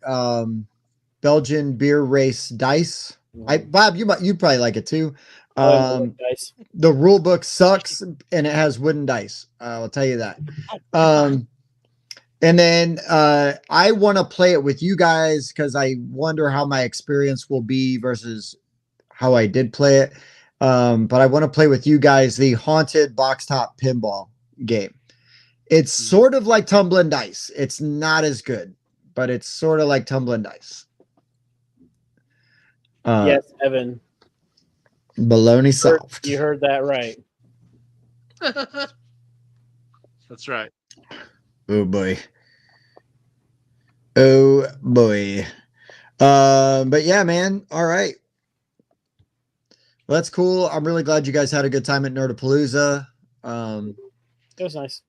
Belgian beer race dice. Bob, you probably like it too. Dice. The rule book sucks and it has wooden dice. I'll tell you that. And then I want to play it with you guys because I wonder how my experience will be versus how I did play it. But I want to play with you guys the Haunted Box Top Pinball game. It's sort of like Tumbling Dice. It's not as good, but it's sort of like Tumbling Dice. Yes, Evan. Bologna soft. You heard that right. That's right. Oh boy. Oh boy. But yeah, man. All right. Well, that's cool. I'm really glad you guys had a good time at Nerdapalooza. It was nice.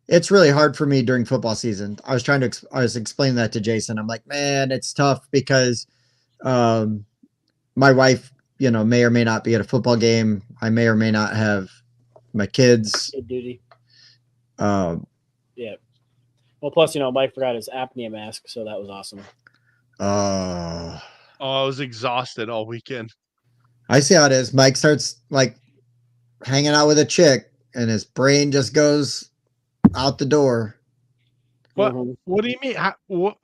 It's really hard for me during football season. I was explaining that to Jason. I'm like, man, it's tough because my wife, may or may not be at a football game. I may or may not have my kids. Good duty. Yeah. Well, plus, Mike forgot his apnea mask, so that was awesome. Oh, I was exhausted all weekend. I see how it is. Mike starts like hanging out with a chick, and his brain just goes out the door. What? Mm-hmm. What do you mean?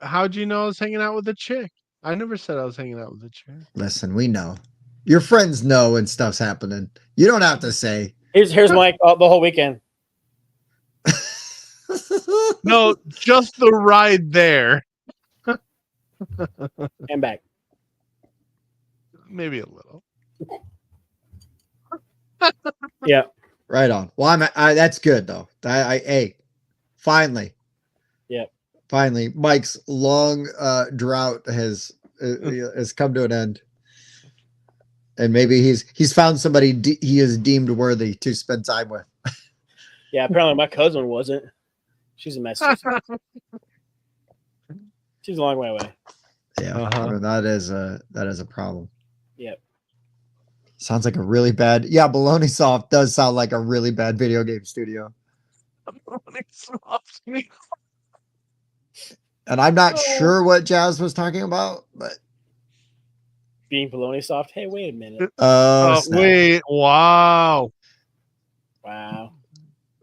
How'd you know I was hanging out with a chick? I never said I was hanging out with a chick. Listen, we know. Your friends know when stuff's happening. You don't have to say. Here's Mike the whole weekend. No, just the ride there. And back. Maybe a little. Yeah. Right on. Well, that's good though. Hey, finally. Yeah. Finally, Mike's long drought has come to an end, and maybe he's found somebody he is deemed worthy to spend time with. Yeah, apparently my cousin wasn't. She's a mess. She's a long way away. Yeah, I mean, that is a problem. Yep. Sounds like a really bad. Yeah, Bologna Soft does sound like a really bad video game studio. Bologna Soft. And I'm not sure what Jazz was talking about, but being Bologna Soft. Hey, wait a minute. Wait! Wow!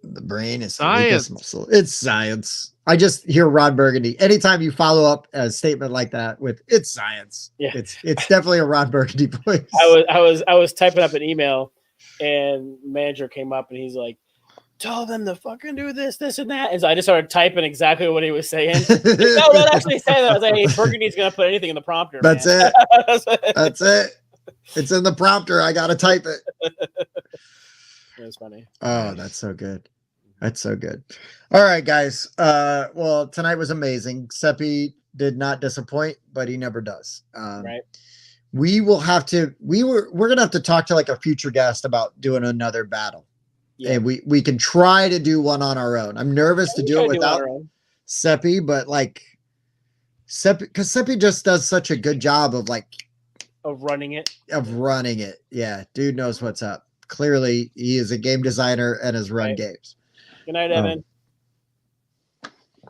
The brain is science. It's science. I just hear Ron Burgundy. Anytime you follow up a statement like that with "it's science," yeah, it's definitely a Ron Burgundy voice. I was typing up an email, and manager came up and he's like, "Tell them to fucking do this, and that." And so I just started typing exactly what he was saying. Like, no, don't actually say that. I was like, "Hey, Burgundy's gonna put anything in the prompter." That's man. it. That's it. It's in the prompter. I gotta type it. It was funny. Oh, that's so good. That's so good. All right, guys. Well, tonight was amazing. Seppy did not disappoint, but he never does. Right. We're gonna have to talk to like a future guest about doing another battle. Yeah. And we can try to do one on our own. I'm nervous to do it without Seppy, but like because Seppy just does such a good job of running it. Yeah, dude knows what's up. Clearly, he is a game designer and has run games. Good night, Evan.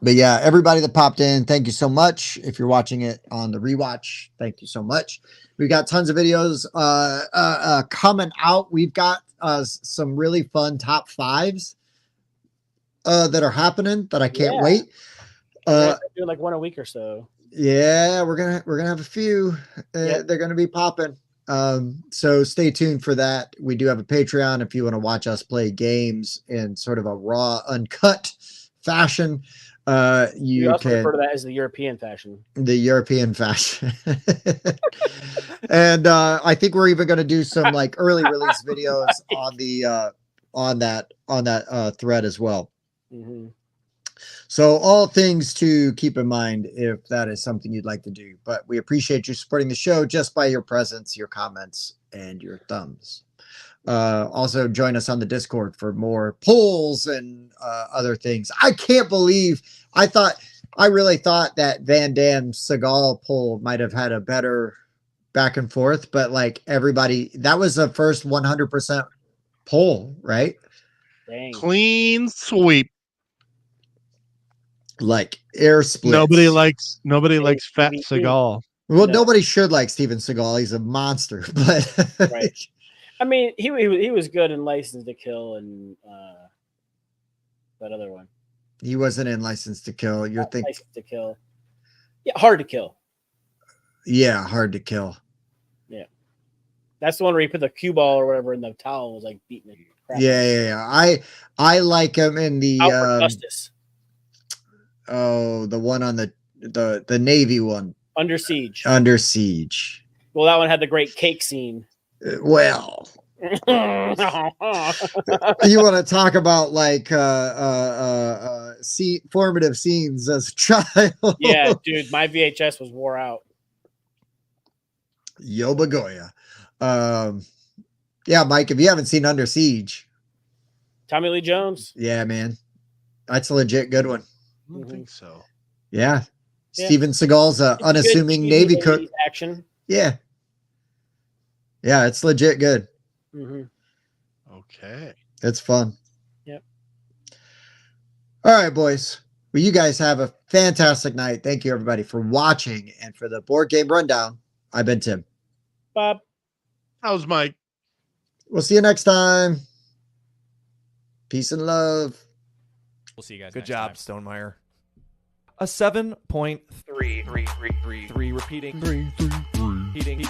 But yeah, everybody that popped in, thank you so much. If you're watching it on the rewatch, thank you so much. We've got tons of videos coming out. We've got some really fun top fives that are happening that I can't wait. Doing like one a week or so. Yeah, we're gonna have a few. They're gonna be popping. So stay tuned for that. We do have a Patreon if you want to watch us play games in sort of a raw, uncut fashion. You also can refer to that as the European fashion. The European fashion. And I think we're even going to do some like early release videos on the on that thread as well. Mm-hmm. So all things to keep in mind if that is something you'd like to do. But we appreciate you supporting the show just by your presence, your comments, and your thumbs. Also join us on the Discord for more polls and other things. I can't believe I really thought that Van Damme Seagal poll might have had a better back and forth, but like everybody, that was the first 100% poll, right? Dang. Clean sweep. Like air splits. Nobody likes Fat Seagal. Well, nobody should like Steven Seagal. He's a monster, but right. I mean, he was good in License to Kill and that other one. He wasn't in License to Kill. You're thinking License to Kill. Yeah, Hard to Kill. Yeah, Hard to Kill. Yeah, that's the one where he put the cue ball or whatever in the towel and was like beating it. Yeah. I like him in the Out for Justice. Oh, the one on the Navy one. Under Siege. Under Siege. Well, that one had the great cake scene. Well, you want to talk about like formative scenes as a child? Yeah, dude, my VHS was wore out. Yobagoya. Yeah, Mike, if you haven't seen Under Siege, Tommy Lee Jones. yeah, man, that's a legit good one. I don't think so. Yeah. Yeah. Steven Seagal's a It's unassuming good Navy 80s cook. action. Yeah. Yeah, it's legit good. Okay. It's fun. Yep. All right, boys. Well, you guys have a fantastic night. Thank you, everybody, for watching and for the board game rundown. I've been Tim. Bob. How's Mike? We'll see you next time. Peace and love. We'll see you guys. Good next job, time. Stonemeyer. A 7.3 repeating. Heating.